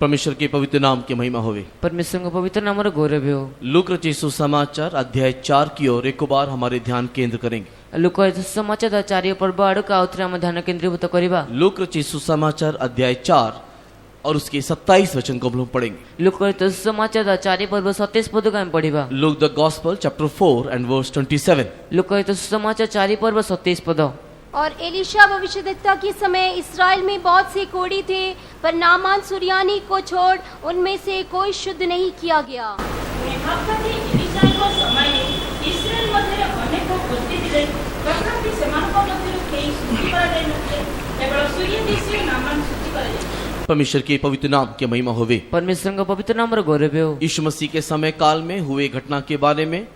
परमेश्वर के पवित्र नाम की महिमा होवे। परमेश्वर का पवित्र नाम गौरव हो। लूका रचित सुसमाचार अध्याय 4 की ओर एक बार हमारे ध्यान केंद्र करेंगे। लूका रचित सुसमाचार 4 पर्व आड़क आउथरे हम ध्यान केंद्रीभूत करिबा। लूका रचित सुसमाचार अध्याय 4 और उसके 27 वचन को हम लोग पढ़ेंगे। लूका रचित सुसमाचार 4 पर्व 27 पद को हम पढ़िबा। Luke the gospel chapter 4 and verse 27। लूका रचित सुसमाचार 4 पर्व 27 पद। और एलिशा भविष्यद्वक्ता के समय इस्राएल में बहुत से कोढ़ी थे, पर नामान सुरियानी को छोड़ उनमें से कोई शुद्ध नहीं किया गया। परमेश्वर के पवित्र नाम की महिमा होवे। परमेश्वर का पवित्र नाम गौरव हो। यीशु मसीह के समय काल में हुए घटना के बारे में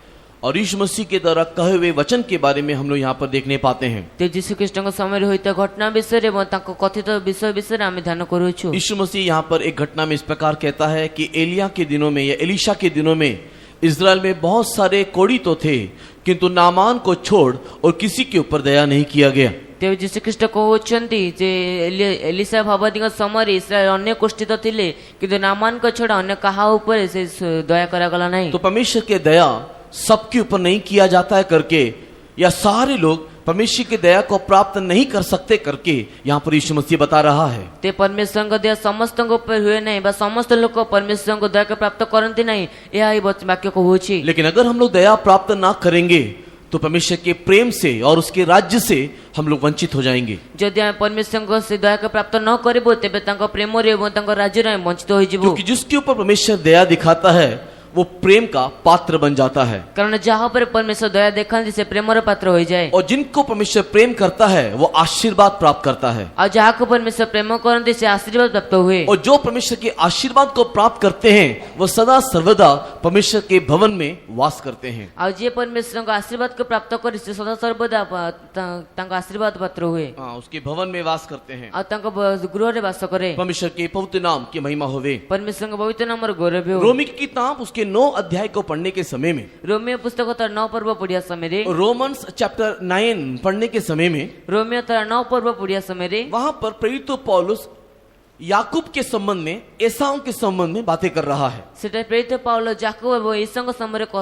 और यीशु मसीह के द्वारा कहे हुए वचन के बारे में हम लोग यहाँ पर देखने पाते हैं। ते यीशु ख्रीष्ट समय होता घटना विषय रे ताको कथित विषय विषय आम ध्यान करूछु। यीशु मसीह यहाँ पर एक घटना में इस प्रकार कहता है कि एलिया के दिनों में या एलिशा के दिनों में इजराइल में बहुत सारे कोढ़ी तो थे, किंतु नामान को छोड़ और किसी के ऊपर दया नहीं किया गया। तेज यीशु ख्रीष्ट कहउछंती जे एलिशा भगवतीଙ୍କ समय इस्राएल अन्य कोष्ठी तो थिले, किंतु नामान को छोड़ अन्य कहा ऊपर से दया करागला नहीं। तो परमेश्वर के दया सबके ऊपर नहीं किया जाता है करके, या सारे लोग परमेश्वर की दया को प्राप्त नहीं कर सकते करके यहाँ पर यीशु मसीह बता रहा है। ते परमेश्वर को दया समस्त ऊपर हुए नहीं, बस समस्त लोग परमेश्वर को दया को प्राप्त करती नहीं, यह वाक्य कहउछि। लेकिन अगर हम लोग दया प्राप्त ना करेंगे तो परमेश्वर के प्रेम से और उसके राज्य से हम लोग वंचित हो जाएंगे। जदि हम परमेश्वर से दया को प्राप्त न करिबो तेबे तांको प्रेम रे तांको राज्य रे वंचित हो जिवो। क्योंकि जिसके ऊपर परमेश्वर दया दिखाता है वो प्रेम का पात्र बन जाता है। कारण जहाँ पर परमेश्वर दया देखा से प्रेम पात्र हो जाए। और जिनको परमेश्वर प्रेम करता है वो आशीर्वाद प्राप्त करता है। और जहाँ को परमेश्वर प्रेम करते से आशीर्वाद प्राप्त हुए। और जो परमेश्वर के आशीर्वाद को प्राप्त करते हैं वो सदा सर्वदा परमेश्वर के भवन में वास करते हैं। और जे परमेश्वर को आशीर्वाद को प्राप्त कर सदा सर्वदा आशीर्वाद पात्र हुए। उसके भवन में वास करते हैं और गृह रे वास करे। परमेश्वर के पवित्र नाम की महिमा होवे। परमेश्वर का पवित्र नाम गौरव हो। रोमी की किताब उसके 9 अध्याय को पढ़ने के समय में, रोमियो पुस्तक 9 पर्व पढ़िया समय रे, रोमन्स चैप्टर 9 पढ़ने के समय में, रोमियो 9 पर्व पढ़िया समय रे, वहां पर प्रेरित पौलुस याकूब के संबंध में, एसाव के संबंध में बातें कर रहा है। सेटा प्रेरित पौलुस याकूब और एसाव के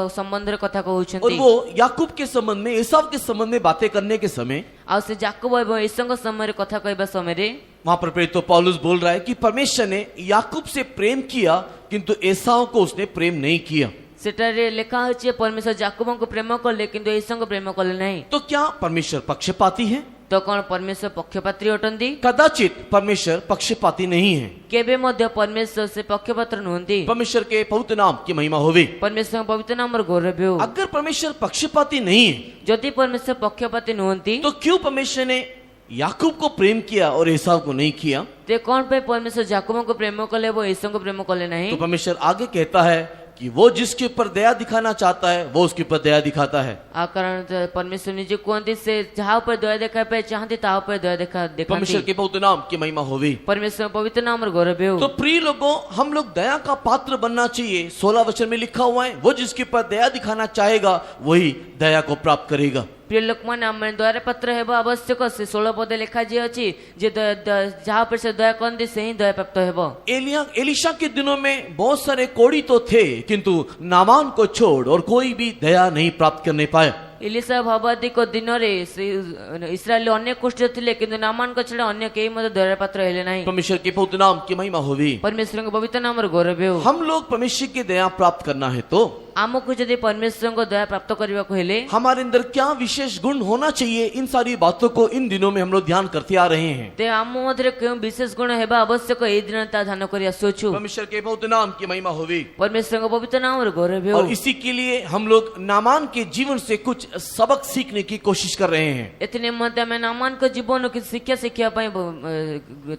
संबंध रे कथा कहउछंती। और वो याकूब के संबंध में, एसाव के संबंध में बातें करने के समय, और से याकूब और एसाव के संबंध रे कथा कहबा समय रे, वहां पर प्रेरित पौलुस बोल रहा है कि परमेश्वर ने याकूब से प्रेम किया किंतु एसाव को उसने प्रेम नहीं किया। सेटारे लिखा है परमेश्वर याकूब को प्रेम करले किंतु एसाव को प्रेम करले नहीं। तो क्या परमेश्वर पक्षपाती है? तो कौन परमेश्वर पक्षपाती अटंती? कदाचित परमेश्वर पक्षपाती नहीं है। केबे मध्य परमेश्वर से पक्षपात्र नहुंती। परमेश्वर के पवित्र नाम की महिमा होवे। परमेश्वर पवित्र नाम गौरव हो। अगर परमेश्वर पक्षपाती नहीं है, यदि परमेश्वर पक्षपाती नहुंती, तो क्यों परमेश्वर ने याकूब को प्रेम किया और एसाव को नहीं किया? ते कौन पे परमेश्वर याकूब को प्रेम करले वो एसाव को प्रेम करले नहीं? तो परमेश्वर आगे कहता है कि वो जिसके ऊपर दया दिखाना चाहता है वो उसके ऊपर दया दिखाता है। आ कारण परमेश्वर निजे कोंती से जहाँ पर दया देखा पे चाहती ताहाँ पर दया देखा। परमेश्वर के पवित्र नाम की महिमा होवे। परमेश्वर पवित्र नाम गौरव हो। तो प्रिय लोगों, हम लोग दया का पात्र बनना चाहिए। 16 वचन में लिखा हुआ है, वो जिसके ऊपर दया दिखाना चाहेगा वही दया को प्राप्त करेगा। प्रिय लोक मैंने आम दया पात्र हेबा आवश्यक से 16 पदे लिखा जी अछि जे जहाँ पर से दया करते से ही दया प्राप्त हेबा। एलिशा के दिनों में बहुत सारे कोढ़ी तो थे, किंतु नामान को छोड़ और कोई भी दया नहीं प्राप्त करने पाया। एलिशा भगवती को दिन रे इस्राएल अन्य कोष्ठ थिले किंतु नामान को छड़ा अन्य केही मते दया पात्र हेले नहीं। परमेश्वर के पवित्र नाम की महिमा होवी। परमेश्वर के पवित्र नाम गौरव हो। हम लोग परमेश्वर की दया प्राप्त करना है तो आमको यदि परमेश्वर को दया प्राप्त करने को हेले हमारे अंदर क्या विशेष गुण होना चाहिए, इन सारी बातों को इन दिनों में हम लोग ध्यान करते आ रहे हैं। ते आम मध्य क्यों विशेष गुण हेबा आवश्यक ए दिन ता ध्यान करिया सोचू। परमेश्वर के पवित्र नाम की महिमा होवी। परमेश्वर का पवित्र नाम गौरव हो। और इसी के लिए हम लोग नामान के जीवन से कुछ सबक सीखने की कोशिश कर रहे हैं। इतने मध्य में नामान को जीवन की शिक्षा पाई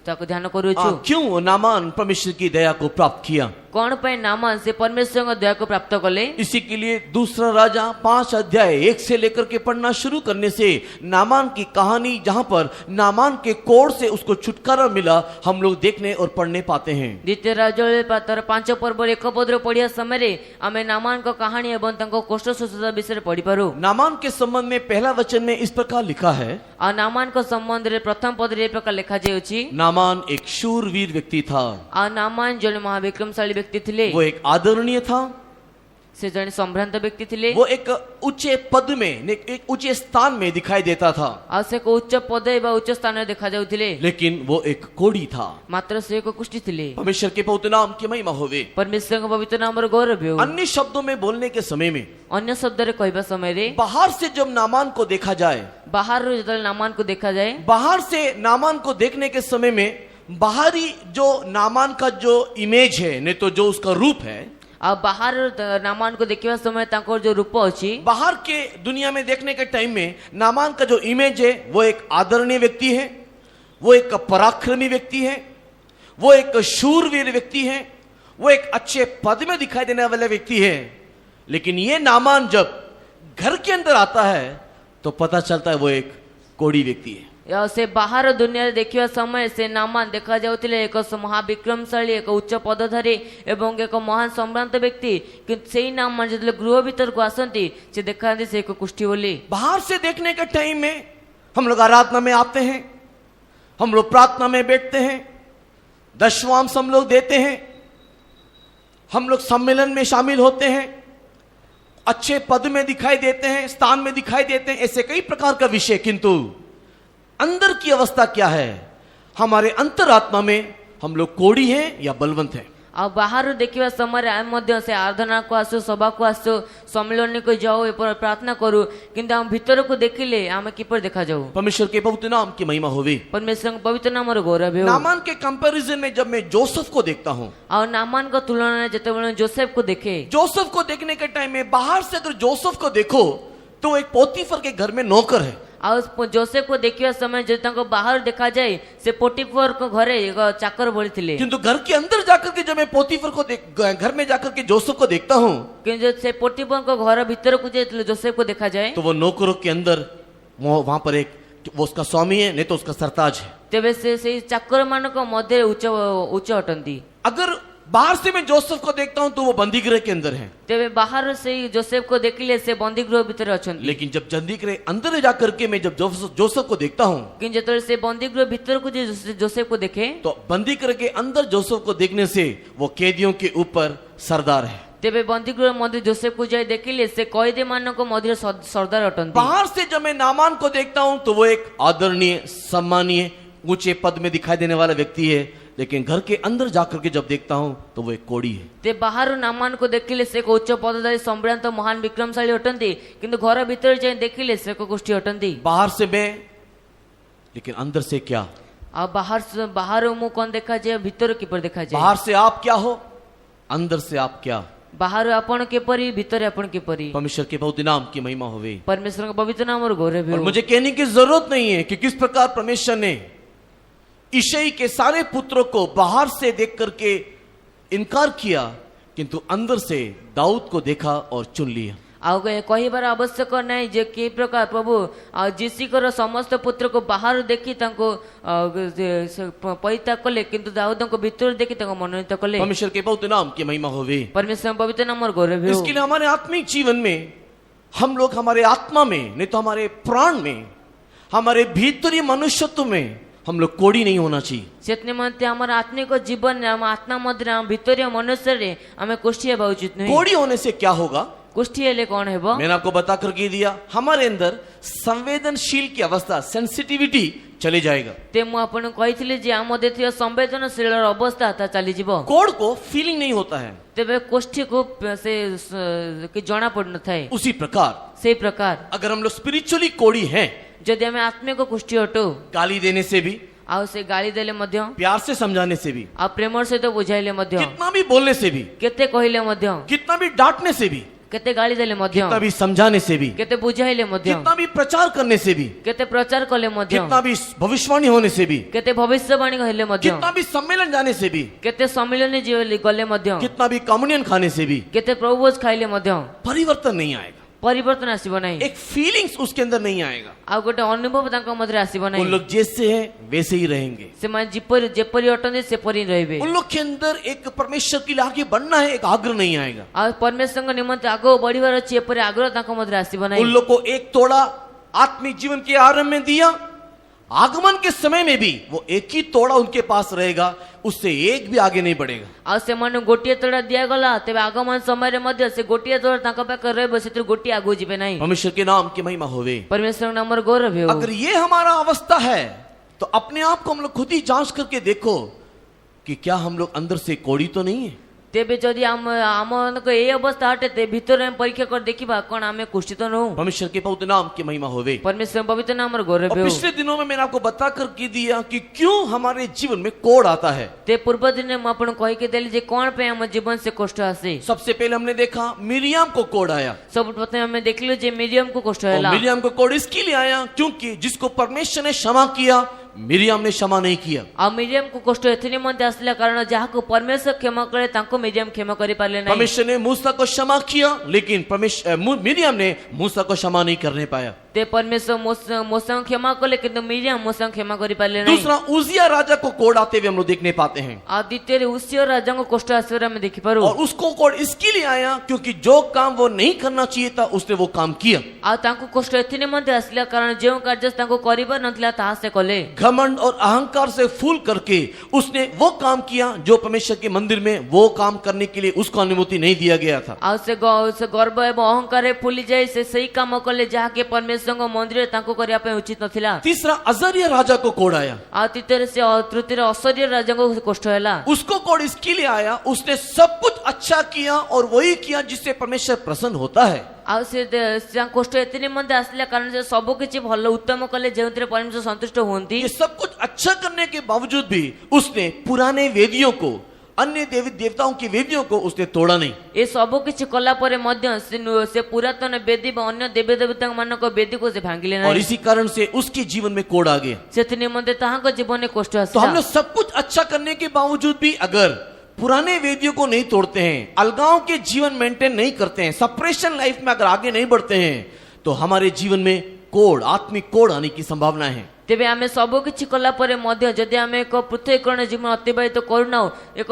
ताको ध्यान करूछु। क्यों नामान परमेश्वर की दया को प्राप्त किया? कौन पे नामान से परमेश्वर को दया को प्राप्त कले इसी के लिए दूसरा राजा 5 अध्याय 1 से लेकर के पढ़ना शुरू करने से नामान की कहानी, जहां पर नामान के कोड़ से उसको छुटकारा मिला, हम लोग देखने और पढ़ने पाते हैं। द्वितीय राजा तार 5 पर्व 1 पद पढ़िया समय आम नामान को कहानी एवं तांको कष्ट सुस्थ विषय पढ़ी पारू। नामान के संबंध में पहला वचन में इस प्रकार लिखा है, आ नामान को संबंध रे प्रथम पद रे प्रकार लिखा जाय नामान एक शूरवीर व्यक्ति था, आ नामान जन महाविक्रमशाली व्यक्ति थिले, वो एक आदरणीय था, से जन संभ्रांत व्यक्ति थिले, वो एक ऊंचे पद में, एक ऊंचे स्थान में दिखाई देता था, आ से को उच्च पद एवं उच्च स्थान रे देखा जाउथिले, लेकिन वो एक कोढ़ी था। मात्र से को कुष्ठी थिले। परमेश्वर के पवित्र नाम की महिमा होवे। परमेश्वर को पवित्र नाम रे गौरव हो। अन्य शब्दों में बोलने के समय में, अन्य शब्द रे कहबा समय रे बाहर से जब नामान को देखा जाए, बाहर रो जतल नामान को देखा जाए, बाहर से नामान को देखने के समय में बाहरी जो नामान का जो इमेज है, नहीं तो जो उसका रूप है, आ बाहर नामान को देखिबा समय तांको जो रूप अछि, बाहर के दुनिया में देखने के टाइम में नामान का जो इमेज है वो एक आदरणीय व्यक्ति है, वो एक पराक्रमी व्यक्ति है, वो एक शूरवीर व्यक्ति है, वो एक अच्छे पद में दिखाई देने वाला व्यक्ति है। लेकिन ये नामान जब घर के अंदर आता है तो पता चलता है वो एक कोढ़ी व्यक्ति है। या से बाहर दुनिया देखिबा समय से नामान देखा जाउतिले एक महाविक्रमशाली, एक उच्च पदधारी एवं एक महान सम्रांत व्यक्ति, किंतु सेही नामान जतले गृह भीतर को आसंती से देखांती से एक कुष्ठी बोली। बाहर से देखने के टाइम में हम लोग आराधना में आते हैं, हम लोग प्रार्थना में बैठते हैं, दशवांश हम लोग देते हैं, हम लोग सम्मेलन में शामिल होते हैं, अच्छे पद में दिखाई देते हैं, स्थान में दिखाई देते हैं, ऐसे कई प्रकार का विषय। किंतु अंदर की अवस्था क्या है? हमारे अंतरात्मा में हम लोग कोढ़ी हैं या बलवंत हैं? आ बाहर देखिबा समय आम मध्य से आराधना को आसो, सभा को आसो, सम्मेलन को जाओ, प्रार्थना करू, किंतु हम भीतर को देखिले आम किपर देखा जाऊ। परमेश्वर के पवित्र नाम की महिमा होवे। परमेश्वर के पवित्र नाम रो गौरव हो। नामान के कंपैरिजन में जब मैं जोसेफ को देखता हूं, और नामान को तुलना में जते जोसेफ को देखे, जोसेफ को देखने के टाइम में बाहर से अगर जोसेफ को देखो तो वो एक पोतीफर के घर में नौकर है। और जोसेफ को देखिबा समय जब बाहर देखा जाए से पोटीफर को घरे एक चाकर बोली थिले, किंतु घर के अंदर जाकर के जब मैं पोतीफर को घर में जाकर के जोसेफ को देखता हूँ, किंतु से पोटीफर को घर भीतर को जोसेफ को देखा जाए तो वो नौकरों के अंदर वहां पर एक वो उसका स्वामी है, नहीं तो उसका सरताज है। तेबे से चाकर मान को मध्य उच्च अटंती। अगर बाहर से मैं जोसेफ को देखता हूं तो वो बंदीगृह के अंदर है, तेबे बाहर से जोसेफ को देखिले से बंदीगृह भीतर अछंती। लेकिन जब बंदीगृह अंदर जाकर के मैं जब जोसेफ को देखता हूं, कि जतरे से बंदीगृह भीतर को जोसेफ को देखे, तो बंदीगृह के अंदर जोसेफ को देखने से वो कैदियों के ऊपर सरदार है। तेबे बंदीगृह मध्य जोसेफ को जाए देखिले से कैदी मान को मध्य सरदार अटंती। बाहर से जब मैं नामान को देखता हूं तो वो एक आदरणीय, सम्मानीय, ऊंचे पद में दिखाई देने वाला व्यक्ति है, लेकिन घर के अंदर जाकर के जब देखता हूं तो वो एक कोढ़ी है। ते बाहर नामान को देखिले से उच्च पदधारी, सम्रांत, महान विक्रमशाली अटंती, किंतु घर भीतर जाए देखिले से कुष्ठी अटंती। बाहर से मैं, लेकिन अंदर से क्या? आ बाहर मुंह कौन देखा जाए, भीतर किपर देखा जाए। बाहर से आप क्या हो, अंदर से आप क्या? बाहर आपण के परी, भीतर आपण के परी। परमेश्वर के पवित्र नाम की महिमा होवे। परमेश्वर का पवित्र नाम और गौरव और हो। मुझे कहने की जरूरत नहीं है कि किस प्रकार परमेश्वर ने ईशई के सारे पुत्रों को बाहर से देख करके इनकार किया, किंतु अंदर से दाऊद को देखा और चुन लिया। कहबार आवश्यक नहीं जे कि प्रकार प्रभु जीसीकर समस्त पुत्र को बाहर देखी परित्याग कले, किंतु दाऊद को भीतर देखी मनोनीत कले। परमेश्वर के पवित्र नाम की महिमा होवे। परमेश्वर पवित्र नाम और गौरव हो। इसके लिए हमारे आत्मिक जीवन में हम लोग हमारे आत्मा में, नहीं तो हमारे प्राण में, हमारे भीतरी मनुष्यत्व में हम लोग कोढ़ी नहीं होना चाहिए। सेतने मनते हमारा आत्मिक जीवन आत्मा मध्य भीतर मनुष्य रे हमें कुष्ठी हेबा उचित नहीं। कोढ़ी होने से क्या होगा? कुष्ठी हेले कौन हेबो? मैंने आपको बता करके दिया, हमारे अंदर संवेदनशील की अवस्था, सेंसिटिविटी चले जाएगा। ते मु आपन कहिथिले जे आम देथिया संवेदनशील अवस्था ता चली जिवो। कोढ़ को फीलिंग नहीं होता है, तेबे कुष्ठी को से कि जणा पड़ न थाए। उसी प्रकार से प्रकार अगर हम लोग स्पिरिचुअली कोढ़ी हैं, यदि हमें आत्मिक कुष्ठी हटो, गाली देने से भी, आ से गाली देले मध्य, प्यार से समझाने से भी, आ प्रेम से तो बुझाइले मध्य, कितना भी बोलने से भी, केते कहिले मध्य, कितना भी डांटने से भी, केते गाली देले मध्य कितना भी समझाने से भी, केते बुझाइले मध्य कितना भी प्रचार करने से भी, केते प्रचार कले मध्य कितना भी भविष्यवाणी होने से भी, केते भविष्यवाणी कहले मध्य कितना भी सम्मेलन जाने से भी, केते सम्मिलन जीवली गले मध्य कितना भी कम्युनियन खाने से भी केते प्रभुभोज खाइले मध्य परिवर्तन नहीं आएगा। परिवर्तन आसीबो नाही एक फीलिंग्स उसके अंदर नहीं आएगा। आ गोटे अनुभव तांका मधुर आसीबो उन नाही लोग जैसे हैं वैसे ही रहेंगे। से मान जेपरी अटने से परी रहबे उन लोग के अंदर एक परमेश्वर के लिए आगे बढ़ना है, एक आग्रह नहीं आएगा। आ परमेश्वर निमंत आगो बढ़िबार अछि एपरी आग्रह तांका मधुर आसीबो उन नाही लोग को एक तोड़ा आत्मिक जीवन के आरंभ में दिया, आगमन के समय में भी वो एक ही तोड़ा उनके पास रहेगा, उससे एक भी आगे नहीं बढ़ेगा। आ से मान गोटिए तोड़ा दिया गला तेबे आगमन समय रे मध्य से गोटिए तोड़ा तांका पाखे रहबे से गोटिए आगो जिबे नाही। परमेश्वर के नाम की महिमा होवे। परमेश्वर नाम गौरव है अगर ये हमारा अवस्था है तो अपने आप को हम लोग खुद ही जांच करके देखो कि क्या हम लोग अंदर से कोड़ी तो नहीं है। तेबे जदि आम को ए अवस्था हटे ते भीतर में परीक्षा कर देखिबा कोन आमे कुष्ठित न हो। परमेश्वर के पवित्र नाम की महिमा होवे। परमेश्वर पवित्र नाम गौरव और है। पिछले दिनों में मैंने आपको बता कर के दिया कि क्यों हमारे जीवन में कोड़ आता है। ते पूर्व दिन में आपण कहि के देली जे कोन पे हम जीवन से कष्ट आसे। सबसे पहले हमने देखा मिरियम को कोड़ आया। सब प्रथम हमें देखलियो जे मिरियम को कष्ट और होला। मिरियम को कोड़ इसके लिए आया क्योंकि जिसको परमेश्वर ने क्षमा किया मिरियम ने क्षमा नहीं किया। आ मिरियम को कष्ट एथनी मध्य आसला कारण जहा को परमेश्वर क्षमा करे तांको मिरियम क्षमा करि पाले नहीं। परमेश्वर ने मूसा को क्षमा किया लेकिन परमेश्वर मिरियम ने मूसा को क्षमा नहीं करने पाया। ते परमेश्वर मूसा क्षमा कले किंतु मिरियम मूसा क्षमा करि पाले नहीं। दूसरा उजिया राजा को कोड़ आते हुए हम लोग देखने पाते हैं। आ द्वितीय रे उसिया राजा को कष्ट आसरा में देखि पारो। और उसको कोड़ इसके लिए आया क्योंकि जो काम वो नहीं करना चाहिए था उसने वो काम किया। आ तांको कष्ट एथनी मध्य आसला कारण जेउ कार्य तांको करिबा नथला ताहा से कले। घमंड और अहंकार से फूल करके उसने वो काम किया जो परमेश्वर के मंदिर में वो काम करने के लिए उसको अनुमति नहीं दिया गया था। आ से गर्व एवं अहंकार फूली जाए से सही काम कले जहा के परमेश्वर मंदिर तांको करिया पे उचित नथिला। तीसरा अजरिया राजा को कोड़ आया। आ तृतीय से तृतीय असर्य राजा को कष्ट होला। उसको कोड़ इसके लिए आया उसने सब कुछ अच्छा किया और वही किया जिससे परमेश्वर प्रसन्न होता है। आ से कष्ट एतनी मध्य आसला कारण से सब किछि भलो उत्तम कले जेउतरे परमेश्वर संतुष्ट होंती। ये सब कुछ अच्छा करने के बावजूद भी उसने पुराने वेदियों को अन्य देवी देवताओं की वेदियों को उसने तोड़ा नहीं। ए सब किछि कला परे मध्य से पुरातन वेदी व अन्य देवी देवता मान को वेदी को से भांगिले और नहीं। इसी कारण से उसके जीवन में कोड़ आ गया। सेतनी मध्य ताहा को जीवन में कष्ट तो आसला। हम लोग सब कुछ अच्छा करने के बावजूद भी अगर पुराने वेदियों को नहीं तोड़ते हैं, अलगाव के जीवन मेंटेन नहीं करते हैं, सेपरेशन लाइफ में अगर आगे नहीं बढ़ते हैं तो हमारे जीवन में कोड़ आत्मिक कोड़ आने की संभावना है। तेबे आमे सब किछि कला परे मध्य जदि आमे एक पृथककरण जीवन अतिबाहित करूना एक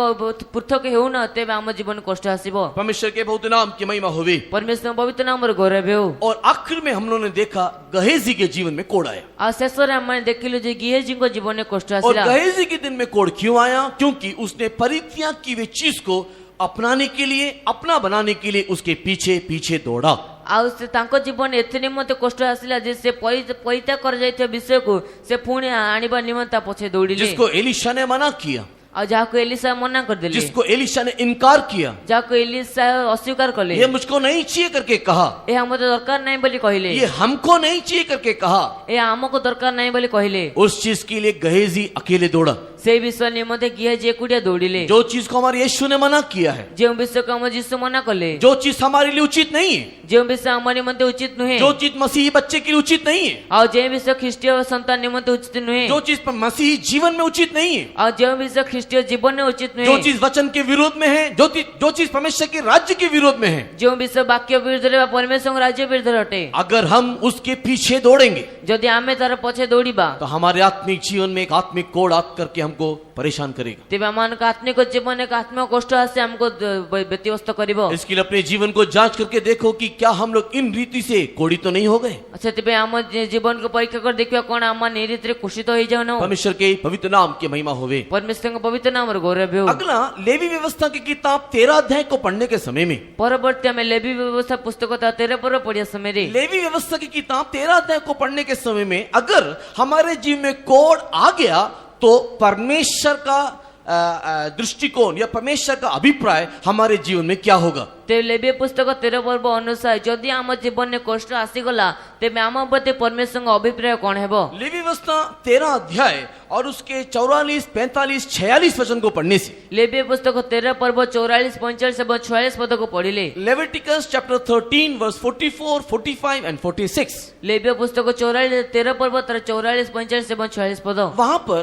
पृथक हेउना तेबे आम जीवन कष्ट आसीबो। परमेश्वर के पवित्र नाम की महिमा होवे। परमेश्वर पवित्र नाम गौरव हो। और आखिर में हम लोगों ने देखा गहेजी के जीवन में कोड़ आया। आ शेषरे हम देखिलु जे गिहेजी को जीवन में कष्ट और आसिला। गहेजी के दिन में कोड़ क्यों आया? क्योंकि उसने परित्याग की हुई चीज को अपनाने के लिए अपना बनाने के लिए उसके पीछे पीछे दौड़ा। आ से तांको जीवन एथने मते कष्ट आसिला जे से परित्याग कर जायते विषय को से पुणी आनिबा निमंता पछे दौड़िले। जिसको एलिशा ने मना किया, आ जाको एलिसा मना कर देले, जिसको एलिशा ने इनकार किया, जाको एलिसा अस्वीकार कले, ये मुझको नहीं चाहिए करके कहा, ए हमते दरकार नहीं बोली कहिले, ये हमको नहीं चाहिए करके कहा, ए हमको दरकार नहीं बोली कहिले, उस चीज के लिए गहेजी अकेले दौड़ा। से विषय निमंते गिहेजी एकुडिया दौड़िले। जो चीज को हमारे यीशु ने मना किया है, जे विषय को हम यीशु मना कले, जो चीज हमारे लिए उचित नहीं है, जे विषय हमारे निमंते उचित नुहे, जो चीज मसीही बच्चे के लिए उचित नहीं है, और जे विषय ख्रिस्टीय संतान निमंते उचित नुहे, जो चीज मसीही जीवन में उचित नहीं है, और जे विषय ख्रिस्टीय जीवन में उचित नुहे, जो चीज वचन के विरोध में है, जो चीज परमेश्वर के राज्य के विरोध में है, जो विषय वाक्य विरुद्ध रे परमेश्वर राज्य विरुद्ध हटे, अगर हम उसके पीछे दौड़ेंगे यदि आमे तार पछे दौड़ीबा तो हमारे आत्मिक जीवन में एक आत्मिक कोड़ आत करके हमको परेशान करेगा। तेबे आमान का आत्मिक जीवन एक आत्मिक कष्ट आसे हमको व्यतिव्यस्त करिबो। इसके लिए अपने जीवन को जांच करके देखो कि क्या हम लोग इन रीति से कोड़ी तो नहीं हो गए। अच्छा तेबे आम जीवन को परीक्षा कर देखियो कोन आम निरीत रे कुशित हो जाओ न। परमेश्वर के पवित्र नाम की महिमा होवे। परमेश्वर का पवित्र नाम रे गौरव हो। अगला लेवी व्यवस्था की किताब 13 अध्याय को पढ़ने के समय में परवर्ती में लेवी व्यवस्था पुस्तक 13 पर पढ़िया समय रे लेवी व्यवस्था की किताब 13 अध्याय को पढ़ने के समय में अगर हमारे जीवन में कोड़ आ गया तो परमेश्वर का दृष्टिकोण या परमेश्वर का अभिप्राय हमारे जीवन में क्या होगा। ते लेबे पुस्तक 13 पर्व अनुसार जदि आम जीवन में कष्ट आसीगला तेबे आम प्रति परमेश्वर अभिप्राय कौन हेबो। लेवी वस्ता 13 अध्याय और उसके 44, 45, 46 वचन को पढ़ने से लेबे पुस्तक 13 पर्व 44, 45 एवं 46 पद को पढ़िले लेविटिकस चैप्टर 13 वर्स 44, 45 एंड 46 लेबे पुस्तक 44 13 पर्व 44, 45 एवं 46 पद। वहां पर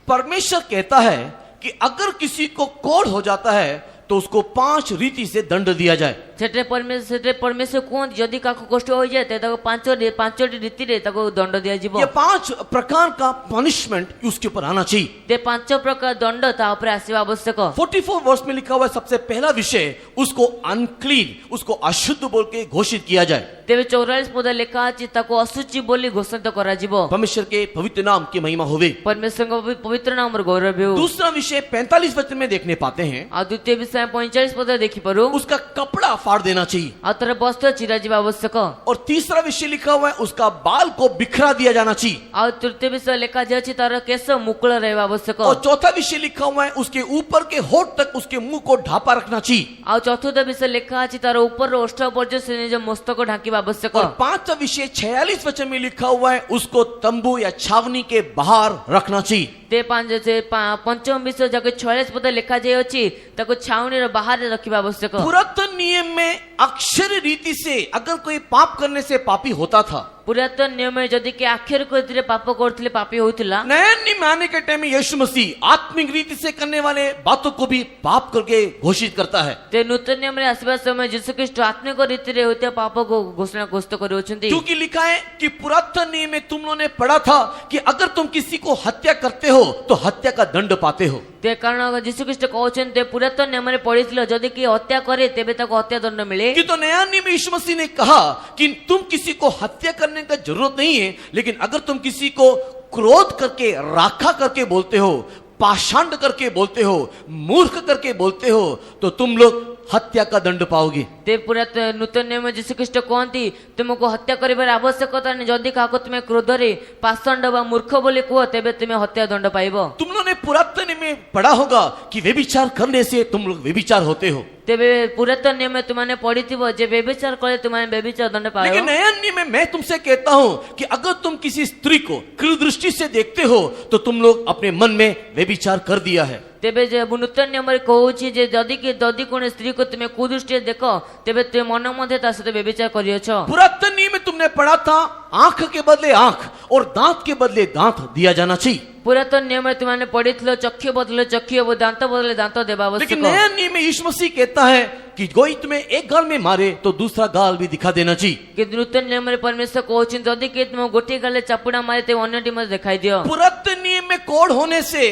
परमेश्वर कहता है कि अगर किसी को कोढ़ हो जाता है तो उसको 5 रीति से दंड दिया जाए। सेटे परमेश्वर कौन जदि काको कष्ट हो जाए ताको पांचोटी रीति रे ताको दंड दिया जीवो। ये 5 प्रकार का पनिशमेंट उसके ऊपर आना चाहिए। ते 5 प्रकार दंड ता ऊपर आसीबा आवश्यक। 44 वर्ष में लिखा हुआ है सबसे पहला विषय उसको अनक्लीन, उसको अशुद्ध बोल के घोषित किया जाए। तेबे 44 पद लिखा अछि ताको अशुचि बोली घोषित करा जीवो। परमेश्वर के पवित्र नाम की महिमा होवे। परमेश्वर का पवित्र नाम और गौरव हो। दूसरा विषय 45 वचन में देखने पाते हैं, आ द्वितीय विषय 45 पद देखि परो उसका कपड़ा फाड़ देना चाहिए। आ तर वस्त्र चिरा जीवा आवश्यक। और तीसरा विषय लिखा हुआ है उसका बाल को बिखरा दिया जाना चाहिए। आ तृतीय विषय लिखा जाय अछि तार केस मुकुल रहबा आवश्यक। और चौथा विषय लिखा हुआ है उसके ऊपर के होठ तक उसके मुंह को ढापा रखना चाहिए। आ चतुर्थ विषय लिखा अछि तार ऊपर ओष्ठ पर्यंत से निज मस्तक ढाकिबा आवश्यक। और पांचवा विषय 46 वचन में लिखा हुआ है उसको तंबू या छावनी के बाहर रखना चाहिए। ते पंचम विषय जाके 46 पद लिखा जाय अछि ताको छावनी रे बाहर रखिबा आवश्यक। पुरातन नियम में अक्षर रीति से अगर कोई पाप करने से पापी होता था, पुरातन नियम में जदि के आखिर को पाप करथिले पापी होतिला। नया नियम आने के टाइम में यीशु मसीह आत्मिक रीति से करने वाले बातों को भी पाप करके घोषित करता है। ते नूतन नियम रे आसीबा समय यीशु ख्रीष्ट आत्मिक रीति रे होते पाप को घोषणा करुछंती। क्योंकि लिखा है कि पुरातन नियम में तुम लोगों ने पढ़ा था कि अगर तुम किसी को हत्या करते हो तो हत्या का दंड पाते हो। ते कारण यीशु ख्रीष्ट कहउछन्ते पुरातन नियम रे पढ़िथिलो जदि के हत्या करे तेबे ताको हत्या दंड मिले। कि तो नया नियम में यीशु मसीह ने कहा कि तुम किसी को हत्या करने का जरूरत नहीं है, लेकिन अगर तुम किसी को क्रोध करके, राखा करके बोलते हो, पाषांड करके बोलते हो, मूर्ख करके बोलते हो, तो तुम लोग हत्या का दंड पाओगे। ते पुरातन नूतन नियम यीशु ख्रीष्ट कहती तुमको हत्या करिबार आवश्यकता नहीं। जदि काको तुमे क्रोध रे पाषांड बा मूर्ख बोले कहो तेबे तुमे हत्या दंड पाइबो। तुम लोगों ने पुरातन नियम में पढ़ा होगा कि व्यभिचार करने से तुम लोग व्यभिचार होते हो। तेबे पुरातन नियम में तुमने पढ़िथिबो जे व्यभिचार करे तुमने व्यभिचार दंड पाओ। लेकिन नया नियम में मैं तुमसे कहता हूं कि अगर तुम किसी स्त्री को कुदृष्टि से देखते हो तो तुम लोग अपने मन में व्यभिचार कर दिया है। तेबे जे नूतन नियम रे कहउछि जे जदि कोन स्त्री को तुमे कुदृष्टि देखो तेबे ते मन मध्ये ता सहित व्यभिचार करियछो। पुरातन नियम में तुमने पढ़ा था आंख के बदले आंख और दांत के बदले दांत दिया जाना चाहिए। पुरातन नियम में तुमने पढ़िथिलो चक्षु बदले चक्षु और दांत बदले दांत देबा आवश्यक। लेकिन नया नियम में यीशु मसीह कहता है कि कोई तुम्हें एक गाल में मारे तो दूसरा गाल भी दिखा देना चाहिए। कि नूतन नियम में परमेश्वर कहउछि जदि के तुम गोटे गाले चापुड़ा मारे ते अन्यटी मत दिखाई दियो। पुरातन नियम में कोढ़ होने से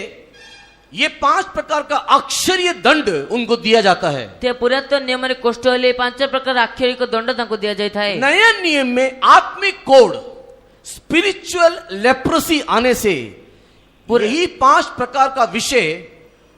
ये 5 प्रकार का अक्षरीय दंड उनको दिया जाता है। ते पुरातन नियम में कष्ट होले 5 प्रकार अक्षरिक दंड ताको दिया जाय थाए। नया नियम में आत्मिक कोढ़, स्पिरिचुअल लेप्रोसी आने से यही 5 प्रकार का विषय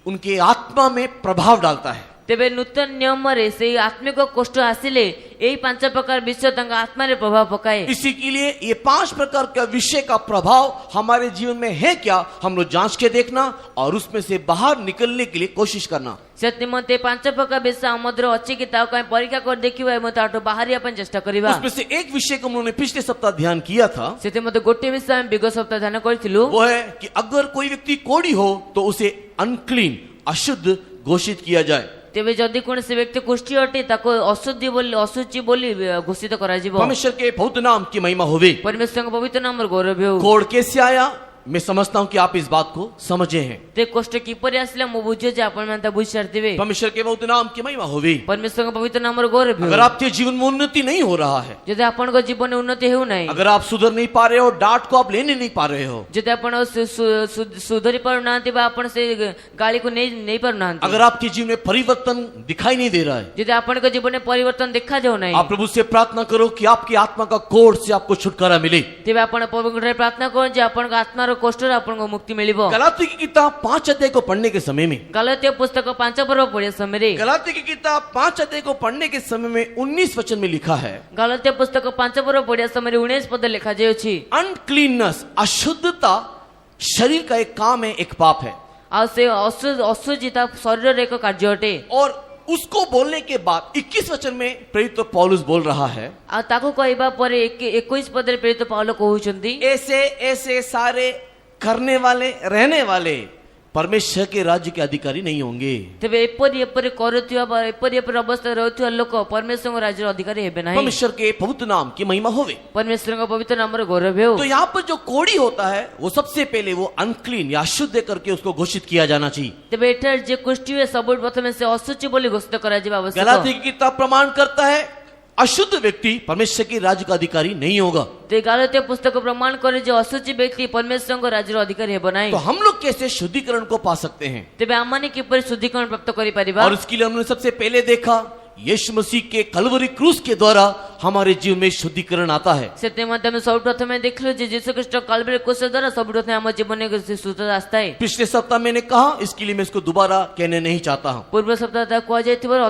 उनके आत्मा में प्रभाव डालता है। तेबे नूतन नियम रे से आत्मिक कष्ट आसिले यही 5 प्रकार विषय तांका आत्मा रे प्रभाव पकाए। इसी के लिए ये 5 प्रकार का विषय का प्रभाव हमारे जीवन में है क्या, हम लोग जांच के देखना और उसमें से बाहर निकलने के लिए कोशिश करना। से निमंते 5 प्रकार विषय हमद्र अछि कि ताको परीक्षा कर देखिबा एवं ताटो बाहर अपन चेष्टा करिबा। उसमें से एक विषय को हम लोगों ने पिछले सप्ताह ध्यान किया था। से मते गोटे विषय हम विगत सप्ताह ध्यान करथिलु। वो है कि अगर कोई व्यक्ति कोढ़ी हो तो उसे अनक्लीन, अशुद्ध घोषित किया जाए। तेबे जदि कोनसे व्यक्ति कुष्ठी अटे ताको अशुद्धि बोली अशुचि बोली घोषित करा जीवो। परमेश्वर के पवित्र नाम की महिमा होवे। परमेश्वर के पवित्र नाम और गौरव हो। कोढ़ कैसे आया, मैं समझता हूं कि आप इस बात को समझे हैं। ते कष्ट किपरि आसला मु बुझे जे आपण मानता बुझ सरथिबे। परमेश्वर के पवित्र नाम की महिमा होवे। परमेश्वर के पवित्र नाम और गौरव हो। अगर आपके जीवन में उन्नति नहीं हो रहा है, जदि आपण को जीवन में उन्नति हेउ नाही, अगर आप सुधर नहीं पा रहे हो, डांट को आप लेने नहीं पा रहे हो, जदि आपण सुधरी पारु नांती बा आपण से गाली को नहीं पारु नांती, अगर आपके जीवन में परिवर्तन दिखाई नहीं दे रहा है, जदि आपण को जीवन में परिवर्तन देखा जाओ नाही, आप प्रभु से प्रार्थना करो कि आपकी आत्मा का कोढ़ से आपको छुटकारा मिले। तेबे आपण पवित्र प्रार्थना करो जे आपण का आत्मा रो कष्ट आपण को मुक्ति मिलिबो। गलाती की किताब 5 अध्याय को पढ़ने के समय में, गलाती पुस्तक 5 पर्व पढ़े समय रे, गलाती की किताब 5 अध्याय को पढ़ने के समय में 19 वचन में लिखा है, गलाती पुस्तक 5 पर्व पढ़े समय रे 19 पद लिखा जाय अछि। अनक्लीननेस, अशुद्धता शरीर का एक काम है, एक पाप है। ଆଉ ସେ ଅଶୁଚି ତା ଶରୀରର ଏକ କାର୍ଯ୍ୟ ଅଟେ। और उसको बोलने के बाद 21 वचन में प्रेरित पौलुस बोल रहा है, ଆଉ ତାକୁ କହିବା ପରେ 21 ପଦରେ ପ୍ରେରିତ ପାଉଲ କହୁଛନ୍ତି, ऐसे ऐसे सारे करने वाले रहने वाले परमेश्वर के राज्य के अधिकारी नहीं होंगे। ତେବେ ଏପରି ଏପରି କରୁଥିବା ବା ଏପରି ଏପରି ଅବସ୍ଥାରେ ରହୁଥିବା ଲୋକ ପରମେଶ୍ୱରଙ୍କ ରାଜ୍ୟର ଅଧିକାରୀ ହେବେ ନାହିଁ। परमेश्वर के पवित्र नाम की महिमा होवे। ପରମେଶ୍ୱରଙ୍କ ପବିତ୍ର ନାମର ଗୌରବ ହେଉ। तो यहाँ पर जो कोड़ी होता है वो सबसे पहले वो अनक्लीन या अशुद्ध करके उसको घोषित किया जाना चाहिए। ତେବେ ଏଠାରେ ଯେ କୁଷ୍ଠି ହୁଏ ସବୁଠୁ ପ୍ରଥମେ ସେ ଅଶୁଚି ବୋଲି ଘୋଷିତ କରାଯିବା ଆବଶ୍ୟକ। गलाती की किताब प्रमाण करता है अशुद्ध व्यक्ति परमेश्वर के राज्य का अधिकारी नहीं होगा। ते गालातिया पुस्तक प्रमाण करे जे अशुचि व्यक्ति परमेश्वरଙ୍କ ରାଜ୍ୟର ଅଧିକାରୀ ହେବ ନାହିଁ। तो हम लोग कैसे शुद्धिकरण को पा सकते हैं? ତେବେ ଆମମାନେ କିପରି शुद्धिकरण प्राप्त କରିପାରିବା? और इसके लिए हमने सबसे पहले देखा यीशु मसीह के कलवरी क्रूस के द्वारा हमारे जीवन में शुद्धिकरण आता है। ସେଥିମଧ୍ୟ ଆମେ ସବୁ ପ୍ରଥମେ ଦେଖିଲୁ ଯେ ଯୀଶୁ ଖ୍ରୀଷ୍ଟ କାଲବରୀ କ୍ରୁଶ ଦ୍ୱାରା ସବୁ ପ୍ରଥମେ ଆମ ଜୀବନରେ ଶୁଦ୍ଧତା ଆସିଥାଏ। पिछले सप्ताह मैंने कहा, इसके लिए मैं इसको दोबारा कहने नहीं चाहता हूँ। ପୂର୍ବ ସପ୍ତାହ ତାହା କୁହାଯାଇଥିବାରୁ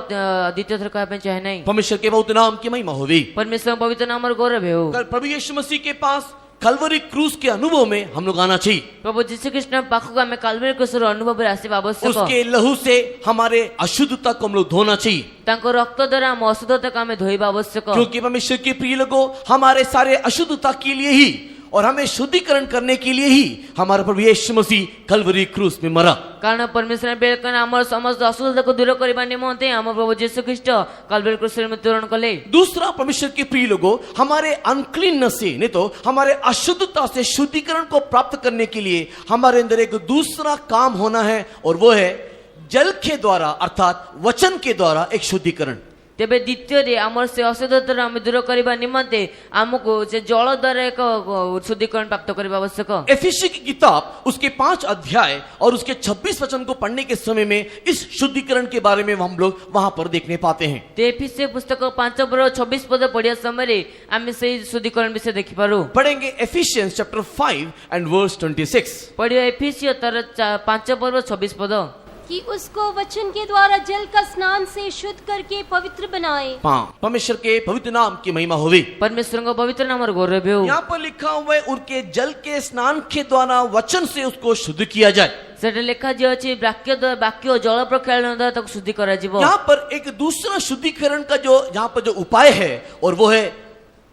ଦ୍ୱିତୀୟ ଥର କହିବା ପାଇଁ ଚାହେଁ ନାହିଁ। परमेश्वर के बहुत नाम की महिमा होगी। परमेश्वरଙ୍କ ପବିତ୍ର ନାମର ଗୌରବ ହେଉ। कल प्रभु यीशु मसीह के पास कलवरी क्रूस के अनुभव में हम लोग आना चाहिए। ପ୍ରଭୁ ଯୀଶୁ ଖ୍ରୀଷ୍ଟଙ୍କ ପାଖକୁ ଆମେ କାଲବରୀ କ୍ରୁଶର ଅନୁଭବରେ ଆସିବା ଆବଶ୍ୟକ। उसके लहू से हमारे अशुद्धता को हम लोग धोना चाहिए। ତାଙ୍କ ରକ୍ତ ଦ୍ୱାରା ଆମ ଅଶୁଦ୍ଧତାକୁ ଆମେ ଧୋଇବା ଆବଶ୍ୟକ। क्योंकि परमेश्वर के प्रिय लोगों, हमारे सारे अशुद्धता के लिए ही और हमें शुद्धिकरण करने के लिए ही हमारा प्रभु यीशु मसीह कलवरी क्रूस में मरा। କାରଣ ପରମେଶ୍ୱର ବେଳକାନ ଆମର ସମସ୍ତ ଅଶୁଦ୍ଧତାକୁ ଦୂର କରିବା ନିମନ୍ତେ ଆମ ପ୍ରଭୁ ଯୀଶୁ ଖ୍ରୀଷ୍ଟ କାଲବରୀ କ୍ରୁଶରେ ମୃତ୍ୟୁବରଣ କଲେ। दूसरा, परमेश्वर के प्रिय लोगों, हमारे अनक्लीननेस से नहीं तो हमारे अशुद्धता से शुद्धिकरण को प्राप्त करने के लिए हमारे अंदर एक दूसरा काम होना है, और वो है जल के द्वारा अर्थात वचन के द्वारा एक शुद्धिकरण। ତେବେ ଦ୍ୱିତୀୟରେ ଆମର ସେ ଅଶୁଦ୍ଧତାରୁ ଆମେ ଦୂର କରିବା ନିମନ୍ତେ ଆମକୁ ସେ ଜଳ ଦ୍ୱାରା ଏକ शुद्धिकरण प्राप्त କରିବା ଆବଶ୍ୟକ। एफिसी की किताब उसके 5 अध्याय और उसके 26 वचन को पढ़ने के समय में इस शुद्धिकरण के बारे में हम लोग वहां पर देखने पाते हैं। ଏଫିସି ପୁସ୍ତକ 5:26 ପଦ ପଢିବା ସମୟରେ ଆମେ ସେଇ शुद्धिकरण ବିଷୟ ଦେଖିପାରୁ। पढ़ेंगे एफिशियंस चैप्टर 5 एंड वर्स 26। ପଢିବା ଏଫିସିୟ ତାର 5:26 ପଦ। कि उसको वचन के द्वारा जल का स्नान से शुद्ध करके पवित्र बनाए। परमेश्वर के पवित्र नाम की महिमा होगी। परमेश्वरଙ୍କ ପବିତ୍ର ନାମର ଗୌରବ ହେଉ। यहाँ पर लिखा हुआ है उनके जल के स्नान के द्वारा वचन से उसको शुद्ध किया जाए। ସେଟା ଲେଖାଯାଇଛି ବାକ୍ୟ ଜଳ ପ୍ରକ୍ଷାଳନ ଦ୍ୱାରା ତାକୁ ଶୁଦ୍ଧି କରାଯିବ। यहाँ पर एक दूसरा शुद्धिकरण का जो यहाँ पर जो उपाय है, और वो है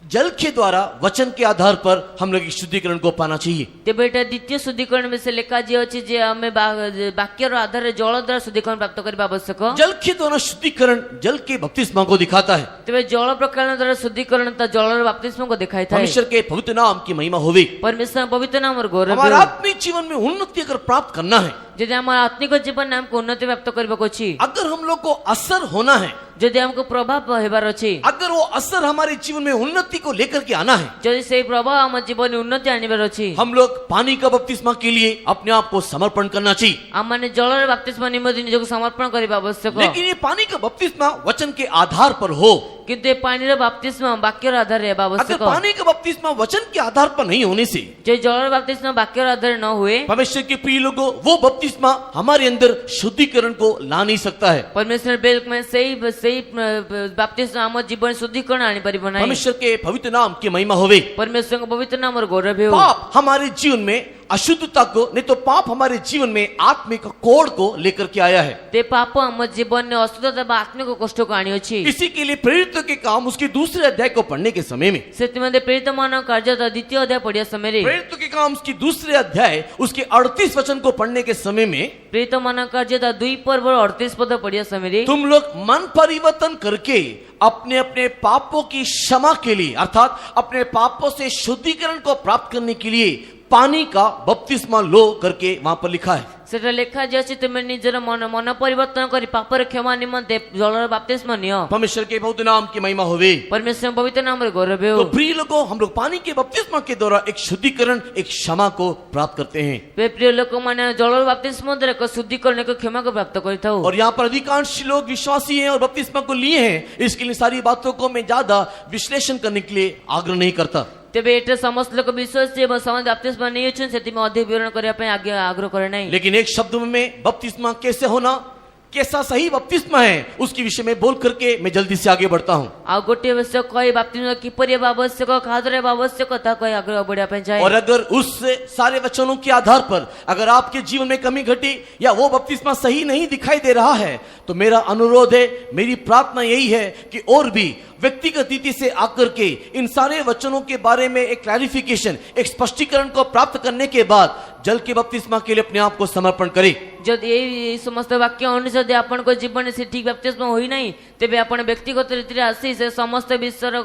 जल के द्वारा वचन के आधार पर हम लोग इस शुद्धिकरण को पाना चाहिए। ତେବେ ଏଟା ଦ୍ୱିତୀୟ शुद्धिकरण ବିଷୟ ଲେଖାଯାଇଛି ଯେ ଆମେ ବାକ୍ୟର ଆଧାରରେ ଜଳ ଦ୍ୱାରା शुद्धिकरण प्राप्त କରିବା ଆବଶ୍ୟକ। जल के द्वारा शुद्धिकरण जल के बपतिस्मा को दिखाता है। ତେବେ ଜଳ ପ୍ରକ୍ଷାଳନ ଦ୍ୱାରା शुद्धिकରଣ ତା ଜଳର ବାପ୍ତିସ୍ମକୁ ଦେଖାଇଥାଏ। परमेश्वर के पवित्र नाम की महिमा होगी। परमेश्वरଙ୍କ ପବିତ୍ର ନାମର ଗୌରବ हमारा ହେଉ। आत्मिक जीवन में उन्नति अगर प्राप्त करना है, ଯଦି ଆମର ଆତ୍ମିକ ଜୀବନରେ ଆମକୁ ଉନ୍ନତି ପ୍ରାପ୍ତ କରିବାକୁ ଅଛି, अगर हम लोग को असर होना है, ଯଦି ଆମକୁ ପ୍ରଭାବ ହେବାର ଅଛି, अगर वो असर हमारे जीवन में उन्नति को लेकर के आना है, ଯଦି ସେଇ ପ୍ରଭାବ ଆମ ଜୀବନରେ ଉନ୍ନତି ଆଣିବାର ଅଛି, हम लोग पानी का बपतिस्मा के लिए अपने आप को समर्पण करना चाहिए। ଆମମାନେ ଜଳର ବାପ୍ତିସ୍ମ ନିମନ୍ତେ ନିଜକୁ ସମର୍ପଣ କରିବା ଆବଶ୍ୟକ। लेकिन ये पानी का बपतिस्मा वचन के आधार पर हो। କିନ୍ତୁ ଏ ପାଣିର ବାପ୍ତିସ୍ମ ବାକ୍ୟର ଆଧାରରେ ହେବା अगर ଆବଶ୍ୟକ। पानी का बपतिस्मा वचन के आधार पर नहीं होने से ଯଦି ଜଳର ବାପ୍ତିସ୍ମ ବାକ୍ୟର ଆଧାରରେ ନ ହୁଏ, परमेश्वर के प्रिय लोगों, वो बपतिस्मा हमारे अंदर शुद्धिकरण को ला नहीं सकता है। परमेश्वर बेलकमे ସେଇ ବାପ୍ତିସ୍ମ ଆମ ଜୀବନରେ शुद्धिकरण ଆଣିପାରିବ ନାହିଁ। परमेश्वर के पवित्र नाम की महिमा होवे। परमेश्वरଙ୍କ ପବିତ୍ର ନାମର ଗୌରବ ହେଉ। पाप हमारे जीवन में अशुद्धता को नहीं तो पाप हमारे जीवन में आत्मिक कोड़ को लेकर के आया है। ते पाप ଆମ ଜୀବନରେ ଅଶୁଦ୍ଧତା ବା ଆତ୍ମିକ କଷ୍ଟକୁ ଆଣିଅଛି। इसी के लिए प्रेरित के काम उसके दूसरे अध्याय को पढ़ने के समय में, ସେଥିମଧ୍ୟ ପ୍ରେରିତମାନଙ୍କ କାର୍ଯ୍ୟ ଦ୍ୱିତୀୟ ଅଧ୍ୟାୟ ପଢିବା ସମୟରେ, प्रेरित के काम उसकी दूसरे अध्याय उसके 38 वचन को पढ़ने के समय में, ପ୍ରେରିତମାନଙ୍କ କାର୍ଯ୍ୟ ତା 2 ପର୍ବର 38 ପଦ ପଢିବା ସମୟରେ, तुम लोग मन परिवर्तन करके अपने अपने पापों की क्षमा के लिए अर्थात अपने पापों से शुद्धिकरण को प्राप्त करने के लिए पानी का बपतिस्मा लो करके वहां पर लिखा है। ସେଟା ଲେଖାଯାଇଛି ତୁମେ ନିଜର ମନ ପରିବର୍ତ୍ତନ କରି ପାପର କ୍ଷମା ନିମନ୍ତେ ଜଳର ବାପ୍ତିସ୍ମ ନିଅ। परमेश्वर के बहुत नाम की महिमा होवे। परमेश्वरଙ୍କ ପବିତ୍ର ନାମରେ ଗୌରବ ହେଉ। तो प्रिय लोगों, हम लोग पानी के बपतिस्मा के द्वारा एक शुद्धिकरण एक क्षमा को प्राप्त करते हैं। वे प्रिय ଲୋକମାନେ ଜଳର ବାପ୍ତିସ୍ମ ଦ୍ୱାରା ଏକ शुद्धिकरण ଏକ କ୍ଷମାକୁ ପ୍ରାପ୍ତ କରିଥାଉ। और यहाँ पर अधिकांश लोग विश्वासी हैं और बपतिस्मा को लिए हैं, इसके लिए सारी बातों को मैं ज्यादा विश्लेषण करने के लिए आग्रह नहीं करता। ତେବେ ଏଠାରେ ସମସ୍ତ ଲୋକ ବିଶ୍ୱାସୀ ଏବଂ ସମସ୍ତେ ବାପ୍ତିସ୍ମ ନେଇଅଛନ୍ତି, ସେଥିପାଇଁ ଅଧିକ ବିବରଣ କରିବା ପାଇଁ ଆଗ୍ରହ କରେ ନାହିଁ। लेकिन एक शब्द में बपतिस्मा कैसे होना, कैसा सही बपतिस्मा है उसके विषय में बोल करके मैं जल्दी से आगे बढ़ता हूँ। ଆଉ ଗୋଟିଏ ବିଷୟ କହି ବାପ୍ତିସ୍ମ କିପରି ହେବା ଆବଶ୍ୟକ କାହାଦ୍ୱାରା ହେବା ଆବଶ୍ୟକ ତାହା କହି ଆଗ୍ରହ ବଢିବା ପାଇଁ ଚାହେଁ। और अगर उस सारे वचनों के आधार पर अगर आपके जीवन में कमी घटी या वो बपतिस्मा सही नहीं दिखाई दे रहा है तो मेरा अनुरोध है, मेरी प्रार्थना यही है कि और भी व्यक्तिगत रीति से आकर के इन सारे वचनों के बारे में एक क्लैरिफिकेशन, एक स्पष्टीकरण को प्राप्त करने के बाद जल के बपतिस्मा के लिए अपने आप को समर्पण करें। ଯଦି ଏଇ ସମସ୍ତ ବାକ୍ୟ ଅନୁସାରେ ଯଦି ଆପଣଙ୍କ ଜୀବନରେ ସେ ଠିକ ବାପ୍ତିସ୍ମ ହୋଇନାହିଁ ତେବେ ଆପଣ ବ୍ୟକ୍ତିଗତ ରୀତିରେ ଆସି ସେ ସମସ୍ତ ବିଷୟର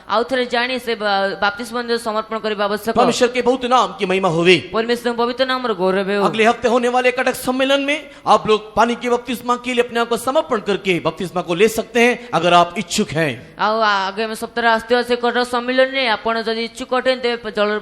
ଆଉ ଥରେ ଜାଣି ସେ ବାପ୍ତିସ୍ମ ସମର୍ପଣ କରିବା ଆବଶ୍ୟକ। परमेश्वर के बहुत नाम की महिमा होवे। परमेश्वर पवित्र नामର गौरव ହେଉ। अगले हफ्ते होने वाले कटक सम्मेलन में आप लोग पानी के बपतिस्मा के लिए अपने आप को समर्पण करके बपतिस्मा को ले सकते हैं अगर आप इच्छुक हैं। ଆଉ ଆଗାମୀ ସପ୍ତାହରେ ଆସୁଥିବା ସେ କଟକ ସମ୍ମିଳନୀରେ ଆପଣ ଯଦି ଇଚ୍ଛୁକ ଅଟନ୍ତି ତେବେ ଜଳର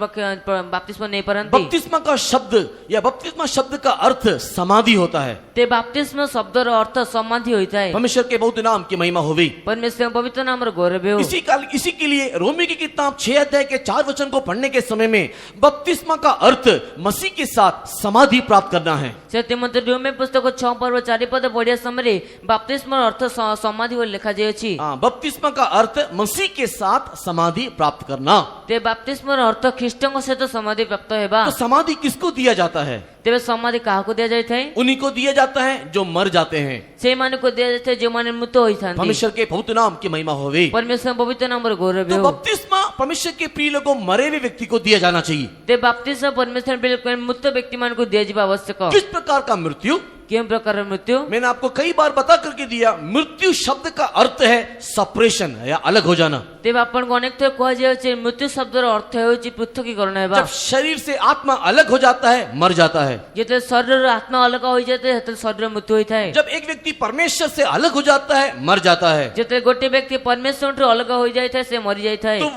ବାପ୍ତିସ୍ମ ନେଇପାରନ୍ତି। बपतिस्मा का शब्द या बपतिस्मा शब्द का अर्थ समाधि होता है। ते ବାପ୍ତିସ୍ମ ଶବ୍ଦର ଅର୍ଥ ସମାଧି ହୋଇଥାଏ। परमेश्वर के बहुत नाम की महिमा होवे। परमेश्वर पवित्र नामର गौरव ହେଉ। इसी के लिए रोमी की किताब 6 अध्याय के 4 वचन को पढ़ने के समय में बपतिस्मा का अर्थ मसीह के साथ समाधि प्राप्त करना है। ସେଥିମଧ୍ୟ ରୋମୀ ପୁସ୍ତକ 6 ପର୍ବ 4 ପଦ ପଢିବା ସମୟରେ ବାପ୍ତିସ୍ମର ଅର୍ଥ ସମାଧି ବୋଲି ଲେଖାଯାଇଅଛି। बपतिस्मा का अर्थ मसीह के साथ समाधि प्राप्त करना। ते ବାପ୍ତିସ୍ମର ଅର୍ଥ ଖ୍ରୀଷ୍ଟଙ୍କ ସହିତ ସମାଧି ପ୍ରାପ୍ତ ହେବା। तो समाधि किसको दिया जाता है? ତେବେ ସମାଧି କାହାକୁ ଦିଆଯାଇଥାଏ? उन्हीं को दिया जाता है जो मर जाते हैं। ସେଇମାନଙ୍କୁ ଦିଆଯାଇଥାଏ ଯେଉଁମାନେ ମୃତ ହୋଇଥାନ୍ତି। परमेश्वर के बहुत नाम की महिमा होवे। परमेश्वर पवित्र नामର गौरव तो ହେଉ। बपतिस्मा परमेश्वर के प्रिय लोगों मरे हुए व्यक्ति को दिया जाना चाहिए। ते ବାପ୍ତିସ୍ମ परमेश्वर ବିଲକୁଲ ମୃତ ବ୍ୟକ୍ତିମାନଙ୍କୁ ଦିଆଯିବା ଆବଶ୍ୟକ। किस प्रकार का मृत्यु? କେଉଁ ପ୍ରକାରର ମୃତ୍ୟୁ? मैंने आपको कई बार बता करके दिया, मृत्यु शब्द का अर्थ है सेपरेशन या अलग हो जाना। ତେବେ ଆପଣଙ୍କୁ ଅନେକ ଥର କୁହାଯାଉଛି ମୃତ୍ୟୁ ଶବ୍ଦର ଅର୍ଥ ହେଉଛି ପୃଥକୀକରଣ ହେବା। जब शरीर से आत्मा अलग हो जाता है, मर जाता है। ଯେତେବେଳେ ଶରୀରର ଆତ୍ମା ଅଲଗା ହୋଇଯାଇଥାଏ ସେତେବେଳେ ଶରୀର ମୃତ୍ୟୁ ହୋଇଥାଏ। जब एक व्यक्ति परमेश्वर से अलग हो जाता है, मर जाता है। ଯେତେବେଳେ ଗୋଟିଏ ବ୍ୟକ୍ତି ପରମେଶ୍ୱରଠୁ ଅଲଗା ହୋଇଯାଇଥାଏ ସେ ମରିଯାଇଥାଏ। तो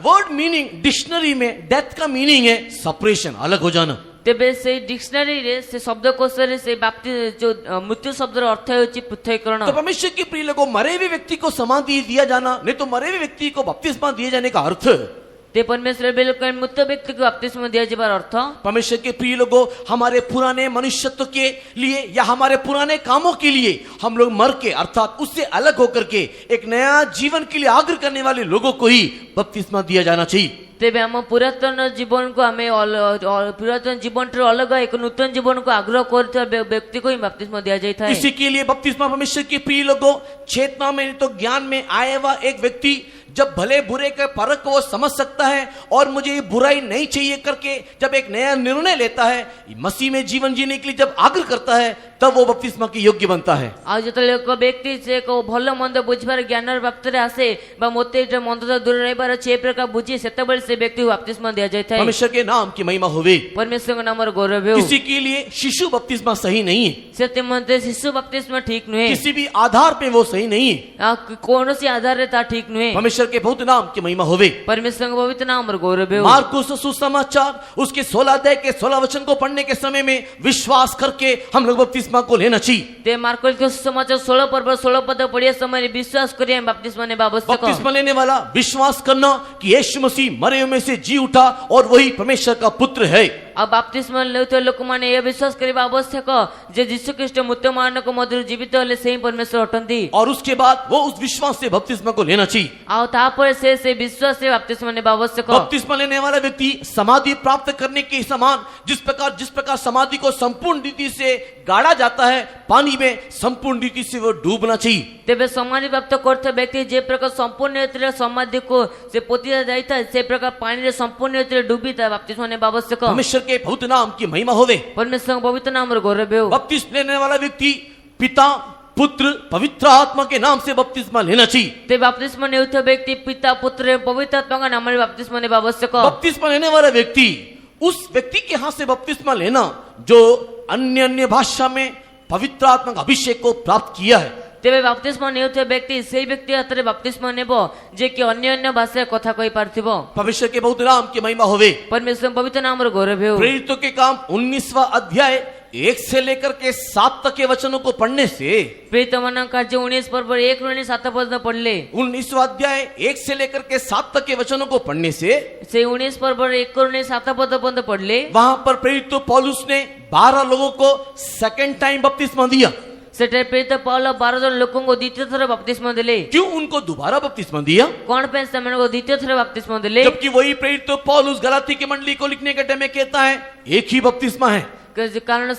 वर्ड मीनिंग डिक्शनरी में डेथ का मीनिंग है सेपरेशन, अलग हो जाना। ତେବେ ସେଇ ଡିକ୍ସନାରୀରେ ସେ ଶବ୍ଦकोशରେ ସେ ବାପ୍ତି ଯୋଉ ମୃତ୍ୟୁ ଶବ୍ଦର ଅର୍ଥ ହେଉଛି ପୃଥକୀକରଣ। तो परमेश्वर के प्रिय लोगों मरे हुए व्यक्ति को समाधि दिया जाना, नहीं तो मरे हुए व्यक्ति को बपतिस्मा दिए जाने का अर्थ, ते परमेश्वर बिल्कुल मृत व्यक्ति को बपतिस्मा दिया जाबार अर्थ, परमेश्वर के प्रिय लोगों हमारे पुराने मनुष्यत्व के लिए या हमारे पुराने कामों के लिए हम लोग मर के अर्थात उससे अलग होकर के एक नया जीवन के लिए आग्रह करने वाले लोगों को ही बपतिस्मा दिया जाना चाहिए। तेबे आम पुरातन जीवन को आम पुरातन जीवन अलग एक नूतन जीवन को आग्रह कर व्यक्ति को ही बपतिस्मा दिया जाता है। इसी के लिए बपतिस्मा परमेश्वर के प्रिय लोगों चेतना में तो ज्ञान में आया हुआ एक व्यक्ति जब भले बुरे के फर्क को वो समझ सकता है और मुझे ये बुराई नहीं चाहिए करके जब एक नया निर्णय लेता है, मसीह में जीवन जीने के लिए जब आग्रह करता है, तब वो बपतिस्मा के योग्य बनता है। आज जेतले एक व्यक्ति से को भलो मंद बुझबार ज्ञानर प्राप्तरे आसे बा मोते एटा मंद दूर रहबार छे प्रकार बुझी सेतबेल से व्यक्ति को बपतिस्मा दिया जाता है। परमेश्वर के नाम की महिमा होवे। परमेश्वर के नाम र गौरव हो। किसी के लिए शिशु बपतिस्मा सही नहीं है। सेते मते शिशु बपतिस्मा ठीक नुहे। किसी भी आधार पे वो सही नहीं है। कोनोसी आधार रे ता ठीक नुहे। परमेश्वर के बहुत नाम की महिमा होवे। परमेश्वर के पवित्र नाम र गौरव हो। मार्कुस सुसमाचार उसके 16 अध्याय के 16 वचन को पढ़ने के समय में विश्वास करके हम लोग बपतिस्मा को लेना चाहिए। ते मार्कुस के सुसमाचार 16 पर्व 16 पद पढ़िए समय विश्वास करिए बपतिस्मा ने आवश्यक। बपतिस्मा लेने वाला विश्वास करना कि यीशु मसीह मरे हुए में से जी उठा और वही परमेश्वर का पुत्र है। अब बपतिस्मा लेते लोक माने ये विश्वास करिबा आवश्यक जे यीशु ख्रीष्ट मृत्यु मान को मधुर जीवित होले सेही परमेश्वर अटंती। और उसके बाद वो उस विश्वास से बपतिस्मा को लेना चाहिए। आ तापर से विश्वास से बपतिस्मा ने आवश्यक। बपतिस्मा लेने वाला व्यक्ति समाधि प्राप्त करने के समान जिस प्रकार समाधि को संपूर्ण रीति से गाड़ा जाता है, पानी में संपूर्ण रीति से वो डूबना चाहिए। तेबे समाधि प्राप्त करते व्यक्ति जे प्रकार संपूर्ण रीति समाधि को से पोतिया जाता है से प्रकार पानी रे संपूर्ण रीति डूबीता बपतिस्मा ने आवश्यक। परमेश्वर के बहुत नाम की महिमा होवे। परमेश्वर के पवित्र नाम र गौरव हो। बपतिस्मा लेने वाला व्यक्ति पिता पुत्र पवित्र आत्मा के नाम से बपतिस्मा लेना चाहिए। ते बपतिस्मा नेउथ व्यक्ति पिता पुत्र पवित्र आत्मा का नाम रे बपतिस्मा ने आवश्यक। बपतिस्मा लेने वाला व्यक्ति उस व्यक्ति के हाथ से बपतिस्मा लेना जो अन्य भाषा में पवित्र आत्मा का अभिषेक को प्राप्त किया है। तेबे बपतिस्मा नेउथ व्यक्ति सेही व्यक्ति हाथ बपतिस्मा नेबो जे कि अन्य भाषा कथा कहि पारथिबो। परमेश्वर के बहुत नाम की महिमा होवे। परमेश्वर पवित्र नाम र गौरव हो। प्रेरितों के काम 19वां अध्याय 1 से लेकर के 7 तक के वचनों को पढ़ने से प्रेरितों कार्य 19 पर्व 1 ରୁ 7 पद पढ़ले 19वां अध्याय 1 से लेकर के 7 तक के वचनों को पढ़ने से 19 पर्व 1 ରୁ 7 पद पढ़ले वहां पर प्रेरित पौलुस ने 12 लोगों को सेकंड टाइम बपतिस्मा दिया। ସେଠାରେ ପ୍ରେରିତ ପାଉଲ 12 ଜଣ ଲୋକଙ୍କୁ ଦ୍ୱିତୀୟ ଥର ବାପ୍ତିସ୍ମ ଦେଲେ। क्यों उनको दोबारा बपतिस्मा दिया? କଣ ପାଇଁ ସେମାନଙ୍କୁ ଦ୍ୱିତୀୟ ଥର ବାପ୍ତିସ୍ମ देले? जबकि वही प्रेरित तो पौलुस गलाती की मंडली को लिखने के टाइम में कहता है एक ही बपतिस्मा है। କାରଣ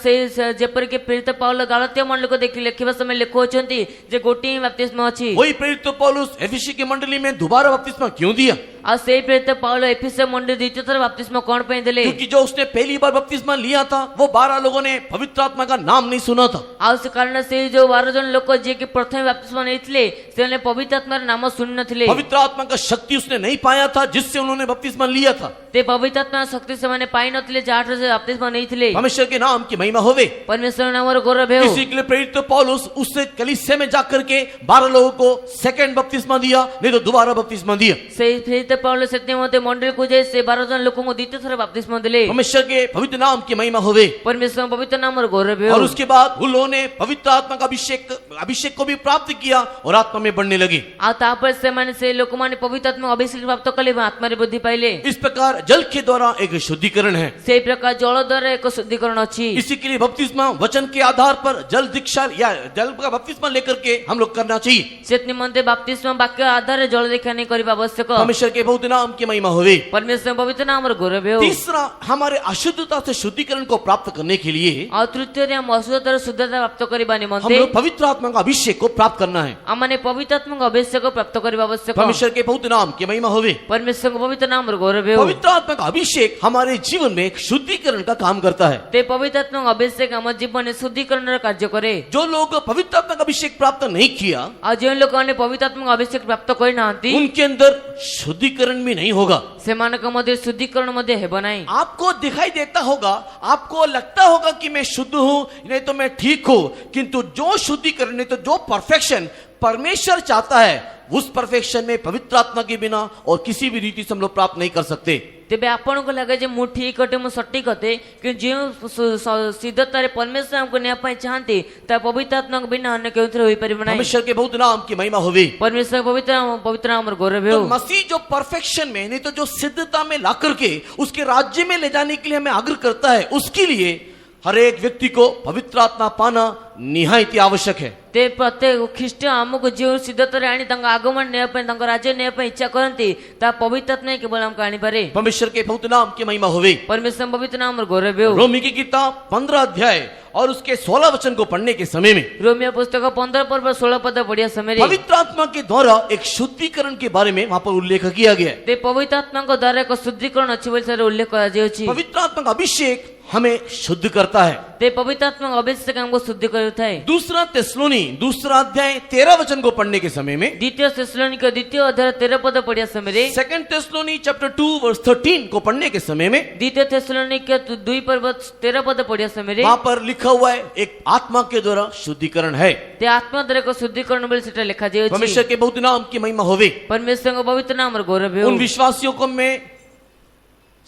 ଯେପରିକି ପ୍ରେରିତ ପାଉଲ ଗାଲାତିୟ ମଣ୍ଡଳୀକୁ ଦେଖି ଲେଖିବା ସମୟ ଲେଖୁଅଛନ୍ତି ଯେ ଗୋଟିଏ ହିଁ ବାପ୍ତିସ୍ମ ଅଛି। वही प्रेरित तो पौलुस एफिसी की मंडली में दोबारा बपतिस्मा क्यों दिया? ଆଉ ସେଇ ପ୍ରେରିତ ପାଉଲ ଏଫେସ ମଣ୍ଡଳୀ ଦ୍ୱିତୀୟ ଥର ବାପ୍ତିସ୍ମ କଣ ପାଇଁ ଦେଲେ? क्योंकि जो उसने पहली बार बपतिस्मा लिया था वो 12 लोगों ने पवित्र आत्मा का नाम नहीं सुना था। ଆଉ ସେ କାରଣ ସେଇ ଯୋଉ 12 ଜଣ ଲୋକ ଯିଏକି ପ୍ରଥମେ ବାପ୍ତିସ୍ମ ନେଇଥିଲେ ସେମାନେ ପବିତ୍ର ଆତ୍ମାର ନାମ ଶୁଣି ନଥିଲେ। पवित्र आत्मा का शक्ति उसने नहीं पाया था जिससे उन्होंने बपतिस्मा लिया था। ते पवित्र आत्माର ଶକ୍ତି ସେମାନେ ପାଇ ନଥିଲେ ଯାହାଠାରୁ ସେ ବାପ୍ତିସ୍ମ ନେଇଥିଲେ। परमेश्वर के नाम की महिमा होवे। परमेश्वर नामର ଗୌରବ ହେଉ। इसी के लिए प्रेरित तो पौलुस उससे कलीसिया में जाकर के 12 लोगों को सेकंड बपतिस्मा दिया, नहीं तो दोबारा बपतिस्मा दिया। ସେଇ ପ୍ରେରିତ ପାଉଲ ସେଥି ମଧ୍ୟ ମଣ୍ଡଳୀକୁ ଯାଇ ସେ 12 ଜଣ ଲୋକଙ୍କୁ ଦ୍ୱିତୀୟ ଥର ବାପ୍ତିସ୍ମ ଦେଲେ। परमेश्वर के पवित्र नाम की महिमा होवे। परमेश्वर पवित्र नामର ଗୌରବ ହେଉ। और उसके बाद उन्होंने पवित्र आत्मा का अभिषेक को भी प्राप्त किया और आत्मा में बढ़ने लगे। ଆଉ ତାପରେ ସେମାନେ ସେ ଲୋକମାନେ ପବିତ୍ର ଆତ୍ମା ଅଭିଷେକ ପ୍ରାପ୍ତ କଲେ ଏବଂ ଆତ୍ମାରେ ବୃଦ୍ଧି ପାଇଲେ। इस प्रकार जल के द्वारा एक शुद्धिकरण है। ସେଇ ପ୍ରକାର ଜଳ ଦ୍ୱାରା ଏକ ଶୁଦ୍ଧିକରଣ ଅଛି। इसी के लिए बपतिस्मा वचन के आधार पर जल दीक्षा या जल का बपतिस्मा लेकर के हम लोग करना चाहिए। ସେଥି ନିମନ୍ତେ ବାପ୍ତିସ୍ମ ବାକ୍ୟ ଆଧାରରେ ଜଳ ଦୀକ୍ଷା ନେଇ କରିବା ଆବଶ୍ୟକ। परमेश्वर के बहुत नाम की महिमा होवे। परमेश्वर पवित्र नामର ଗୌରବ ହେଉ। तीसरा, हमारे अशुद्धता से शुद्धिकरण को प्राप्त करने के लिए ଆଉ ତୃତୀୟରେ ଆମ ଅଶୁଦ୍ଧତାର ଶୁଦ୍ଧତା ପ୍ରାପ୍ତ କରିବା हम ନିମନ୍ତେ लोग पवित्र आत्मा का अभिषेक को प्राप्त करना है। ଆମମାନେ ପବିତ୍ର ଆତ୍ମାଙ୍କ ଅଭିଷେକ ପ୍ରାପ୍ତ କରିବା ଆବଶ୍ୟକ। परमेश्वर के बहुत नाम की महिमा होवे। परमेश्वरଙ୍କ ପବିତ୍ର ନାମର ଗୌରବ ହେଉ। पवित्र आत्मा का अभिषेक हमारे जीवन में एक शुद्धिकरण का काम करता है। ते पवित्र आत्माଙ୍କ ଅଭିଷେକ ଆମ ଜୀବନରେ ଶୁଦ୍ଧିକରଣର କାର୍ଯ୍ୟ କରେ। जो लोग पवित्र आत्मा का अभिषेक प्राप्त नहीं किया ଆଉ ଯେଉଁ ଲୋକମାନେ ପବିତ୍ର ଆତ୍ମାଙ୍କ ଅଭିଷେକ ପ୍ରାପ୍ତ କରିନାହାନ୍ତି उनके अंदर शुद्धिकरण भी नहीं होगा। ସେମାନଙ୍କ ମଧ୍ୟରେ ଶୁଦ୍ଧିକରଣ ମଧ୍ୟ ହେବ ନାହିଁ। आपको दिखाई देता होगा, आपको लगता होगा कि मैं शुद्ध हूं, नहीं तो मैं ठीक हूं, किंतु जो शुद्धिकरण नहीं तो जो परफेक्शन परमेश्वर चाहता है उस परफेक्शन में पवित्र आत्मा के बिना और किसी भी रीति से हम लोग प्राप्त नहीं कर सकते। ତେବେ ଆପଣଙ୍କୁ ଲାଗେ ଯେ ମୁଁ ଠିକ ଅଟେ ମୁଁ ସଠିକ ଅଟେ କିନ୍ତୁ ଯେଉଁ ସିଦ୍ଧତାରେ ପରମେଶ୍ୱର ଆମକୁ ନେବା ପାଇଁ ଚାହାନ୍ତି ତା ପବିତ୍ର ଆତ୍ମାଙ୍କ ବିନା ଅନ୍ୟ କେଉଁଥିରେ ହୋଇପାରିବ ନାହିଁ। परमेश्वर के बहुत नाम की महिमा होवे। परमेश्वर पवित्र नामର ଗୌରବ तो ହେଉ। मसीह जो परफेक्शन में नहीं तो जो सिद्धता में ला करके उसके राज्य में ले जाने के लिए हमें आग्रह करता है, उसके लिए हर एक व्यक्ति को पवित्र आत्मा पाना निहायत आवश्यक है। ते प्रत्येक ଖ୍ରୀଷ୍ଟ ଆମକୁ ଯେଉଁ ସିଦ୍ଧତାରେ ଆଣି ତାଙ୍କ ଆଗମନ ନେବା ପାଇଁ ତାଙ୍କ ରାଜ୍ୟ ନେବା ପାଇଁ ଇଚ୍ଛା କରନ୍ତି ତା ପବିତ୍ର ଆତ୍ମା ହିଁ କେବଳ ଆମକୁ ଆଣିପାରେ। परमेश्वर के बहुत नाम की महिमा होवे। परमेश्वर पवित्र नामର ଗୌରବ ହେଉ। रोमी की किताब 15 अध्याय और उसके 16 वचन को पढ़ने के समय में रोमियो पुस्तक 15 पर्व 16 पद पढ़िया समय पवित्र आत्मा के द्वारा एक शुद्धिकरण के बारे में वहां पर उल्लेख किया गया है। ते पवित्र आत्माଙ୍କ ଦ୍ୱାରା ଏକ ଶୁଦ୍ଧିକରଣ ଅଛି ବୋଲି ସେଠାରେ ଉଲ୍ଲେଖ କରାଯାଇଛି। पवित्र आत्मा का अभिषेक हमें शुद्ध करता है। ते पवित्र आत्माଙ୍କ ଅଭିଷେକ ଆମକୁ ଶୁଦ୍ଧି କରିଥାଏ। दूसरा तेस्सलोनी 2 अध्याय 13 वचन को पढ़ने के समय में द्वितीय थेसलोनिके 2 अध्याय 13 पद पढ़िया समय सेकंड तेस्सलोनी चैप्टर 2 वर्स 13 को पढ़ने के समय में द्वितीय थेसलोनिके 2 पर्व 13 पद पढ़िया समय वहां पर लिखा हुआ है एक आत्मा के द्वारा शुद्धिकरण है। ते आत्मा द्वारा ଏକ ଶୁଦ୍ଧିକରଣ ବୋଲି ସେଟା ଲେଖା ଯାଇଅଛି। परमेश्वर के बहुत नाम की महिमा होवे। परमेश्वरଙ୍କ पवित्र नामର ଗୌରବ ହେଉ। उन विश्वासियों को मैं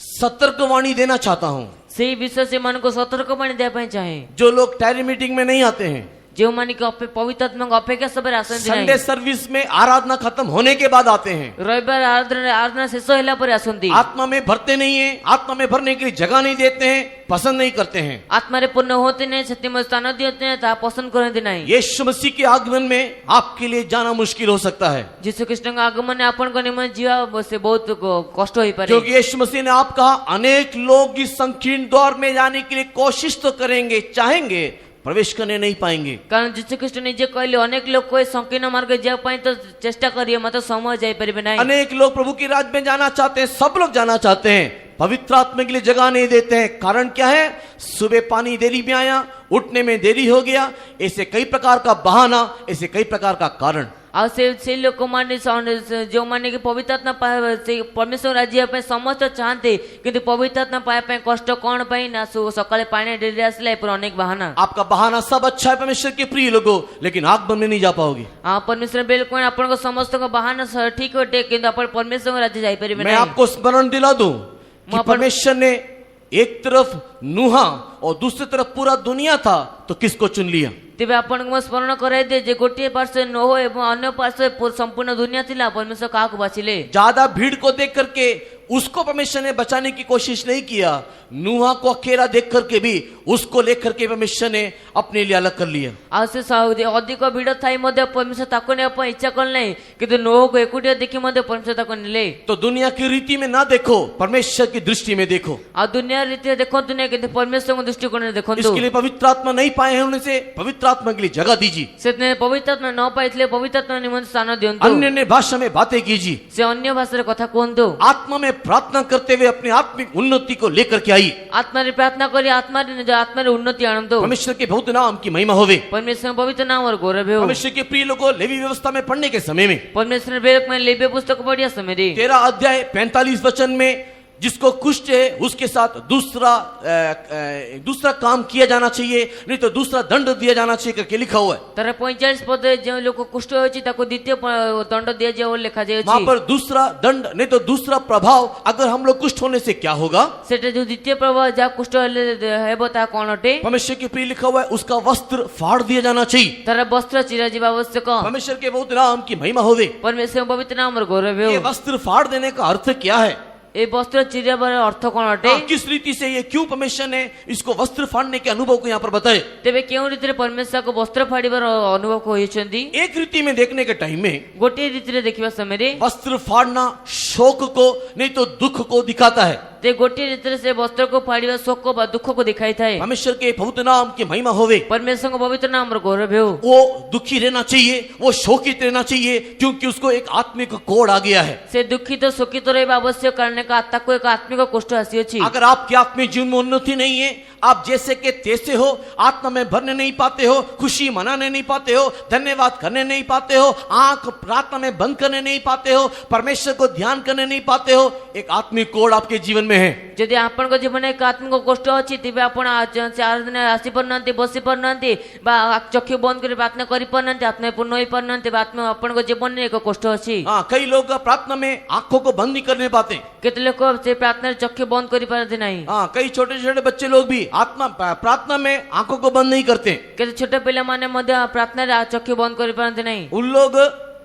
सतर्कवाणी देना चाहता हूं ସେଇ ବିଷୟ ସେମାନଙ୍କୁ ସତର୍କବାଣୀ ଦେବା ପାଇଁ ଚାହେଁ। जो लोग टायरी मीटिंग में नहीं आते हैं, ଯେଉଁମାନେ କି ପବିତ୍ର ଆତ୍ମାଙ୍କ ଅପେକ୍ଷା ସବରେ ଆସନ୍ତି संडे ନାହିଁ। सर्विस में आराधना खत्म होने के बाद आते हैं, ରବିବାର ଆରାଧନା ଶେଷ ହେଲା ପରେ ଆସନ୍ତି। आत्मा में भरते नहीं है, आत्मा में भरने के लिए जगह नहीं देते हैं, पसंद नहीं करते हैं। ଆତ୍ମାରେ ପୂର୍ଣ୍ଣ ହୁଅନ୍ତି ନାହିଁ ସେଥିପାଇଁ ସ୍ଥାନ ଦିଅନ୍ତି ନାହିଁ ତାହା ପସନ୍ଦ କରନ୍ତି ନାହିଁ। यीशु मसीह के आगमन में आपके लिए जाना मुश्किल हो सकता है, ଯୀଶୁ ଖ୍ରୀଷ୍ଟଙ୍କ ଆଗମନରେ ଆପଣଙ୍କ ନିମନ୍ତେ ଯିବା ସେ ବହୁତ କଷ୍ଟ ହୋଇପାରେ। क्योंकि यीशु मसीह ने आप कहा अनेक लोग इस संकीर्ण द्वार में जाने के लिए कोशिश तो करेंगे, चाहेंगे, प्रवेश करने नहीं पाएंगे। କାରଣ ଯୀଶୁ ଖ୍ରୀଷ୍ଟ ନିଜେ କହିଲେ ଅନେକ ଲୋକ ଏ ସଂକୀର୍ଣ୍ଣ ମାର୍ଗ ଯିବା ପାଇଁ ତ ଚେଷ୍ଟା କରିବେ ମାତ୍ର ସମୟ ଯାଇପାରିବେ ନାହିଁ। अनेक लोग प्रभु के राज्य में जाना चाहते हैं, सब लोग जाना चाहते हैं, पवित्र आत्मा के लिए जगह नहीं देते हैं। कारण क्या है? सुबह पानी देरी में आया, उठने में देरी हो गया, ऐसे कई प्रकार का बहाना, ऐसे कई प्रकार का कारण। ଆଉ ସେ ଲୋକମାନେ ଯେଉଁମାନେ କି ପବିତ୍ର ଆତ୍ମା ପରମେଶ୍ୱର ରାଜି ହେବା ପାଇଁ ସମସ୍ତେ ଚାହାନ୍ତି କିନ୍ତୁ ପବିତ୍ର ଆତ୍ମା ପାଇବା ପାଇଁ କଷ୍ଟ କଣ ପାଇଁ ନା ସକାଳେ ପାଣି ଡେରିରେ ଆସିଲା ଏପରି ଅନେକ ବାହାନା। आपका बहाना सब अच्छा है परमेश्वर के प्रिय लोगों, लेकिन आगमन में नहीं जा पाओगे। परमेश्वर बिल्कुल ଆପଣଙ୍କ ସମସ୍ତଙ୍କ ବାହାନା ଠିକ ଅଟେ କିନ୍ତୁ ଆପଣ ପରମେଶ୍ୱର ରାଜି ଯାଇପାରିବେ मैं ନାହିଁ। आपको स्मरण दिला दूं कि परमेश्वर ने एक तरफ नूहा और दूसरी तरफ पूरा दुनिया था, तो किसको चुन लिया? ତେବେ ଆପଣଙ୍କୁ ମୁଁ ସ୍ମରଣ କରାଇ ଦିଏ ଯେ ଗୋଟିଏ ପାର୍ଶ୍ୱରେ ନୋହ ଏବଂ ଅନ୍ୟ ପାର୍ଶ୍ୱରେ ସମ୍ପୂର୍ଣ୍ଣ ଦୁନିଆ ଥିଲା, ପରମେଶ୍ୱର କାହାକୁ ବାଛିଲେ? ज्यादा भीड़ को देख करके उसको परमेश्वर ने बचाने की कोशिश नहीं किया, नूहा को अकेला देख करके भी उसको लेकर के परमेश्वर ने अपने लिए अलग कर लिया। ଆଉ ସେ ଅଧିକ ଭିଡ଼ ଥାଇ ମଧ୍ୟ ପରମେଶ୍ୱର ତାକୁ ନେବା ପାଇଁ ଇଚ୍ଛା କଲେ ନାହିଁ, କିନ୍ତୁ ନୋହକୁ ଏକୁଟିଆ ଦେଖି ମଧ୍ୟ ପରମେଶ୍ୱର ତାକୁ ନେଲେ। तो दुनिया की रीति में ना देखो, परमेश्वर की दृष्टि में देखो। ଆଉ ଦୁନିଆ ରୀତିରେ ଦେଖନ୍ତୁ ନାହିଁ, କିନ୍ତୁ ପରମେଶ୍ୱରଙ୍କ ଦୃଷ୍ଟିକୋଣରେ ଦେଖନ୍ତୁ। इसके लिए पवित्र आत्मा नहीं पाए हैं, उन्हें से पवित्र आत्मा के लिए जगह दीजिए। ସେଥିପାଇଁ ପବିତ୍ର ଆତ୍ମା ନ ପାଇଥିଲେ ପବିତ୍ର ଆତ୍ମା ନିମନ୍ତେ ସ୍ଥାନ ଦିଅନ୍ତୁ। अन्य अन्य भाषा में बातें कीजिए। ସେ ଅନ୍ୟ ଭାଷାରେ କଥା କୁହନ୍ତୁ। आत्मा में प्रार्थना करते हुए अपनी आत्मिक उन्नति को लेकर के आइए। ଆତ୍ମାରେ ପ୍ରାର୍ଥନା କରି ନିଜ ଆତ୍ମାରେ ଉନ୍ନତି ଆଣନ୍ତୁ। परमेश्वर के बहुत नाम की महिमा होवे। ପରମେଶ୍ୱରଙ୍କ ପବିତ୍ର ନାମର ଗୌରବ ହେଉ। परमेश्वर के प्रिय लोगों, लेवी व्यवस्था में पढ़ने के समय में ପରମେଶ୍ୱର ବେଳକୁ ଲେବ୍ୟ ପୁସ୍ତକ ପଢିବା ସମୟରେ 13 अध्याय 45 वचन में जिसको कुष्ठ है उसके साथ दूसरा काम किया जाना चाहिए, नहीं तो दूसरा दंड दिया जाना चाहिए करके लिखा हुआ है। ତାର 45 ପଦରେ ଯେଉଁ ଲୋକ କୁଷ୍ଠ ହେଉଛି ତାକୁ ଦ୍ୱିତୀୟ ଦଣ୍ଡ ଦିଆଯିବ ବୋଲି ଲେଖାଯାଇଛି। वहां पर दूसरा दंड नहीं तो दूसरा प्रभाव, अगर हम लोग कुष्ठ होने से क्या होगा। ସେଟା ଯୋଉ ଦ୍ୱିତୀୟ ପ୍ରଭାବ ଯାହା କୁଷ୍ଠ ହେଲେ ହେବ ତାହା କଣ ଅଟେ? परमेश्वर के प्रिय लिखा हुआ है उसका वस्त्र फाड़ दिया जाना चाहिए। ତାର ବସ୍ତ୍ର ଚିରା ଯିବା ଆବଶ୍ୟକ। परमेश्वर के बहुत नाम की महिमा होवे। ପରମେଶ୍ୱରଙ୍କ ପବିତ୍ର ନାମର ଗୌରବ ହେଉ। ये वस्त्र फाड़ देने का अर्थ क्या है? এই ବସ୍ତ୍ର ଚିରିବାର ଅର୍ଥ କଣ ଅଟେ? किस रीति से ये क्यों परमेश्वर ने इसको वस्त्र फाड़ने के अनुभव को यहाँ पर बताए? ତେବେ କେଉଁ ରୀତିରେ ପରମେଶ୍ୱରଙ୍କ ବସ୍ତ୍ର ଫାଡ଼ିବାର ଅନୁଭବ ହୋଇଛନ୍ତି? एक रीति में देखने के टाइम में ଗୋଟିଏ ରୀତିରେ ଦେଖିବା ସମୟରେ वस्त्र फाड़ना शोक को नहीं तो दुख को दिखाता है। ते ଗୋଟିଏ ରୀତିରେ ସେ ବସ୍ତ୍ରକୁ ଫାଡ଼ିବା ଶୋକ ବା ଦୁଃଖକୁ ଦେଖାଇଥାଏ। परमेश्वर के पवित्र नाम की महिमा होवे। ପରମେଶ୍ୱରଙ୍କ ପବିତ୍ର ନାମର ଗୌରବ ହେଉ। वो दुखी रहना चाहिए, वो शोकित रहना चाहिए, क्योंकि उसको एक आत्मिक कोड़ आ गया है। ସେ ଦୁଃଖିତ ଶୋକିତ ରହିବା ଆବଶ୍ୟକ, କାରଣ ତାକୁ ଏକ ଆତ୍ମିକ କଷ୍ଟ ଆସିଅଛି। अगर आपके आत्मिक जीवन में उन्नति नहीं है, आप जैसे के तैसे हो, आत्मा में भरने नहीं पाते हो, खुशी मनाने नहीं पाते हो, धन्यवाद करने नहीं पाते हो, आंख प्रार्थना में बंद करने नहीं पाते हो, परमेश्वर को ध्यान करने नहीं पाते हो, एक आत्मिक कोड़ आपके जीवन में है। ଯଦି ଆପଣଙ୍କ ଜୀବନରେ ଏକ ଆତ୍ମିକ କଷ୍ଟ ଅଛି, ତେବେ ଆପଣ ଆରାଧନା ଆସିପାରୁନାହାନ୍ତି, ବସି ପାରୁନାହାନ୍ତି ବା ଚକ୍ଷୁ ବନ୍ଦ କରି ପ୍ରାର୍ଥନା କରିପାରୁନାହାନ୍ତି, ଆତ୍ମା ପୂର୍ଣ୍ଣ ହୋଇପାରୁନାହାନ୍ତି ବା ଆତ୍ମା ଆପଣଙ୍କ ଜୀବନରେ ଏକ କଷ୍ଟ ଅଛି। हाँ, कई लोग प्रार्थना में आंखों को बंद नहीं करने पाते। କେତେ ଲୋକ ସେ ପ୍ରାର୍ଥନାରେ ଚକ୍ଷୁ ବନ୍ଦ କରିପାରନ୍ତି ନାହିଁ। हाँ, कई छोटे छोटे बच्चे लोग भी प्रार्थना में आंखों को बंद नहीं करते। କେତେ ଛୋଟ ପିଲାମାନେ ମଧ୍ୟ ପ୍ରାର୍ଥନାରେ ଚକ୍ଷୁ ବନ୍ଦ କରିପାରନ୍ତି ନାହିଁ। उन लोग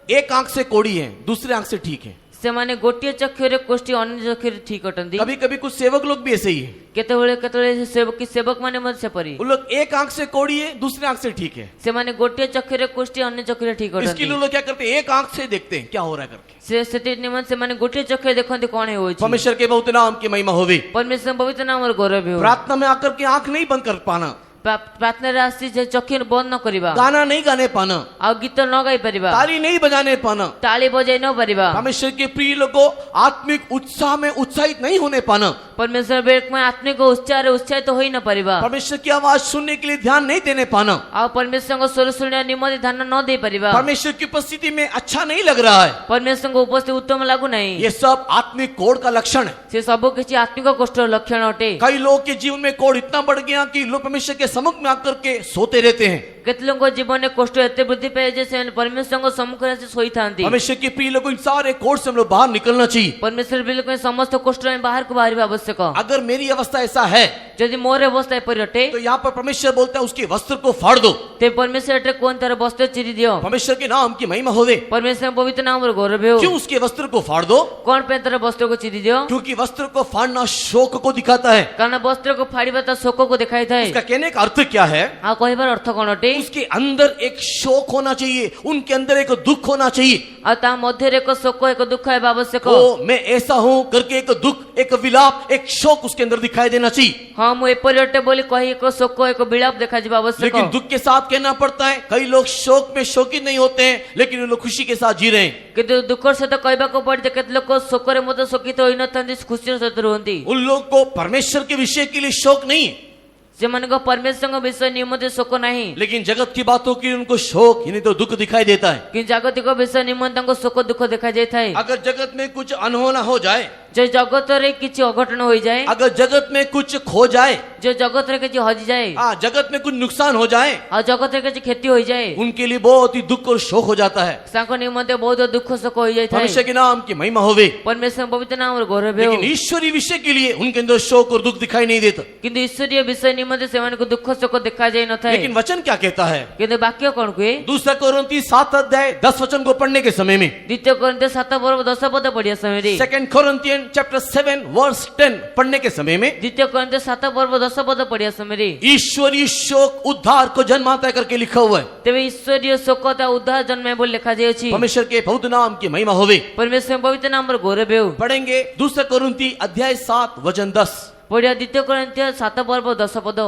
एक आंख से कोड़ी है, दूसरे आंख से ठीक है। ସେମାନେ ଗୋଟିଏ ଚକ୍ଷୁରେ କୋଷ୍ଠୀ ଅନ୍ୟ ଚକ୍ଷୁରେ ଠିକ ଅଟନ୍ତି। कभी कभी कुछ सेवक लोग भी ऐसे ही है। କେତେବେଳେ ସେବକ ମାନେ ମଧ୍ୟ ସେପରି। उन लोग एक आंख से कोड़ी है, दूसरे आंख से ठीक है। ସେମାନେ ଗୋଟିଏ ଚକ୍ଷୁରେ କୋଷ୍ଠୀ ଅନ୍ୟ ଚକ୍ଷୁରେ ଠିକ इसके ଅଟନ୍ତି। लिए लोग क्या करते हैं, एक आंख से देखते हैं क्या हो रहा है करके। ସେଥି ନିମନ୍ତେ ସେମାନେ ଗୋଟିଏ ଚକ୍ଷୁରେ ଦେଖନ୍ତି କଣ ହେଉଛି। परमेश्वर के बहुत नाम की महिमा होवे। ପରମେଶ୍ୱର ପବିତ୍ର ନାମର ଗୌରବ ହେଉ। प्रार्थना में आकर के आंख नहीं बंद कर पाना, ପ୍ରାର୍ଥନାରେ ଆସି ଯେ ଚକ୍ଷୁ ବନ୍ଦ ନ କରିବା, गाना नहीं गाने पाना, ଆଉ ଗୀତ ନ ଗାଇ ପାରିବା, ताली नहीं बजाने पाना, ତାଳି ବଜାଇ ନ ପାରିବା, परमेश्वर के प्रिय लोगों आत्मिक उत्साह में उत्साहित नहीं होने पाना, ପରମେଶ୍ୱର ବେଳକୁ ଆତ୍ମିକ ଉତ୍ସାହରେ ଉତ୍ସାହିତ ହୋଇ ନ ପାରିବା, परमेश्वर की आवाज सुनने के लिए ध्यान नहीं देने पाना, ଆଉ ପରମେଶ୍ୱରଙ୍କ ସ୍ୱର ଶୁଣିବା ନିମନ୍ତେ ଧ୍ୟାନ ନ ଦେଇ ପାରିବା, परमेश्वर की उपस्थिति में अच्छा नहीं लग रहा है, ପରମେଶ୍ୱରଙ୍କ ଉପସ୍ଥିତି ଉତ୍ତମ ଲାଗୁନାହିଁ, ये सब आत्मिक कोड़ का लक्षण है। ସେ ସବୁ କିଛି ଆତ୍ମିକ କଷ୍ଟର ଲକ୍ଷଣ ଅଟେ। कई लोग के जीवन में कोड़ इतना बढ़ गया कि लोग परमेश्वर के सम्मुख में आकर के सोते रहते हैं। କେତେ ଲୋକଙ୍କ ଜୀବନରେ କଷ୍ଟ ଏତେ ବୃଦ୍ଧି ପାଏ ଯେ ସେମାନେ ପରମେଶ୍ୱରଙ୍କ ସମ୍ମୁଖରେ ଆସି ଶୋଇଥାନ୍ତି। परमेश्वर के प्रिय लोगों, इन सारे कोड़ से हम लोग बाहर निकलना चाहिए। ପରମେଶ୍ୱର ବିଲକୁଲ ସମସ୍ତ କଷ୍ଟରୁ ଆମେ ବାହାରକୁ ବାହାରିବା ଆବଶ୍ୟକ। अगर मेरी अवस्था ऐसा है ଯଦି ମୋର ଅବସ୍ଥା ଏପରି ଅଟେ, तो यहाँ पर परमेश्वर बोलता है उसके वस्त्र को फाड़ दो। ତେବେ ପରମେଶ୍ୱର ଏଠାରେ କୁହନ୍ତି ତାର ବସ୍ତ୍ର ଚିରି ଦିଅ। परमेश्वर के नाम की महिमा होवे। ପରମେଶ୍ୱର ପବିତ୍ର ନାମର ଗୌରବ ହେଉ। क्यों उसके वस्त्र को फाड़ दो? କଣ ପାଇଁ ତାର ବସ୍ତ୍ରକୁ ଚିରି ଦିଅ? क्योंकि वस्त्र को फाड़ना शोक को दिखाता है। କାରଣ ବସ୍ତ୍ରକୁ ଫାଡ଼ିବା ତା ଶୋକକୁ ଦେଖାଇଥାଏ। उसका कहने का अर्थ क्या है? ଆଉ କହିବାର ଅର୍ଥ କଣ ଅଟେ? उसके अंदर एक शोक होना चाहिए, उनके अंदर एक दुख होना चाहिए। ଆଉ ତା ମଧ୍ୟରେ ଏକ ଶୋକ ଏକ ଦୁଃଖ ହେବା ଆବଶ୍ୟକ। ओ मैं ऐसा हूं करके एक दुख, एक विलाप, एक शोक उसके अंदर दिखाई देना चाहिए। ହଁ ମୁଁ ଏପରି ଅଟେ ବୋଲି କହି ଏକ ଶୋକ ଏକ ବିଳାପ ଦେଖାଯିବା ଆବଶ୍ୟକ। लेकिन दुख के साथ कहना पड़ता है, कई लोग शोक में शोकित नहीं होते हैं, लेकिन वो लोग खुशी के साथ जी रहे हैं। କିନ୍ତୁ ଦୁଃଖର ସହିତ କହିବାକୁ ପଡିଥାଏ କେତେ ଲୋକ ଶୋକରେ ମଧ୍ୟ ଶୋକିତ ହୋଇନଥାନ୍ତି, ଖୁସିର ସହିତ ରୁହନ୍ତି। उन लोग को परमेश्वर के विषय के लिए शोक नहीं है, ସେମାନଙ୍କ ପରମେଶ୍ୱରଙ୍କ ବିଷୟ ନିମନ୍ତେ ଶୋକ ନାହିଁ, लेकिन जगत की बातों की उनको शोक यानी तो दुख दिखाई देता है। କିନ୍ତୁ ଜାଗତିକ ବିଷୟ ନିମନ୍ତେ ତାଙ୍କ ଶୋକ ଦୁଃଖ ଦେଖାଯାଇଥାଏ। अगर जगत में कुछ अनहोना हो जाए, ଯେ ଜଗତରେ କିଛି ଅଘଟଣ ହୋଇଯାଏ, अगर जगत में कुछ खो जाए, ଯେ ଜଗତରେ କିଛି ହଜିଯାଏ, जगत में कुछ नुकसान हो जाए, ଆଉ ଜଗତରେ କିଛି କ୍ଷତି ହୋଇଯାଏ, उनके लिए बहुत ही दुख और शोक हो जाता है। ତାଙ୍କ ନିମନ୍ତେ ବହୁତ ଦୁଃଖ ଶୋକ ହୋଇଯାଇଥାଏ। परमेश्वर के नाम की महिमा होवे। ପରମେଶ୍ୱର ପବିତ୍ର ନାମର ଗୌରବ ହେଉ। लेकिन ईश्वरीय विषय के लिए उनके अंदर शोक और दुख दिखाई नहीं देता। କିନ୍ତୁ ଈଶ୍ୱରୀୟ ବିଷୟ ନିମନ୍ତେ ନିମନ୍ତେ ସେମାନଙ୍କୁ ଦୁଃଖ ଶୋକ ଦେଖାଯାଇ ନଥାଏ। लेकिन वचन क्या कहता है? କିନ୍ତୁ ବାକ୍ୟ କଣ କୁହେ? दूसरा कोरिन्थी 7 अध्याय 10 वचन को पढ़ने के समय में, ଦ୍ୱିତୀୟ କୋରିନ୍ଥୀୟ 7 ପର୍ବ 10 ପଦ ପଢିବା ସମୟରେ, सेकंड कोरिन्थियन चैप्टर 7 वर्स 10 पढ़ने के समय में, ଦ୍ୱିତୀୟ କୋରିନ୍ଥୀୟ 7 ପର୍ବ 10 ପଦ ପଢିବା ସମୟରେ, ईश्वरीय शोक उद्धार को जन्माता है करके लिखा हुआ है। ତେବେ ଈଶ୍ୱରୀୟ ଶୋକ ତା ଉଦ୍ଧାର ଜନ୍ମେ ବୋଲି ଲେଖାଯାଇଅଛି। परमेश्वर के पवित्र नाम की महिमा होवे। परमेश्वर पवित्र नाम गौरव हेउ। पढ़ेंगे दूसरा कोरिन्थी अध्याय 7 वचन 10। पढ़िया द्वितीय कोरिन्थीय 7 पर्व 10 पद।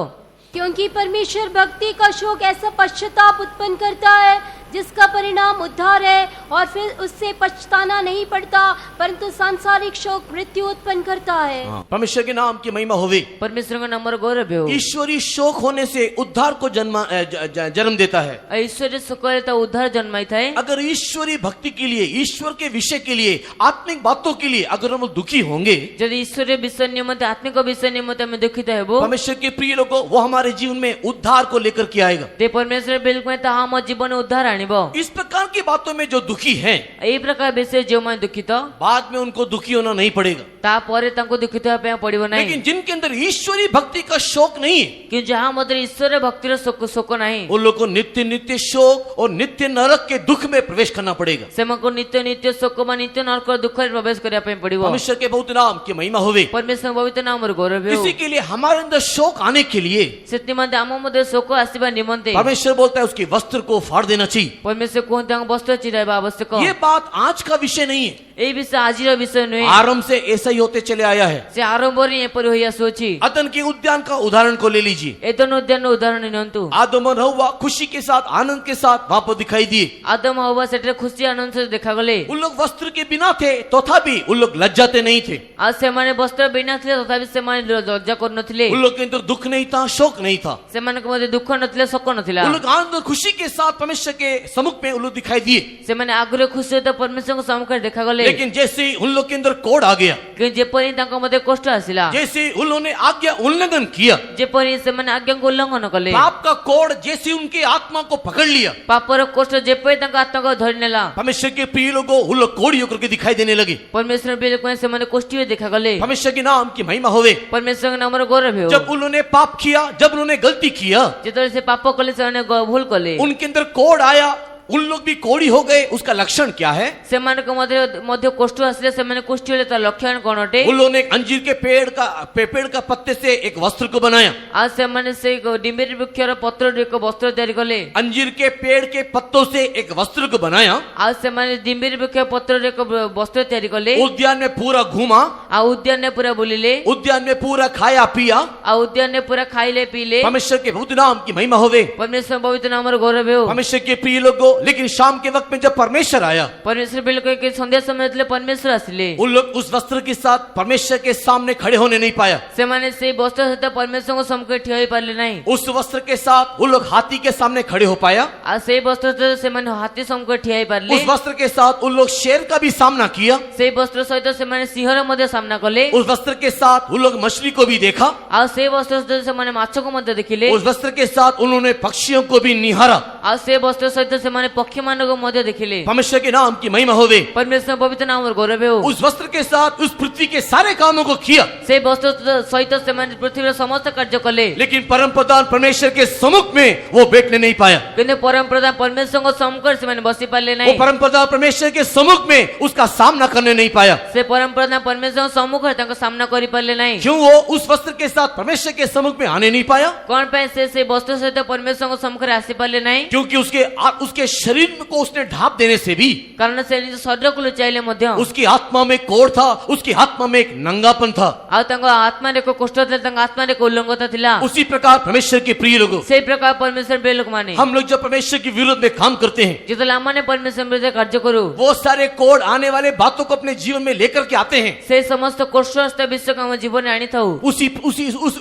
क्योंकि परमेश्वर भक्ति का शोक ऐसा पश्चाताप उत्पन्न करता है जिसका परिणाम उद्धार है, और फिर उससे पछताना नहीं पड़ता, परंतु सांसारिक शोक मृत्यु उत्पन्न करता है। परमेश्वर के नाम की महिमा होवे। परमेश्वर का नाम गौरव हेउ। ईश्वरीय शोक होने से उद्धार को जन्म देता है। ईश्वरीय शोक ता उद्धार जन्माई थाए। अगर ईश्वरीय भक्ति के लिए, ईश्वर के विषय के लिए, आत्मिक बातों के लिए अगर हम दुखी होंगे, यदि ईश्वरीय विषय निमित्त आत्मिक विषय निमित्त हम दुखित हेबो, परमेश्वर के प्रिय लोगों, वो हमारे जीवन में उद्धार को लेकर के आएगा। ते परमेश्वर बिल्कुल ता हम जीवन उद्धार आनिबो। इस प्रकार की बातों में जो दुखी हैं, एई प्रकार विषय जो मैं दुखित, बाद में उनको दुखी होना नहीं पड़ेगा। ता परे तांको दुखित होबा पे पड़िबो नाही। लेकिन जिनके अंदर ईश्वरीय भक्ति का शौक नहीं है, कि जहां मधुर ईश्वर भक्तिर शोक नहीं, उन लोगों को नित्य नित्य शोक और नित्य नरक के दुख में प्रवेश करना पड़ेगा। सेमको नित्य नित्य शोक मा नित्य नरक दुख रे प्रवेश करिया पे पड़िबो। परमेश्वर के पवित्र नाम की महिमा होवे। परमेश्वर पवित्र नाम गौरव हेउ। इसी के लिए हमारे अंदर शोक आने के लिए सेति मध्ये आम मध्ये शोक आसीबा निमंते परमेश्वर बोलता है उसके वस्त्र को फाड़ देना चाहिए। परमेश्वर कोन तांग वस्त्र चिराइबा आवश्यक। ये बात आज का विषय नहीं है, एई विषय आजिर विषय नुहे। आरंभ से ऐसा ही होते चले आया है। से आरंभ रे एपरि होइया सोची। अदन के उद्यान का उदाहरण को ले लीजिए। एदन उद्यान उदाहरण नियंतु। आदम और हव्वा खुशी के साथ, आनंद के साथ वहां पर दिखाई दिए। आदम हव्वा सेटे खुशी आनंद से देखा गले। उन लोग वस्त्र के बिना थे तथापि उन लोग लज्जाते नहीं थे। आज से माने वस्त्र बिना थे तथापि से माने लज्जा कर नथिले। उन लोग के अंदर दुख नहीं था, शोक नहीं था। से माने को मध्ये दुख नथिले, शोक नथिला। उन लोग आनंद और खुशी के साथ परमेश्वर के सम्मुख में उन लोग दिखाई दिए। से माने आग्रह खुशी तो परमेश्वर को सम्मुख देखा गले। लेकिन जैसे ही उन लोग के अंदर कोढ़ आ गया, कि जेपरि तांको मध्ये कष्ट आसिला, जैसे उन्होंने आज्ञा उल्लंघन किया, जेपरि से माने आज्ञा को उल्लंघन कले, पाप का कोढ़ जैसे उनके आत्मा को पकड़ लिया, पापर कष्ट जेपरि तांको आत्मा को धरि नेला, परमेश्वर के प्रिय लोगों उन लोग कोढ़ी होकर के दिखाई देने लगे। परमेश्वर बिल्कुल से माने कष्ट देखा गले। परमेश्वर के नाम की महिमा होवे। परमेश्वर के नाम गौरव हेउ। जब उन्होंने पाप किया, जब उन्होंने गलती किया, जेतरे से पाप कले से माने भूल कले, उनके अंदर कोढ़ आया, उन लोग भी कोढ़ी हो गए। उसका लक्षण क्या है? से माने को मध्य कष्ट आसले से माने कष्ट होले ता लक्षण कोन अटे? उन लोगों ने अंजीर के पेड़ का पत्ते से एक वस्त्र को बनाया। आज से माने से डिम्बेरी वृक्षर पत्र रे एक वस्त्र तैयारी कले। अंजीर के पेड़ के पत्तों से एक वस्त्र को बनाया। आज से माने डिम्बेरी वृक्ष पत्र रे एक वस्त्र तैयारी कले। उद्यान में पूरा घूमा, आ उद्यान ने पूरा बुलिले, उद्यान में पूरा खाया पिया। आ उद्यान ने पूरा खाइले पीले। परमेश्वर के पवित्र नाम की महिमा होवे। परमेश्वर पवित्र नाम गौरव हेउ। परमेश्वर के प्रिय लोगों, लेकिन शाम के वक्त में जब परमेश्वर आया, परमेश्वर बिल्कुल के संध्या समय तले परमेश्वर आसिले। उन लोग उस वस्त्र के साथ परमेश्वर के सामने खड़े होने नहीं पाया। से माने से वस्त्र सहित परमेश्वर को सम्मुख ठिया होई पारले नाही। उस वस्त्र के साथ उन लोग हाथी के सामने खड़े हो पाया। आ से वस्त्र सहित से माने हाथी सम्मुख ठिया होई पारले। उस वस्त्र के साथ उन लोग शेर का भी सामना किया। से वस्त्र सहित से माने सिंहर मध्ये सामना कले। उस वस्त्र के साथ उन लोग मछली को भी देखा। आ से वस्त्र सहित से माने माछ को मध्ये देखिले। उस वस्त्र के साथ उन्होंने पक्षियों को भी निहारा। आ से वस्त्र सहित से माने पक्षी मान को मध्ये देखिले। परमेश्वर के नाम की महिमा होवे। परमेश्वर पवित्र नाम गौरव हेउ। उस वस्त्र के साथ उस पृथ्वी के सारे कामों को किया। से वस्त्र सहित से माने पृथ्वी रे समस्त कार्य कले। लेकिन परम प्रधान परमेश्वर के सम्मुख में वो बैठने नहीं पाया। किंतु परम प्रधान परमेश्वर को सम्मुख से माने बसी पारले वो नाही। परम प्रधान परमेश्वर के सम्मुख में उसका सामना करने नहीं पाया। से परम प्रधान परमेश्वर सम्मुख तांको सामना करि पारले नाही। क्यों? वो उस वस्त्र के साथ परमेश्वर के सम्मुख में आने नहीं पाया। कोन पे से वस्त्र सहित परमेश्वर को सम्मुख रे आसी पारले नाही? क्योंकि उसके शरीर को उसने ढाप देने से भी, कारण से निज शरीर को लुचाइले मध्ये उसकी आत्मा में कोढ़ था, उसकी आत्मा में एक नंगापन था। आ तांको आत्मा रे को कष्ट था, तांको आत्मा रे को उल्लंघनता थिला। उसी प्रकार परमेश्वर के प्रिय लोगों, से प्रकार परमेश्वर बे लोक माने हम लोग जब परमेश्वर के विरोध में काम करते हैं, जितला माने परमेश्वर विरुद्ध कार्य करू, वो सारे कोढ़ आने वाले बातों को अपने जीवन में लेकर के आते हैं। से समस्त कष्ट विषय को हम जीवन में आनी थाउ।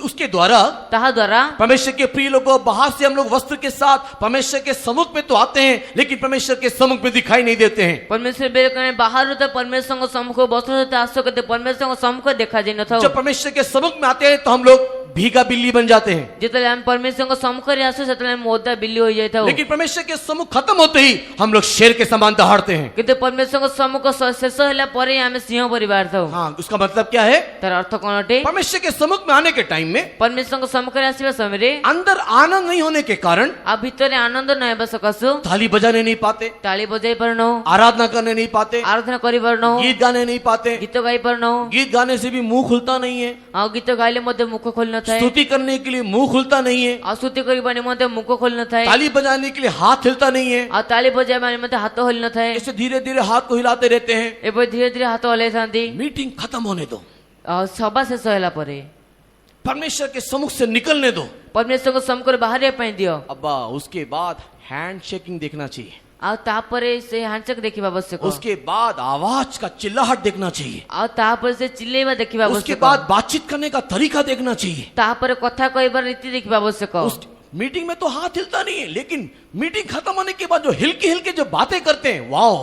उसके द्वारा ताहा द्वारा परमेश्वर के प्रिय लोगों, बाहर से हम लोग वस्त्र के साथ परमेश्वर के सम्मुख में तो आते हैं, लेकिन परमेश्वर के सम्मुख में दिखाई नहीं देते हैं। परमेश्वर बे कने बाहर तो परमेश्वर को सम्मुख वस्त्र सहित आसो करते परमेश्वर को सम्मुख देखा जाई न थाउ। जब परमेश्वर के सम्मुख में आते हैं तो हम लोग भीगा बिल्ली बन जाते हैं, ଯେତେବେଳେ ଆମେ ପରମେଶ୍ୱରଙ୍କ ସମ୍ମୁଖରେ ଆସୁ ସେତେବେଳେ ଆମେ ଓଦା ବିଲି ହୋଇଯାଇଥାଉ। लेकिन परमेश्वर के सम्मुख खत्म होते ही हम लोग शेर के समान दहाड़ते हैं। କିନ୍ତୁ ପରମେଶ୍ୱରଙ୍କ ସମ୍ମୁଖ ଶେଷ ହେଲା ପରେ ଆମେ ସିଂହ ପରି ବାହାରିଥାଉ। हाँ, उसका मतलब क्या है? ତାର ଅର୍ଥ କଣ ଅଟେ? परमेश्वर के सम्मुख में आने के टाइम में ପରମେଶ୍ୱରଙ୍କ ସମ୍ମୁଖରେ ଆସିବା ସମୟରେ अंदर आनंद नहीं होने के कारण ଆଉ ଭିତରେ ଆନନ୍ଦ ନ ହେବା ସକାଶୁ थाली बजाने नहीं पाते, ତାଳି ବଜାଇ ପାରୁନାହୁଁ, आराधना करने नहीं पाते, ଆରାଧନା କରିପାରୁନାହୁଁ, गीत गाने नहीं पाते। ଗୀତ ଗାଇ ପାରୁନାହୁଁ। गीत गाने से भी मुंह खुलता नहीं है, ଆଉ ଗୀତ ଗାଇଲେ ମଧ୍ୟ ମୁଖ ଖୋଲି ନଥାଏ। स्तुति करने के लिए मुंह खुलता नहीं है, ଆଉ ସ୍ତୁତି କରିବା ନିମନ୍ତେ ମୁଖ ଖୋଲି ନଥାଏ। ताली बजाने के लिए हाथ हिलता नहीं है। ଆଉ ତାଳି ବଜାଇବା ନିମନ୍ତେ ହାତ ହଲି ନଥାଏ। ऐसे धीरे धीरे हाथ को हिलाते रहते हैं। ଏବେ ଧୀରେ ଧୀରେ ହାତ ହଲେଇଥାନ୍ତି। मीटिंग खत्म होने दो, ଆଉ ସଭା ଶେଷ ହେଲା ପରେ परमेश्वर के सम्मुख से निकलने दो। ପରମେଶ୍ୱରଙ୍କ ସମ୍ମୁଖରେ ବାହାରିବା ପାଇଁ ଦିଅ। अब्बा उसके बाद हैंड शेकिंग देखना चाहिए, ଆଉ ତାପରେ ସେ ହ୍ୟାଣ୍ଡସେକ୍ ଦେଖିବା ଆବଶ୍ୟକ। उसके बाद आवाज का चिल्लाहट देखना चाहिए, ଆଉ ତାପରେ ସେ ଚିଲେଇବା ଦେଖିବା उसके ଆବଶ୍ୟକ। बाद बातचीत करने का तरीका देखना चाहिए। ତାପରେ କଥା କହିବାର ରୀତି ଦେଖିବା ଆବଶ୍ୟକ। उस मीटिंग में तो हाथ हिलता नहीं है, लेकिन मीटिंग खत्म होने के बाद जो हिलके हिलके जो बातें करते हैं, वाओ,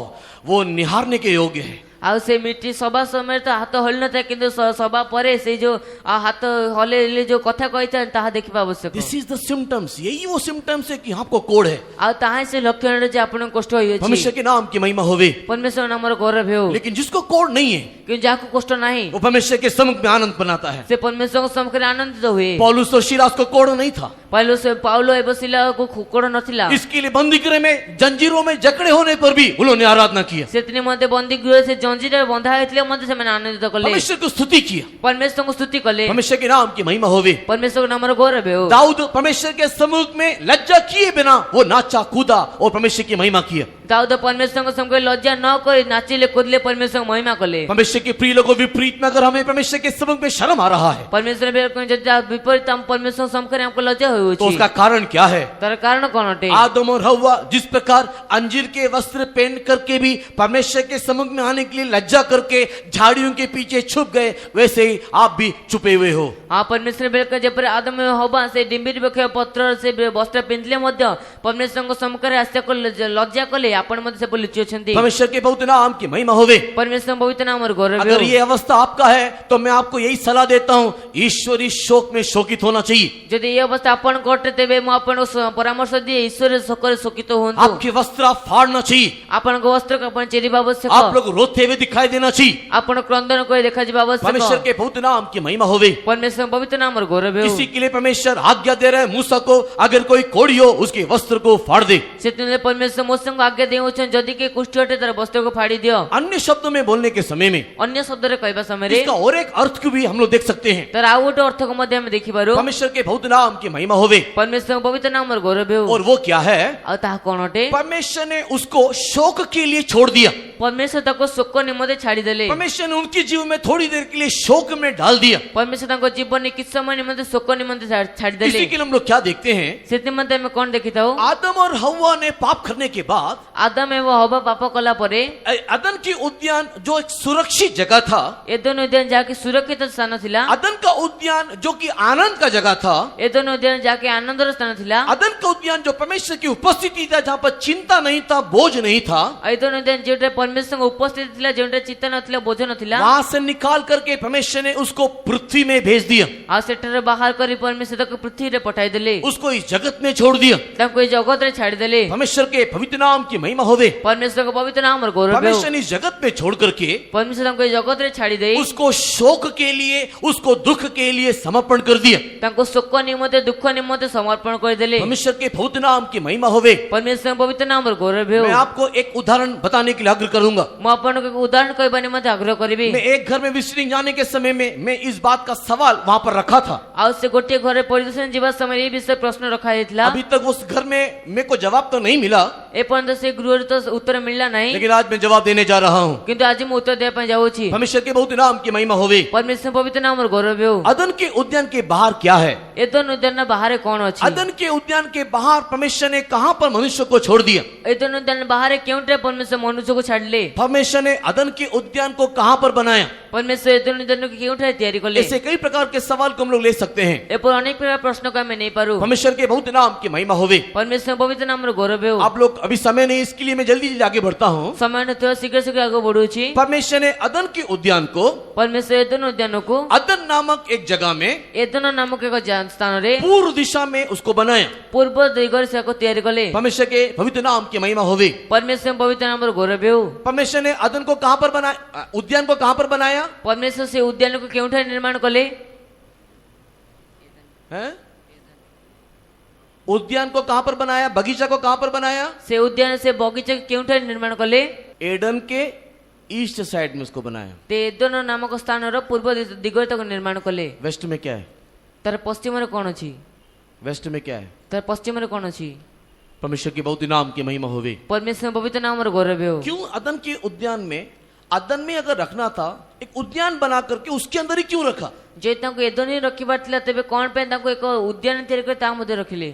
वो निहारने के योग्य है। ଆଉ ସେ ମିଟିଂ ସଭା ସମୟରେ ତ ହାତ ହଲି ନଥାଏ, କିନ୍ତୁ ସଭା ପରେ ସେ ଯୋଉ ହାତ ହଲେଇଲେ ଯୋଉ କଥା କହିଥାନ୍ତି ତାହା ଦେଖିବା ଆବଶ୍ୟକ। दिस इज द सिम्टम्स, यही वो सिम्टम्स है कि आपको कोड है। ଆଉ ତାହା ସେ ଲକ୍ଷଣ ଯେ ଆପଣଙ୍କ କଷ୍ଟ ହୋଇଅଛି। परमेश्वर के नाम की महिमा होवे। ପରମେଶ୍ୱର ନାମର ଗୌରବ ହେଉ। लेकिन जिसको कोड नहीं है, କିନ୍ତୁ ଯାହାକୁ କଷ୍ଟ ନାହିଁ वो परमेश्वर के सम्मुख में आनंद बनाता है। ସେ ପରମେଶ୍ୱରଙ୍କ ସମ୍ମୁଖରେ ଆନନ୍ଦିତ ହୁଏ। पौलुस और शिलास को कोड नहीं था, ପାଉଲ ଏବଂ ସିଲାକୁ କୋଡ଼ ନଥିଲା। इसके लिए बंदी गृह में जंजीरों में जकड़े होने पर भी उन्होंने आराधना किया, ସେଥିରେ ମଧ୍ୟ ବନ୍ଦୀ ଗୃହରେ ସେ ଜଞ୍ଜିରରେ ବନ୍ଧା ହୋଇଥିଲେ ମଧ୍ୟ ସେମାନେ ଆନନ୍ଦିତ କଲେ। परमेश्वर को स्तुति किया। ପରମେଶ୍ୱରଙ୍କୁ ସ୍ତୁତି କଲେ। परमेश्वर के नाम की महिमा होवे। ପରମେଶ୍ୱରଙ୍କ ନାମର ଗୌରବ ହେଉ। दाऊद परमेश्वर के सम्मुख में लज्जा किए बिना वो नाचा कूदा और परमेश्वर की महिमा किया। ଦାଉଦ ପରମେଶ୍ୱରଙ୍କ ସମ୍ମୁଖରେ ଲଜ୍ଜା ନ କରି ନାଚିଲେ କୁଦିଲେ ପରମେଶ୍ୱରଙ୍କ ମହିମା କଲେ। परमेश्वर के प्रिय लोगों विपरीत में अगर हमें परमेश्वर के सम्मुख में शर्म आ रहा है, ପରମେଶ୍ୱର ଯଦି ବିପରୀତ ଆମ ପରମେଶ୍ୱରଙ୍କ ସମ୍ମୁଖରେ ଆମକୁ ଲଜ୍ଜା तो ହେଉଅଛି, उसका कारण क्या है? ତାର କାରଣ କଣ ଅଟେ? आदम और हव्वा जिस प्रकार अंजीर के वस्त्र पहन करके भी परमेश्वर के सम्मुख में आने के लिए लज्जा करके झाड़ियों के पीछे छुप गए, वैसे ही आप भी छुपे हुए हो। आ परमेଶ୍ୱର ବେଳକ ଯେପରି ଆଦମ ହବା ସେ ଡିମ୍ବିରି ବୃକ୍ଷ ପତ୍ର ସେ ବସ୍ତ୍ର ପିନ୍ଧିଲେ ମଧ୍ୟ ପରମେଶ୍ୱରଙ୍କ ସମ୍ମୁଖରେ ଆସିବାକୁ ଲଜ୍ଜା କଲେ, ଆପଣ ମଧ୍ୟ ସେପରି ଲୁଚି ଅଛନ୍ତି। परमेश्वर के बहुत नाम की महिमा होवे। ପରମେଶ୍ୱରଙ୍କ ପବିତ୍ର ନାମର ଗୌରବ अगर ହେଉ। ये अवस्था आपका है तो मैं आपको यही सलाह देता हूँ, ईश्वरी शोक में शोकित होना चाहिए। ଯଦି ଏ ଅବସ୍ଥା ଆପଣଙ୍କ ଅଟେ ତେବେ ମୁଁ ଆପଣଙ୍କୁ ପରାମର୍ଶ ଦିଏ ଈଶ୍ୱର ଶୋକରେ ଶୋକିତ ହୁଅନ୍ତୁ। आपके वस्त्र आप फाड़ना चाहिए, ଆପଣଙ୍କ ବସ୍ତ୍ରକୁ ଆପଣ ଚିରିବା ଆବଶ୍ୟକ। आप लोग रोते हुए दिखाई देना चाहिए। ଆପଣ କ୍ରନ୍ଦନ କରି ଦେଖାଯିବା ଆବଶ୍ୟକ। परमेश्वर के बहुत नाम की महिमा होवे। ପରମେଶ୍ୱରଙ୍କ ପବିତ୍ର ନାମର ଗୌରବ ହେଉ। इसी के लिए परमेश्वर आज्ञा दे रहे हैं मूसा को, अगर कोई कोढ़ी हो उसके वस्त्र को फाड़ दे। ସେଥିପାଇଁ ପରମେଶ୍ୱର ମୋସେଙ୍କୁ ଆଜ୍ଞା ଦେଉଛନ୍ତି, ଯଦି କିଏ କୁଷ୍ଠ ଅଟେ ତାର ବସ୍ତ୍ରକୁ ଫାଡ଼ି ଦିଅ। अन्य शब्दों में बोलने के समय में ଅନ୍ୟ ଶବ୍ଦରେ କହିବା ସମୟରେ इसका और एक अर्थ को भी हम लोग देख सकते हैं। ତାର ଆଉ ଗୋଟେ ଅର୍ଥକୁ ମଧ୍ୟ ଆମେ ଦେଖିପାରୁ। परमेश्वर के बहुत नाम की महिमा होवे। ପରମେଶ୍ୱରଙ୍କ ପବିତ୍ର ନାମର ଗୌରବ ହେଉ। और वो क्या है? ଆଉ ତାହା କଣ ଅଟେ? परमेश्वर ने उसको शोक के लिए छोड़ दिया। ପରମେଶ୍ୱର ତାକୁ ଶୋକ ନିମନ୍ତେ ଛାଡ଼ିଦେଲେ। परमेश्वर ने उनके जीवन में थोड़ी देर के लिए शोक में डाल दिया। ପରମେଶ୍ୱର ତାଙ୍କ ଜୀବନରେ କିଛି ସମୟ ନିମନ୍ତେ ଶୋକ ନିମନ୍ତେ ଛାଡ଼ିଦେଲେ। इसी के लिए हम लोग क्या देखते हैं? ସେଥିମନ୍ତେ ଆମେ କଣ ଦେଖିଥାଉ? आदम और हव्वा ने पाप करने के बाद ଆଦମ ଏବଂ ହବା ପାପ କଲା ପରେ अदन की उद्यान जो एक सुरक्षित जगह था, ଏଦୋନ ଉଦ୍ୟାନ ଯାହାକି ସୁରକ୍ଷିତ ସ୍ଥାନ ଥିଲା, अदन का उद्यान जो कि आनंद का जगह था, ଏଦୋନ ଉଦ୍ୟାନ ଯାହାକି ଆନନ୍ଦର ସ୍ଥାନ ଥିଲା, अदन का उद्यान जो परमेश्वर की उपस्थिति था, जहाँ पर चिंता नहीं था, बोझ नहीं था, ଏଦୋନ ଉଦ୍ୟାନ ଯେଉଁଟା ପରମେଶ୍ୱରଙ୍କ ଉପସ୍ଥିତି ଥିଲା, ଯେଉଁଟା ଚିତ୍ତ ନଥିଲା, ବୋଝ ନଥିଲା, वहां से निकाल करके परमेश्वर ने उसको पृथ्वी में भेज दिया, ଆଉ ସେଠାରେ ବାହାର କରି ପରମେଶ୍ୱର ତାକୁ ପୃଥିବୀରେ ପଠାଇଦେଲେ। उसको इस जगत में छोड़ दिया। ତାଙ୍କୁ ଏ ଜଗତରେ ଛାଡ଼ିଦେଲେ। परमेश्वर के पवित्र नाम की महिमा होवे। ପରମେଶ୍ୱରଙ୍କ ପବିତ୍ର ନାମର ଗୌରବ ହେଉ। परमेश्वर ने इस जगत में छोड़ करके ପରମେଶ୍ୱର ତାଙ୍କୁ ଏ ଜଗତରେ ଛାଡ଼ି ଦେଇ उसको शोक के लिए, उसको दुख के लिए समर्पण कर दिया। ତାଙ୍କୁ ଶୋକ ନିମନ୍ତେ ଦୁଃଖ ନିମନ୍ତେ ସମର୍ପଣ କରିଦେଲେ। परमेश्वर के पवित्र नाम की महिमा होवे। ପରମେଶ୍ୱରଙ୍କ ପବିତ୍ର ନାମର ଗୌରବ ହେଉ। मैं आपको एक उदाहरण बताने के लिए आग्रह करूंगा। ମୁଁ ଆପଣଙ୍କୁ ଏକ ଉଦାହରଣ କହିବା ନିମନ୍ତେ ଆଗ୍ରହ କରିବି। मैं एक घर में विजिटिंग जाने के समय में मैं इस बात का सवाल वहां पर रखा था। ଆଉ ସେ ଗୋଟିଏ ଘରେ ପରିଦର୍ଶନ ଯିବା ସମୟରେ ଏ ବିଷୟରେ ପ୍ରଶ୍ନ ରଖାଯାଇଥିଲା। अभी तक उस घर में मेरे को जवाब तो नहीं मिला, ଏପର୍ଯ୍ୟନ୍ତ ସେ ଗୃହରେ ତ ଉତ୍ତର ମିଳିଲା ନାହିଁ, लेकिन आज मैं जवाब देने जा रहा हूँ। କିନ୍ତୁ ଆଜି ମୁଁ ଉତ୍ତର ଦେବା ପାଇଁ ଯାଉଛି। परमेश्वर के बहुत नाम की महिमा होवे। ପରମେଶ୍ୱର ପବିତ୍ର ନାମର ଗୌରବ ହେଉ। अदन के उद्यान के बाहर क्या है? ଏଦୋନ ଉଦ୍ୟାନ ବାହାରେ କଣ ଅଛି? अदन के उद्यान के बाहर परमेश्वर ने कहां पर मनुष्य को छोड़ दिया? ଏଦୋନ ଉଦ୍ୟାନ ବାହାରେ କେଉଁଠାରେ ପରମେଶ୍ୱର ମନୁଷ୍ୟକୁ ଛାଡ଼ିଲେ? परमेश्वर ने अदन के उद्यान को कहां पर बनाया? परमेश्वर ଏଦନ ନିଦନକୁ କେଉଁଠାରେ ତିଆରି କଲେ ऐसे कई प्रकार के सवाल को हम लोग ले सकते हैं। ଏପରି ଅନେକ ପ୍ରକାର ପ୍ରଶ୍ନକୁ ଆମେ ନେଇପାରୁ परमेश्वर के बहुत नाम की महिमा होवे। परमेश्वर पवित्र नामର ଗୌରବ ହେଉ आप लोग अभी समय नहीं, इसके लिए मैं जल्दी जल्दी आगे बढ़ता हूँ। ସମୟ ନଥିବ ଶୀଘ୍ର ଶୀଘ୍ର ଆଗକୁ ବଢୁଛି परमेश्वर ने अदन के उद्यान को, परमेश्वर ଏଦନ ଉଦ୍ୟାନକୁ अदन नामक एक जगह में ଏଦନ ନାମକ ଏକ ସ୍ଥାନରେ पूर्व दिशा में उसको बनाया। ପୂର୍ବ ଦିଗରେ ସେକୁ ତିଆରି କଲେ परमेश्वर के पवित्र नाम की महिमा होवे। परमेश्वर पवित्र नामର ଗୌରବ ହେଉ परमेश्वर ने अदन को कहां पर बनाया, उद्यान को कहां पर बनाया परमेश्वर ସେ ଉଦ୍ୟାନକୁ କେଉଁଠାରେ ନିର୍ମାଣ କଲେ है? उद्यान को कहां पर बनाया, बगीचा को कहां पर बनाया? ସେ ଉଦ୍ୟାନ ସେ ବଗିଚାକୁ କେଉଁଠାରେ ନିର୍ମାଣ କଲେ एडन के ईस्ट साइड में उसको बनाया। ते ଏଦନ ନାମକ ସ୍ଥାନର ପୂର୍ବ ଦିଗରେ ତାକୁ ନିର୍ମାଣ କଲେ वेस्ट में क्या है? ତାର ପଶ୍ଚିମରେ କଣ ଅଛି वेस्ट में क्या है? ତାର ପଶ୍ଚିମରେ କଣ ଅଛି परमेश्वर के बहुत नाम की महिमा होवे। परमेश्वर पवित्र नामର ଗୌରବ ହେଉ क्यों अदन के उद्यान में, अदन में अगर रखना था एक उद्यान बना करके उसके अंदर ही क्यों रखा? जे ତାଙ୍କୁ ଏଦନ ହିଁ ରଖିବାର ଥିଲା ତେବେ କଣ ପାଇଁ ତାଙ୍କୁ ଏକ ଉଦ୍ୟାନ ତିଆରି କରି ତା ମଧ୍ୟ ରଖିଲେ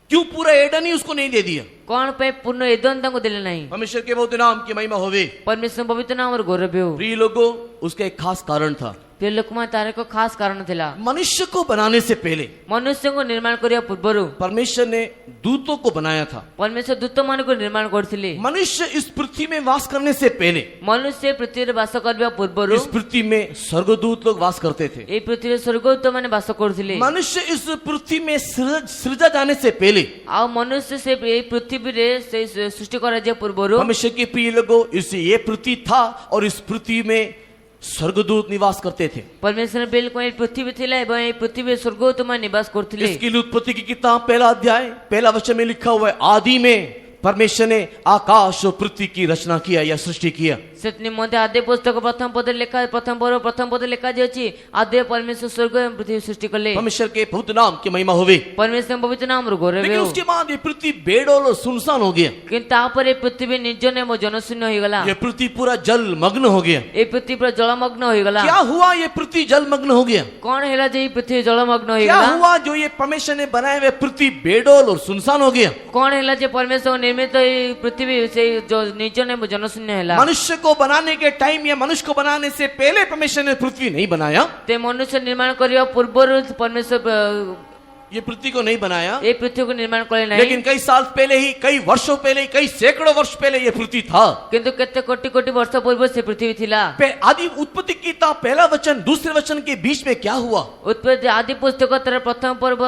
क्यों पूरा एडन ही उसको नहीं दे दिया? କଣ ପାଇଁ ପୂର୍ଣ୍ଣ ଏଦନ ତାଙ୍କୁ ଦେଲେ ନାହିଁ परमेश्वर के बहुत नाम की महिमा होवे। परमेश्वर पवित्र नामର ଗୌରବ ହେଉ प्रिय लोगों, उसका एक खास कारण था। ପ୍ରିୟ ଲୋକମାନେ ତାର ଏକ ଖାସ କାରଣ ଥିଲା मनुष्य को बनाने से पहले ମନୁଷ୍ୟଙ୍କୁ ନିର୍ମାଣ କରିବା ପୂର୍ବରୁ परमेश्वर ने दूतों को बनाया था। परमेश्वर ଦୂତମାନଙ୍କୁ ନିର୍ମାଣ କରିଥିଲେ मनुष्य इस पृथ्वी में वास करने से पहले ମନୁଷ୍ୟ ପୃଥିବୀରେ ବାସ କରିବା ପୂର୍ବରୁ इस पृथ्वी में स्वर्गदूत लोग वास करते थे। ଏଇ ପୃଥିବୀରେ ସ୍ୱର୍ଗଦୂତ ମାନେ ବାସ କରୁଥିଲେ मनुष्य इस पृथ्वी में सृजा जाने से पहले ଆଉ ମନୁଷ୍ୟ ସେ ଏଇ ପୃଥିବୀରେ ସେ ସୃଷ୍ଟି କରାଯିବା ପୂର୍ବରୁ परमेश्वर के प्रिय लोगों, इस ये पृथ्वी था और इस पृथ्वी में स्वर्गदूत निवास करते थे। परमेश्वर बिल्कुल ଏଇ ପୃଥିବୀ ଥିଲା ଏବଂ ଏଇ ପୃଥିବୀରେ ସ୍ୱର୍ଗଦୂତ ମାନେ ନିବାସ କରୁଥିଲେ इसकी उत्पत्ति की किताब पहला अध्याय पहला वचन में लिखा हुआ है, आदि में परमेश्वर ने आकाश और पृथ्वी की रचना किया या सृष्टि किया। ସେ ନିମନ୍ତେ ଆଦି पुस्तक प्रथम पदରେ ଲେଖା ଯାଇଛି ଆଦିରେ ପରମେଶ୍ୱର ସ୍ୱର୍ଗ ଏବଂ ପୃଥିବୀ ସୃଷ୍ଟି କଲେ परमेश्वर के बहुत नाम की महिमा होवे। परमेश्वर पवित्र नामର ଗୌରବ लेकिन ହେଉ उसके बाद ये पृथ्वी बेडौल और सुनसान हो गया। କିନ୍ତୁ ତାପରେ ପୃଥିବୀ ନିର୍ଜନ ଏବଂ ଜନଶୂନ୍ୟ ହୋଇଗଲା ये पृथ्वी पूरा जलमग्न हो गया। ଏଇ ପୃଥିବୀ ପୁରା ଜଳମଗ୍ନ ହୋଇଗଲା क्या हुआ? ये पृथ्वी जलमग्न हो गया। କଣ ହେଲା ଯେ ଏଇ ପୃଥିବୀ ଜଳମଗ୍ନ क्या ହୋଇଗଲା हुआ? जो ये परमेश्वर ने बनाए हुए पृथ्वी बेडौल और सुनसान हो गया। କଣ ହେଲା ଯେ ପରମେଶ୍ୱର ନିର୍ମିତ ଏଇ ପୃଥିବୀ ସେଇ ନିର୍ଜନ ଏବଂ ଜନଶୂନ୍ୟ ହେଲା मनुष्य को बनाने के टाइम या मनुष्य को बनाने से पहले परमेश्वर ने पृथ्वी नहीं बनाया। ते मनुष्य निर्माण କରିବା ପୂର୍ବରୁ ପରମେଶ୍ୱର ये पृथ्वी को नहीं बनाया, ଏଇ ପୃଥିବୀକୁ ନିର୍ମାଣ କଲେ ନାହିଁ लेकिन कई साल पहले ही, कई वर्षों पहले ही, कई सैकड़ों वर्ष पहले ये पृथ्वी था। କିନ୍ତୁ କେତେ କୋଟି କୋଟି ବର୍ଷ ପୂର୍ବରୁ ସେ पृथ्वी ଥିଲା आदि उत्पत्ति की किताब पहला वचन दूसरे वचन के बीच में क्या हुआ? उत्पत्ति आदि पुस्तक तर प्रथम पर्व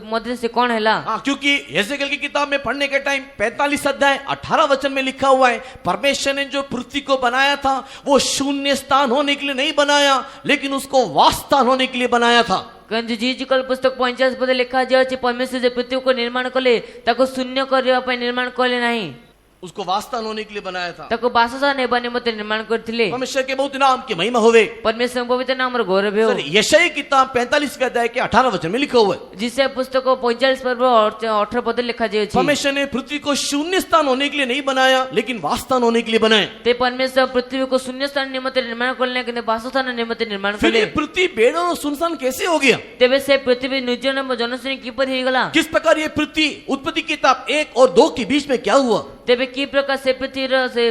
मध्य से कौन है हाँ, क्योंकि यहेजकेल की किताब में पढ़ने के टाइम 45 अध्याय 18 वचन में लिखा हुआ है, परमेश्वर ने जो पृथ्वी को बनाया था वो शून्य स्थान होने के लिए नहीं बनाया, लेकिन उसको वास स्थान होने के लिए बनाया था। जीजिकल पुस्तक 50 पद लिखा जाए परमेश्वर जो पृथ्वी को निर्माण कले ताको शून्य करने पे निर्माण कले नहीं उसको वासस्थान होने के लिए बनाया था। ताको बासस्थान हेबा निमित्त निर्माण करथिले परमेश्वर के बहुत नाम की महिमा होवे। परमेश्वर पवित्र नामर गौरव हो। यशायाह की किताब 45 के अध्याय के 18 वचन में लिखा हुआ है, जिसे पुस्तक 45 पर्व 18 पद लिखा जाए परमेश्वर ने पृथ्वी को शून्य स्थान होने के लिए नहीं बनाया, लेकिन वासस्थान होने के लिए बनाया। ते परमेश्वर पृथ्वी को शून्य स्थान निमित्त निर्माण करने के वासस्थान निमित्त निर्माण फिर कले ये पृथ्वी बेडौल और सुनसान कैसे हो गया? तेबे से पृथ्वी निर्जन एवं जनशून्य किपर होगला किस प्रकार ये पृथ्वी उत्पत्ति की किताब 1 और 2 के बीच में क्या हुआ? तेबे की प्रकार से पृथ्वी से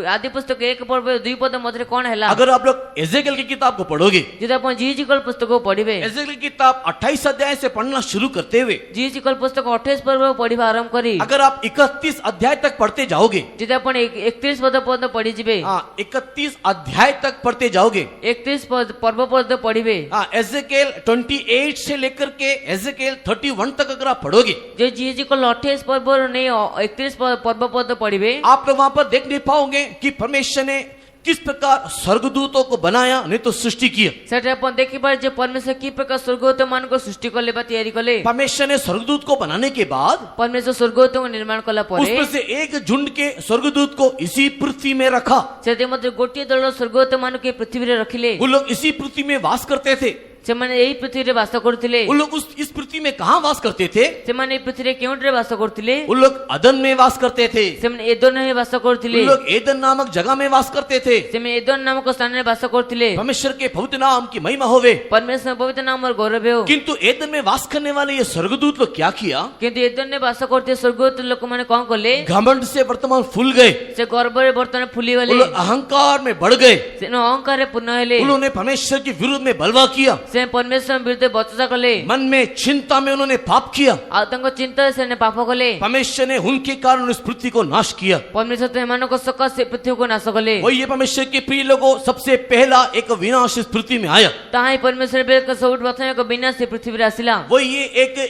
आदि पुस्तक 1 पर्व 2 पद मध्य कौन है अगर आप लोग यहेजकेल की किताब को पढ़ोगे, जिदा अपन जीजिकल पुस्तक को पढ़िबे यहेजकेल की किताब 28 अध्याय से पढ़ना शुरू करते हुए जीजिकल पुस्तक 28 पर्व पढ़िबा आरंभ करी अगर आप 31 अध्याय तक पढ़ते जाओगे, जिदा अपन 31 पद पद पढ़ी जिबे, हाँ 31 अध्याय तक पढ़ते जाओगे, 31 पर्व पद पढ़िबे, हाँ यहेजकेल 28 से लेकर के यहेजकेल 31 तक अगर आप पढ़ोगे, जो जीजिकल 28 पर्व नहीं 31 पर्व पद पढ़िबे, आप लोग वहां पर देख नहीं पाओगे कि परमेश्वर ने किस प्रकार स्वर्गदूतों को बनाया, नहीं तो सृष्टि किया। सेटा अपन देखि पार जे परमेश्वर की प्रकार स्वर्गदूत मान को सृष्टि करले बा तैयारी करले। परमेश्वर ने स्वर्गदूत को बनाने के बाद परमेश्वर स्वर्गदूत को निर्माण कला परे उसमें से एक झुंड के स्वर्गदूत को इसी पृथ्वी में रखा। सेते मध्य गोटिए दल स्वर्गदूत मान के पृथ्वी रे रखिले। वो लोग इसी पृथ्वी में वास करते थे। ସେମାନେ ଏଇ ପୃଥିବୀରେ ବାସ କରୁଥିଲେ। उन लोग इस पृथ्वी में कहाँ वास करते थे? ସେମାନେ ଏଇ ପୃଥିବୀରେ କେଉଁଠାରେ ବାସ କରୁଥିଲେ? उन लोग अदन में वास करते थे। ସେମାନେ ଏଦନରେ ବାସ କରୁଥିଲେ। उन लोग एदन नामक जगह में वास करते थे। ସେମାନେ ଏଦନ ନାମକ ସ୍ଥାନରେ ବାସ କରୁଥିଲେ। परमेश्वर के पवित्र नाम की महिमा होवे। ପରମେଶ୍ୱର ପବିତ୍ର ନାମର ଗୌରବ ହେଉ। किंतु एदन में वास करने वाले ये स्वर्गदूत लोग क्या किया? କିନ୍ତୁ ଏଦନରେ ବାସ କରୁଥିବା ସ୍ୱର୍ଗଦୂତ ଲୋକମାନେ କଣ କଲେ? घमंड से वर्तमान फूल गए। ସେ ଗର୍ବରେ ବର୍ତ୍ତମାନ ଫୁଲିଗଲେ। उन लोग अहंकार में बढ़ गए। ସେ ଅହଙ୍କାରରେ ପୂର୍ଣ୍ଣ ହେଲେ। उन्होंने परमेश्वर के विरुद्ध में बलवा किया। ସେ ପରମେଶ୍ୱର ବିରୁଦ୍ଧରେ ବଚସା କଲେ। मन में चिंता में उन्होंने पाप किया। ଆଉ ତାଙ୍କ ଚିନ୍ତାରେ ସେମାନେ ପାପ କଲେ। परमेश्वर ने उनके कारण इस पृथ्वी को नाश किया। ପରମେଶ୍ୱର ସେମାନଙ୍କ ସକାଶେ ସେ ପୃଥିବୀକୁ ନାଶ କଲେ। वही ये परमेश्वर के प्रिय लोगों, सबसे पहला एक विनाश इस पृथ्वी में आया। ତାହା ହିଁ ପରମେଶ୍ୱର ବେଳକ ସବୁଠୁ ପ୍ରଥମେ ଏକ ବିନାଶ ସେ ପୃଥିବୀରେ ଆସିଲା। वही ये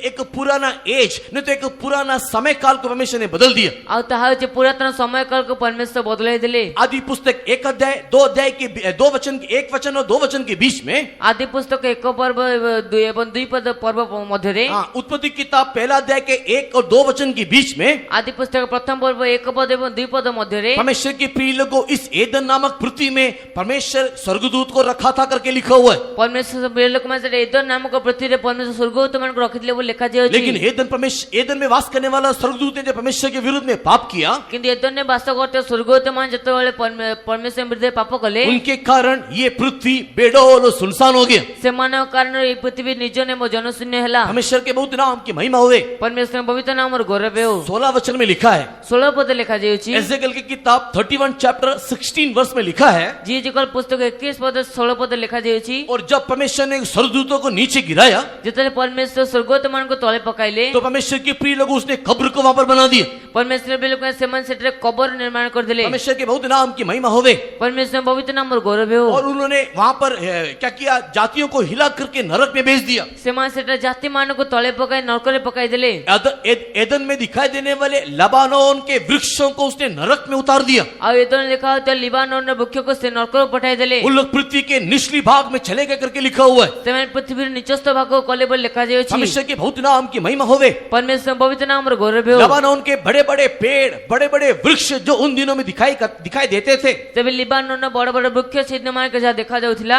एक पुराना एज, नहीं तो एक पुराना समय काल को परमेश्वर ने बदल दिया। ଆଉ ତାହା ହେଉଛି ପୁରାତନ ସମୟ କାଳକୁ ପରମେଶ୍ୱର ବଦଳାଇ ଦେଲେ। आदि पुस्तक 1 अध्याय 2 अध्याय के 2 वचन, 1 वचन और 2 वचन के बीच में, ଆଦି ପୁସ୍ତକ 1 ପର୍ବ ଏବଂ 2 ପଦ ପର୍ବ ମଧ୍ୟରେ, उत्पत्ति किताब 1 अध्याय के 1 और 2 वचन के बीच में, ଆଦି ପୁସ୍ତକ ପ୍ରଥମ ପର୍ବ 1 ପଦ ଏବଂ 2 ପଦ ମଧ୍ୟରେ परमेश्वर के प्रिय लोगों, इस एदन नामक पृथ्वी में परमेश्वर स्वर्गदूत को रखा था करके लिखा हुआ है। ପରମେଶ୍ୱର ବେଳ ଲୋକମାନେ ସେଟା ଏଦନ ନାମକ ପୃଥିବୀରେ ପରମେଶ୍ୱର ସ୍ୱର୍ଗଦୂତ ମାନଙ୍କୁ रखिଥିଲେ ବୋଲି ଲେଖାଯାଇଛି। लेकिन एदन में वास करने वाला स्वर्गदूत ने जब परमेश्वर के विरुद्ध में पाप किया, କିନ୍ତୁ ଏଦନରେ ବାସ କରୁଥିବା ସ୍ୱର୍ଗଦୂତ ମାନେ ଯେତେବେଳେ ପରମେଶ୍ୱର ବିରୁଦ୍ଧରେ ପାପ କଲେ, उनके कारण ये पृथ्वी बेडौल और सुनसान हो गया। ସେମାନଙ୍କ କାରଣରୁ ଏହି ପୃଥିବୀ ନିର୍ଜନ ଏବଂ ଜନଶୂନ୍ୟ ହେଲା। परमेश्वर के बहुत नाम की महिमा हुए। ପରମେଶ୍ୱର ପବିତ୍ର ନାମର ଗୌରବ ହେଉ। 16 वचन में लिखा है, 16 ପଦ ଲେଖାଯାଇଛି। एजेकिएल की किताब 31 चैप्टर 16 वर्ष में लिखा है, ଜିଏଜେକଲ ପୁସ୍ତକ 21 ପଦ 16 ପଦ ଲେଖାଯାଇଛି। और जब परमेश्वर ने स्वर्गदूतों को नीचे गिराया, ଯେତେବେଳେ ପରମେଶ୍ୱର ସ୍ୱର୍ଗଦୂତ ମାନଙ୍କୁ ତଳେ ପକାଇଲେ, तो परमेश्वर के प्रिय लोग उसने कब्र को वहां पर बना दिया। ପରମେଶ୍ୱର ବେଳ ଲୋକମାନେ ସେମାନେ ସେଠାରେ କବର ନିର୍ମାଣ କରିଦେଲେ। परमेश्वर के बहुत नाम की महिमा होवे। ପରମେଶ୍ୱର ପବିତ୍ର ନାମର ଗୌରବ ହେଉ। और उन्होंने वहां पर क्या किया? जातियों को हिला करके नरक में भेज दिया। ସେମାନେ ସେଠାରେ ଜାତି ମାନଙ୍କୁ ତଳେ ପକାଇ ନରକରେ पकाइदेले। एदन में दिखाई देने वाले लबानोन के वृक्षों को उसने नरक में उतार दिया। ଆଉ ଏଦନରେ ଲେଖା ହୋଇଥିବା ଲିବାନୋନର ବୃକ୍ଷକୁ ସେ ନରକକୁ ପଠାଇଦେଲେ। उन लोग पृथ्वी के निचली भाग में चले गए करके लिखा हुआ है। ସେମାନେ ପୃଥିବୀର ନିଚସ୍ଥ ଭାଗକୁ କଲେ ବୋଲି ଲେଖାଯାଇଛି। परमेश्वर के बहुत नाम की महिमा होवे। ପରମେଶ୍ୱର ପବିତ୍ର ନାମର ଗୌରବ ହେଉ। लबानोन के बड़े बड़े पेड़, बड़े बड़े वृक्ष जो उन दिनों में दिखाई देते थे, ତେବେ ଲିବାନୋନର ବଡ଼ ବଡ଼ ବୃକ୍ଷ ସେଦିନ ମାନଙ୍କର ଯାହା ଦେଖାଯାଉଥିଲା,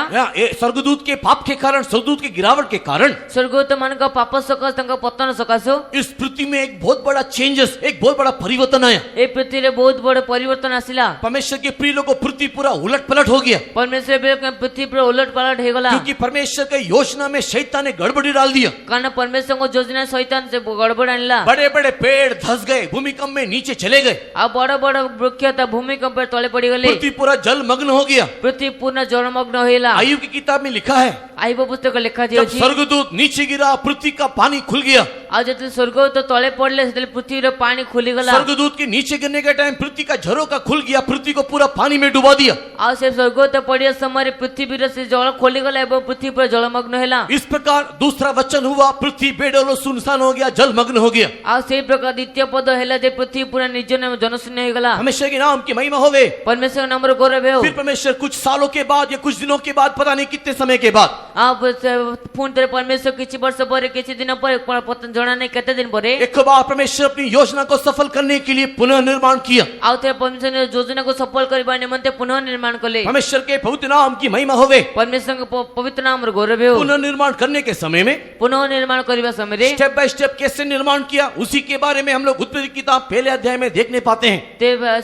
स्वर्गदूत के पाप के कारण, स्वर्गदूत के गिरावट के कारण ସ୍ୱର୍ଗଦୂତ ମାନଙ୍କ ପାପ ସକାଶେ ତାଙ୍କ ପତନ ସକାଶୁ इस पृथ्वी में एक बहुत बड़ा चेंजेस, एक बहुत बड़ा परिवर्तन आया। ଏ ପୃଥିବୀରେ ବହୁତ ବଡ଼ ପରିବର୍ତ୍ତନ ଆସିଲା। परमेश्वर के प्रिय लोगों, पृथ्वी पूरा उलट पलट हो गया, ପରମେଶ୍ୱର ବେଳକୁ ପୃଥିବୀ ପୁରା ଓଲଟ ପାଲଟ ହେଇଗଲା। क्योंकि परमेश्वर के योजना में शैतान ने गड़बड़ी डाल दिया। କାରଣ ପରମେଶ୍ୱରଙ୍କ ଯୋଜନା ସୈତାନ ସେ ଗଡ଼ବଡ଼ ଆଣିଲା। बड़े बड़े पेड़ धस गए, भूमिकंप में नीचे चले गए, ଆଉ ବଡ଼ ବଡ଼ ବୃକ୍ଷ ତା ଭୂମିକମ୍ପରେ ତଳେ ପଡ଼ିଗଲେ। पृथ्वी पूरा जलमग्न हो गया। ପୃଥିବୀ ପୂର୍ଣ୍ଣ ଜଳମଗ୍ନ ହୋଇଗଲା। आयु की किताब में लिखा है, ଆଇବ ପୁସ୍ତକ जब ଲେଖାଯାଇଛି, स्वर्गदूत नीचे गिरा, पृथ्वी का पानी खुल गया। ଆଉ ଯେତେବେଳେ ସ୍ୱର୍ଗଦୂତ ତଳେ ପଡ଼ିଲେ ସେତେବେଳେ ପୃଥିବୀର ପାଣି ଖୋଲିଗଲା। स्वर्गदूत के नीचे गिरने के टाइम पृथ्वी का झरोका खुल गया, पृथ्वी को पूरा पानी में डुबा दिया। ଆଉ ସେ ସ୍ୱର୍ଗଦୂତ ପଡ଼ିବା ସମୟରେ ପୃଥିବୀର ସେ ଜଳ ଖୋଲିଗଲା ଏବଂ ପୃଥିବୀ ପୁରା ଜଳମଗ୍ନ ହେଲା। इस प्रकार दूसरा वचन हुआ, पृथ्वी बेडौल और सुनसान हो गया, जलमग्न हो गया। ଆଉ ସେଇ ପ୍ରକାର ଦ୍ୱିତୀୟ ପଦ ହେଲା ଯେ ପୃଥିବୀ ପୁରା ନିର୍ଜନ ଏବଂ ଜନଶୂନ୍ୟ ହେଇଗଲା। परमेश्वर के नाम की महिमा होवे। ପରମେଶ୍ୱର ନାମର ଗୌରବ ହେଉ। फिर परमेश्वर कुछ सालों के बाद या कुछ दिनों के बाद, पता नहीं कितने समय के बाद, ଆଉ ପୁଣି ଥରେ ପରମେଶ୍ୱର କିଛି ବର୍ଷ ପରେ, କିଛି ଦିନ ପରେ, ଜଣା ନାହିଁ କେତେ ଦିନ ପରେ, एक बार परमेश्वर अपनी योजना को सफल करने के लिए पुनः निर्माण किया। ଆଉ ଥରେ ପରମେଶ୍ୱର ଯୋଜନାକୁ ସଫଳ କରିବା ନିମନ୍ତେ ପୁନଃ ନିର୍ମାଣ କଲେ। परमेश्वर के पवित्र नाम की महिमा होवे। ପରମେଶ୍ୱରଙ୍କ ପବିତ୍ର ନାମର ଗୌରବ ହେଉ। पुनः निर्माण करने के समय में ପୁନଃ ନିର୍ମାଣ କରିବା ସମୟରେ स्टेप बाय स्टेप कैसे निर्माण किया, उसी के बारे में हम लोग उत्पत्ति किताब 1 अध्याय में देखने पाते हैं।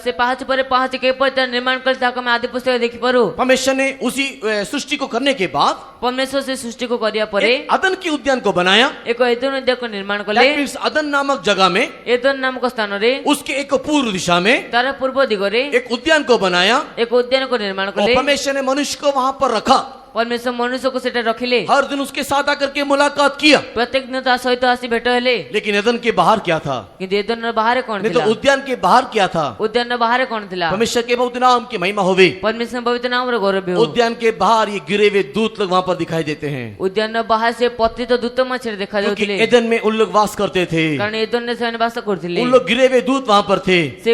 ସେ ପାହାଚ ପରେ ପାହାଚ କିପରି ତାର ନିର୍ମାଣ କଲେ ତାହାକୁ ଆମେ ଆଦି ପୁସ୍ତକ ଦେଖିପାରୁ। परमेश्वर ने उसी सृष्टि को करने के बाद ପରମେଶ୍ୱର ସେ ସୃଷ୍ଟିକୁ କରିବା ପରେ एक अदन के उद्यान को बनाया। ଏକ ଏଦନ ଉଦ୍ୟାନକୁ ନିର୍ମାଣ କଲେ। That means अदन नामक जगह में, ଏଦନ ନାମକ ସ୍ଥାନରେ उसके एक पूर्व दिशा में ତାର ପୂର୍ବ ଦିଗରେ एक उद्यान को बनाया, ଏକ ଉଦ୍ୟାନକୁ ନିର୍ମାଣ और କଲେ। परमेश्वर ने मनुष्य को वहां पर रखा। ପରମେଶ୍ୱର ମନୁଷ୍ୟକୁ ସେଟା ରଖିଲେ। हर दिन उसके साथ आकर के मुलाकात किया। ପ୍ରତ୍ୟେକ ଦିନ ତା ସହିତ ଆସି ଭେଟ ହେଲେ। लेकिन अदन के बाहर क्या था? କିନ୍ତୁ ଏଦନର ବାହାରେ କଣ नहीं तो ଥିଲା? उद्यान के बाहर क्या था? ଉଦ୍ୟାନର ବାହାରେ କଣ ଥିଲା? परमेश्वर के बहुत नाम की महिमा होवे। ପରମେଶ୍ୱର ପବିତ୍ର ନାମର ଗୌରବ ହେଉ। उद्यान के बाहर ये गिरे हुए दूत लोग वहां पर दिखाई देते हैं, ଉଦ୍ୟାନର ବାହାରେ ସେ ପତିତ ଦୂତ ମାଛରେ क्योंकि ଦେଖାଯାଉଥିଲେ। एदन में उन लोग वास करते थे। କାରଣ ଏଦନରେ ସେମାନେ ବାସ କରୁଥିଲେ। उन लोग गिरे हुए दूत वहां पर थे, ସେ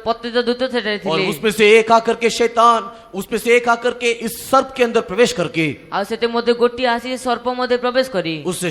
ପତିତ ଦୂତ ସେଠାରେ और ଥିଲେ। उसमें से एक आकर के शैतान, उसमें से एक आकर के इस सर्प के अंदर प्रवेश प्रवेश करके ଆଉ ସେଥି ମଧ୍ୟ ଗୋଟିଏ ଆସି ସର୍ପ ମଧ୍ୟ ପ୍ରବେଶ କରି उसने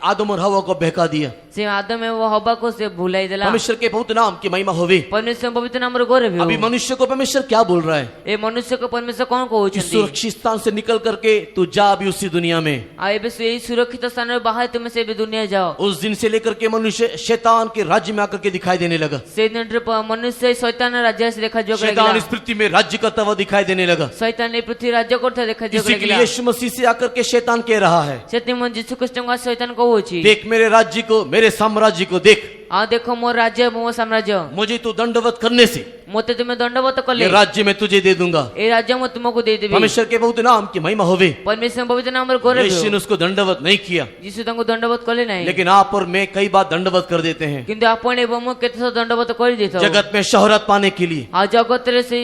आदम और हवा को बहका दिया। ସେ ଆଦମ ଏବଂ ହବାକୁ ସେ ଭୁଲାଇ ଦେଲା। परमेश्वर के बहुत नाम की महिमा होवे। परमेश्वर पवित्र नाम रे गौरव अभी हो। मनुष्य को परमेश्वर क्या बोल रहा है? ए मनुष्य को परमेश्वर कौन इस कहउछन्ती? सुरक्षित स्थान से निकल करके तू जा अभी उसी दुनिया में। आ एबे से एई सुरक्षित स्थान रे बाहर तुम से एबे दुनिया जाओ। उस दिन से लेकर के मनुष्य शैतान के राज्य में आकर के दिखाई देने लगा। से दिन रे मनुष्य शैतान राज्य से देखा जोग शैतान लागला। इस पृथ्वी में राज्य करता हुआ दिखाई देने लगा। शैतान ने पृथ्वी राज्य करता देखा जोग इसी के लिए लागला। यीशु मसीह से आकर के शैतान कह रहा है, सेति मन यीशु ख्रीष्ट का शैतान कहउछि, देख मेरे राज्य को, मेरे साम्राज्य को देख। आ देखो मोर राज्य मोर साम्राज्य मुझे तू दंडवत करने से मोते तुम्हें दंडवत ये कले राज्य में तुझे दे दूंगा। ए राज्य मैं तुमको दे देबी। परमेश्वर के बहुत नाम की महिमा होवे। परमेश्वर पवित्र नाम रे गौरव यीशु ने हो। उसको दंडवत नहीं किया, यीशु तंको दंडवत कले नहीं, लेकिन आप और मैं कई बार दंडवत कर देते हैं। किंतु आपण एवं मो केते दंडवत कर देतो। जगत में शोहरत पाने के लिए, आ जगत रे से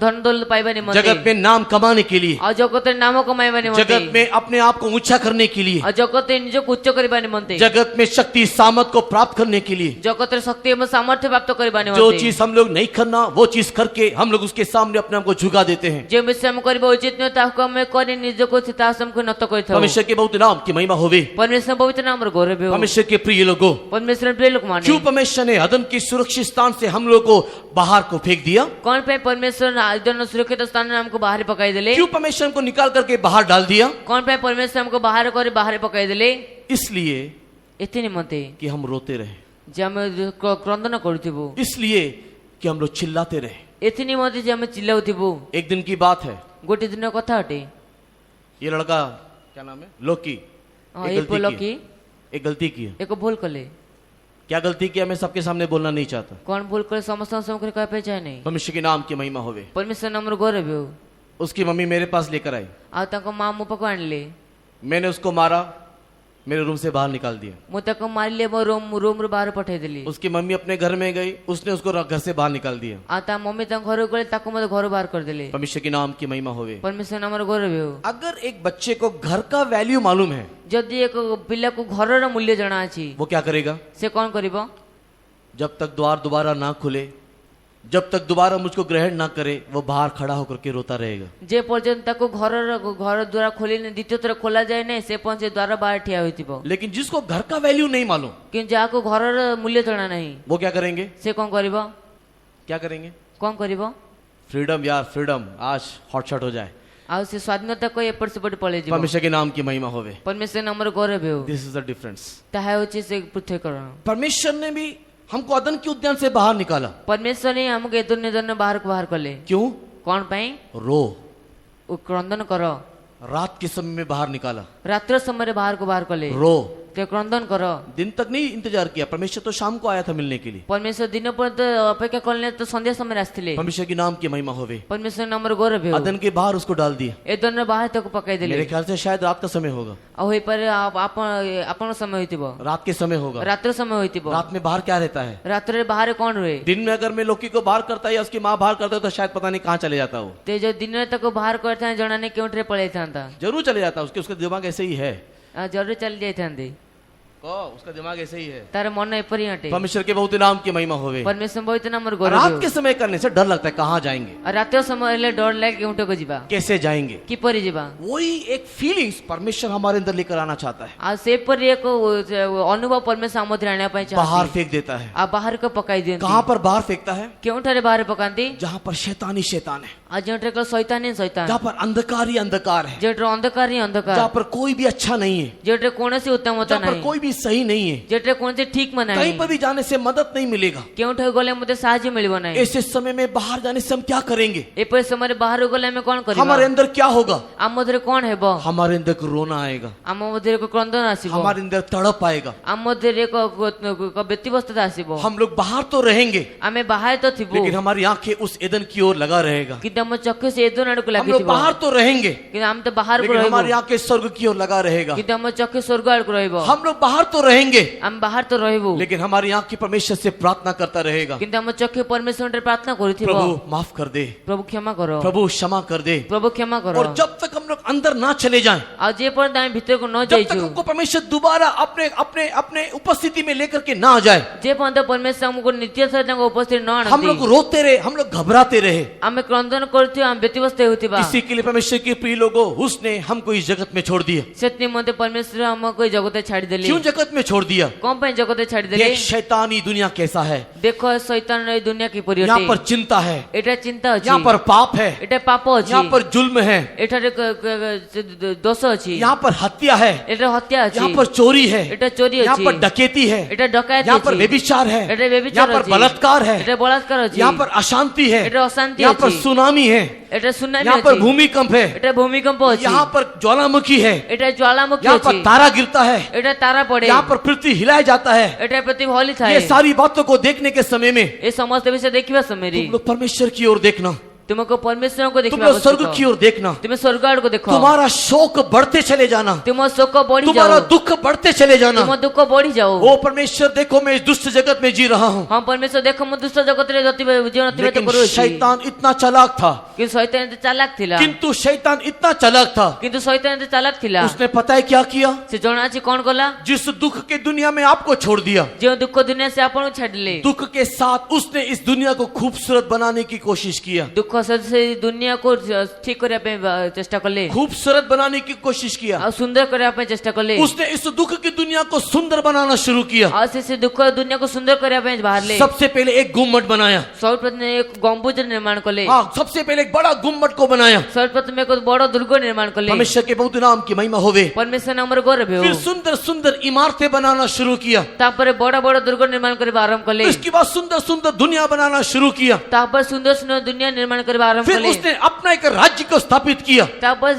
धन दौलत पाइबा निमंते, जगत में नाम कमाने के लिए, आ जगत रे नाम कमाइबा निमंते, जगत में अपने आप को ऊंचा करने के लिए, आ जगत रे निजको उच्च करबा निमंते, जगत में शक्ति सामर्थ को प्राप्त करने के लिए जगत रे शक्ति एवं सामर्थ्य प्राप्त करबा जो निमंते, चीज हम लोग नहीं करना वो चीज करके हम लोग उसके सामने अपने आप को झुका देते हैं। जे विषय हम करबा उचित न ताको हम करे निजको चिता हमको नत करथो। परमेश्वर के बहुत नाम की महिमा होवे। परमेश्वर पवित्र नाम रे गौरव हो। परमेश्वर के प्रिय लोगों, परमेश्वर प्रिय लोग माने क्यों परमेश्वर ने अदन की सुरक्षित स्थान से हम लोग को बाहर को फेंक दिया? कौन पे परमेश्वर आदन सुरक्षित स्थान में हमको बाहर पकाई देले? क्यों परमेश्वर हमको निकाल करके बाहर डाल दिया? कौन पे परमेश्वर हमको बाहर करे बाहर पकाई देले? इसलिए एथि निमंते कि हम रोते रहे, जे हम क्रंदन करथिबो, इसलिए कि हम लोग चिल्लाते रहे। एथि निमंते जे हम चिल्लाउथिबो। एक दिन की बात है, गोटे दिन कथा हटे, ये लड़का क्या नाम है, लोकी, हां एक ए गलती बोलो की की है। एक गलती की है। एक भूल कले। क्या गलती किया मैं सबके सामने बोलना नहीं चाहता। कौन भूल करे समस्त समकर कह पे चाहे नहीं। परमेश्वर के नाम की महिमा होवे। परमेश्वर नाम रे गौरव हो। उसकी मम्मी मेरे पास लेकर आई, आ तको मां मु पको आनले, मैंने उसको मारा, मेरे रूम से बाहर निकाल दिया। मु तको मारले मो रूम रे बाहर पठाई देली। उसकी मम्मी अपने घर में गई, उसने उसको घर से बाहर निकाल दिया। आ ता मम्मी ता घर गले ताको मते घर बाहर कर देले। परमेश्वर के नाम की महिमा होवे। परमेश्वर नाम रे गौरव हो। अगर एक बच्चे को घर का वैल्यू मालूम है, जदि एक पिला को घर रो मूल्य जणा अछि, वो क्या करेगा? से कौन करिवो? जब तक द्वार दोबारा ना खुले, जब तक दोबारा मुझको ग्रहण ना करे, वो बाहर खड़ा होकर के रोता रहेगा। जे पर्यंत ताको घर द्वार खोली ने द्वितीय थर खोला जाए नहीं से पहुंचे द्वार बाहर ठिया होइतिबो। लेकिन जिसको घर का वैल्यू नहीं मालूम, कि जाको घर रो मूल्य जणा नहीं, वो क्या करेंगे? से कौन करिवो? क्या करेंगे? कौन करिवो? फ्रीडम यार, फ्रीडम, आज हॉटशॉट हो जाए। आ से स्वाधीनता को एपट सेपट पळे जीवो। परमेश्वर के नाम की महिमा होवे। परमेश्वर नाम रे गौरव हो। This is the difference. ताहा होची से पृथ्वीकरण। परमेश्वर ने भी हमको अदन के उद्यान से बाहर निकाला। परमेश्वर ने हमके दुनिया दुनिया बाहर को बाहर कले। क्यों? कौन पई? रो, उ क्रंदन करो। रात के समय में बाहर निकाला। रात्र समय बाहर को बाहर कले। रो, ते क्रंदन करो। दिन तक नहीं इंतजार किया, परमेश्वर तो शाम को आया था मिलने के लिए। परमेश्वर दिन पर अपेक्षा करले तो संध्या समय आस्थिले। परमेश्वर के नाम की महिमा होवे। परमेश्वर नाम रे गौरव हो। अदन के बाहर उसको डाल दिया। ए दोनों बाहर तक पकाई देले। मेरे ख्याल से शायद रात का समय होगा। आ होई पर आपन समय होइतिबो। रात के समय होगा। रात्र समय होइतिबो। रात में बाहर क्या रहता है? रात्र रे बाहर कौन रहे? दिन में अगर मैं लोकी को बाहर करता या उसकी माँ बाहर करता तो शायद पता नहीं कहाँ चले जाता वो। ते जो दिन तक बाहर करता जणा ने केउठरे पळे थांता। जरूर चले जाता, उसके उसका दिमाग ऐसे ही है। जरूर चल जाई थांदे। उसका दिमाग ऐसे ही है। तारे मन एपरी हटे। परमेश्वर के बहुत नाम की महिमा होवे। परमेश्वर बहुत नाम रे गौरव रात हो। के समय करने से डर लगता है, कहाँ जाएंगे, रात्र समय ले डर लागे केउठे को जीवा, कैसे जाएंगे। की परी जीवा। वही एक फीलिंग्स परमेश्वर हमारे अंदर लेकर आना चाहता है। आ से पर एक अनुभव परमेश्वर हमतिर आने पई चाहती। बाहर फेंक देता है। आ बाहर को पकाई दियंती। कहाँ पर बाहर फेंकता है? केउठरे बाहर पकांती? जहाँ पर शैतान ही शैतान है, आ जेठरे को शैतान ही शैतान। जहाँ पर अंधकार ही अंधकार है, जेठरे अंधकार ही अंधकार। जहाँ पर कोई भी अच्छा नहीं है, जेठरे कोनसे उत्तम होता जहाँ पर नहीं। कोई भी सही नहीं है, जेठरे कोनसे ठीक मना कहीं नहीं। पर भी जाने से मदद नहीं मिलेगा। केउठे गले मते साहाय्य मिलबो नहीं। ऐसे समय में बाहर जाने से हम क्या करेंगे? एपर समय बाहर गले में कौन करिबा? हमारे अंदर क्या होगा? आम मधरे कौन हेबो? हमारे अंदर को रोना आएगा, आम मधरे को क्रंदन आसीबो। हमारे अंदर तड़प आएगा। आम मधरे को व्यतिवस्था आसीबो। हम लोग बाहर तो रहेंगे, आमे बाहर तो थिबो, लेकिन हमारी आंखें उस एदन की ओर लगा रहेगा। कि हम चक्के से एदो नाड़ को हम लागी लोग थिबो। बाहर तो रहेंगे, कि हम तो बाहर को लेकिन हमारी रहबो। आंखें स्वर्ग की ओर लगा रहेगा। कि हम चक्के स्वर्ग आड़ को रहबो। हम लोग बाहर तो रहेंगे, हम बाहर तो रहबो, लेकिन हमारी आंखें परमेश्वर से प्रार्थना करता रहेगा, कि हम चक्के परमेश्वर रे प्रार्थना करिथिबो। प्रभु माफ कर दे, प्रभु क्षमा करो। प्रभु क्षमा कर दे। प्रभु क्षमा करो। और जब तक हम लोग अंदर ना चले जाएं, ଆଉ ଯେ ପର୍ଯ୍ୟନ୍ତ ଆମେ ଭିତରକୁ ନ जब तक ଯାଇଛୁ, हमको परमेश्वर दोबारा अपने अपने अपने उपस्थिति में लेकर के ना आ जाए, ଯେ ପର୍ଯ୍ୟନ୍ତ ପରମେଶ୍ୱର ଆମକୁ ନିତ୍ୟ ସହ ତାଙ୍କ ଉପସ୍ଥିତି ନ हम लोग ଆଣନ୍ତି, रोते रहे, हम लोग घबराते रहे। ଆମେ କ୍ରନ୍ଦନ କରୁଥିବା, ଆମେ ବ୍ୟତିବ୍ୟସ୍ତ ହେଉଥିବା। इसी के लिए परमेश्वर के प्रिय लोगों, उसने हमको इस जगत में छोड़ दिया। ସେଥି ନିମନ୍ତେ ପରମେଶ୍ୱର ଆମକୁ ଏ ଜଗତରେ ଛାଡ଼ିଦେଲେ। क्यों जगत में छोड़ दिया? କଣ ପାଇଁ ଜଗତରେ ଛାଡ଼ିଦେଲେ? देख शैतानी दुनिया कैसा है, ଦେଖ ଶୈତାନର ଏ ଦୁନିଆ କିପରି यहाँ ଅଟେ। पर चिंता है, ଏଟା ଚିନ୍ତା ଅଛି, यहाँ पर पाप है, ଏଟା ପାପ ଅଛି, यहाँ पर जुल्म है, ଏଠାରେ ଦୋଷ ଅଛି, यहाँ पर हत्या है, ଏଟା ହତ୍ୟା ଅଛି, यहाँ पर चोरी है, ଏଟା ଚୋରି यहाँ ଅଛି, पर डकैती है, ଏଟା ଡକାୟତି यहाँ पर ଅଛି, व्यभिचार है, ଏଟା ବ୍ୟଭିଚାର यहाँ पर ଅଛି, बलात्कार है, ଏଟା ବଳାତ୍କାର ଅଛି, यहाँ पर अशांति है, ଏଟା ଅଶାନ୍ତି यहाँ पर ଅଛି, सुनामी है, ଏଟା ସୁନାମି यहाँ पर ଅଛି, भूमिकंप है, ଏଟା ଭୂମିକମ୍ପ ଅଛି, यहाँ पर ज्वालामुखी है, ଏଟା ଜ୍ୱାଳାମୁଖୀ यहाँ ଅଛି, पर तारा गिरता है, ଏଟା ତାରା ପଡେ, यहाँ पर पृथ्वी हिलाया जाता है। ଏଟା ପ୍ରତି ଭଲି ଥାଏ। ये सारी बातों को देखने के समय में ଏ ସମସ୍ତ ବିଷୟ ଦେଖିବା ସମୟରେ तुम लोग परमेश्वर की ओर देखना, ତୁମକୁ ପରମେଶ୍ୱରଙ୍କୁ तुम ଦେଖିବା लोग स्वर्ग की ଆବଶ୍ୟକ। ओर देखना, ତୁମେ ସ୍ୱର୍ଗ ଆଡକୁ ଦେଖ, तुम्हारा शोक बढ़ते चले जाना, ତୁମ ଶୋକ ବଢି तुम्हारा ଯାଉ, दुख बढ़ते चले जाना। ତୁମ ଦୁଃଖ ବଢି ଯାଉ। ओ परमेश्वर देखो, मैं इस दुष्ट जगत में जी रहा हूँ, ହଁ ପରମେଶ୍ୱର ଦେଖ, ମୁଁ ଦୁଷ୍ଟ ଜଗତରେ ଜୀବନ ଅତିବାହିତ लेकिन କରୁଅଛି। शैतान इतना चालाक था, କିନ୍ତୁ ଶୈତାନ ଏତେ ଚାଲାକ ଥିଲା, किंतु शैतान इतना चालाक था, କିନ୍ତୁ ଶୈତାନ ଏତେ ଚାଲାକ ଥିଲା, उसने पता है क्या किया? ସେ ଜଣାଅଛି କଣ କଲା? जिस दुख के दुनिया में आपको छोड़ दिया, ଯେଉଁ ଦୁଃଖ ଦୁନିଆ ସେ ଆପଣଙ୍କୁ ଛାଡିଲେ, दुख के साथ उसने इस दुनिया को खूबसूरत बनाने की कोशिश किया, ଦୁଃଖ ସହିତ ସେ ଦୁନିଆକୁ ଠିକ କରିବା ପାଇଁ ଚେଷ୍ଟା କଲେ, खूबसूरत बनाने की कोशिश किया। ଆଉ ସୁନ୍ଦର କରିବା ପାଇଁ ଚେଷ୍ଟା କଲେ, उसने इस दुख की दुनिया को सुंदर बनाना शुरू किया। ଆଉ ସେ ଦୁଃଖ ଦୁନିଆକୁ ସୁନ୍ଦର କରିବା ପାଇଁ ବାହାରିଲେ। सबसे पहले एक गुम्मट बनाया, ସର୍ବପ୍ରଥମେ ଏକ ଗମ୍ବୁଜ ନିର୍ମାଣ କଲେ, हाँ, सबसे पहले एक बड़ा गुम्मट को बनाया। ସର୍ବପ୍ରଥମେ ଏକ ବଡ ଦୁର୍ଗ ନିର୍ମାଣ କଲେ। परमेश्वर के बहुत नाम की महिमा होवे। ପରମେଶ୍ୱର ନାମର ଗୌରବ ହେଉ। फिर सुंदर सुंदर इमारतें बनाना शुरू किया, ତାପରେ ବଡ ବଡ ଦୁର୍ଗ ନିର୍ମାଣ କରିବା ଆରମ୍ଭ କଲେ। इसके बाद सुंदर सुंदर दुनिया बनाना शुरू किया। ତାପରେ ସୁନ୍ଦର ସୁନ୍ଦର ଦୁନିଆ ନିର୍ମାଣ କରିବା ଆରମ୍ଭ फिर କଲେ। उसने अपना एक राज्य को स्थापित किया, ତାପରେ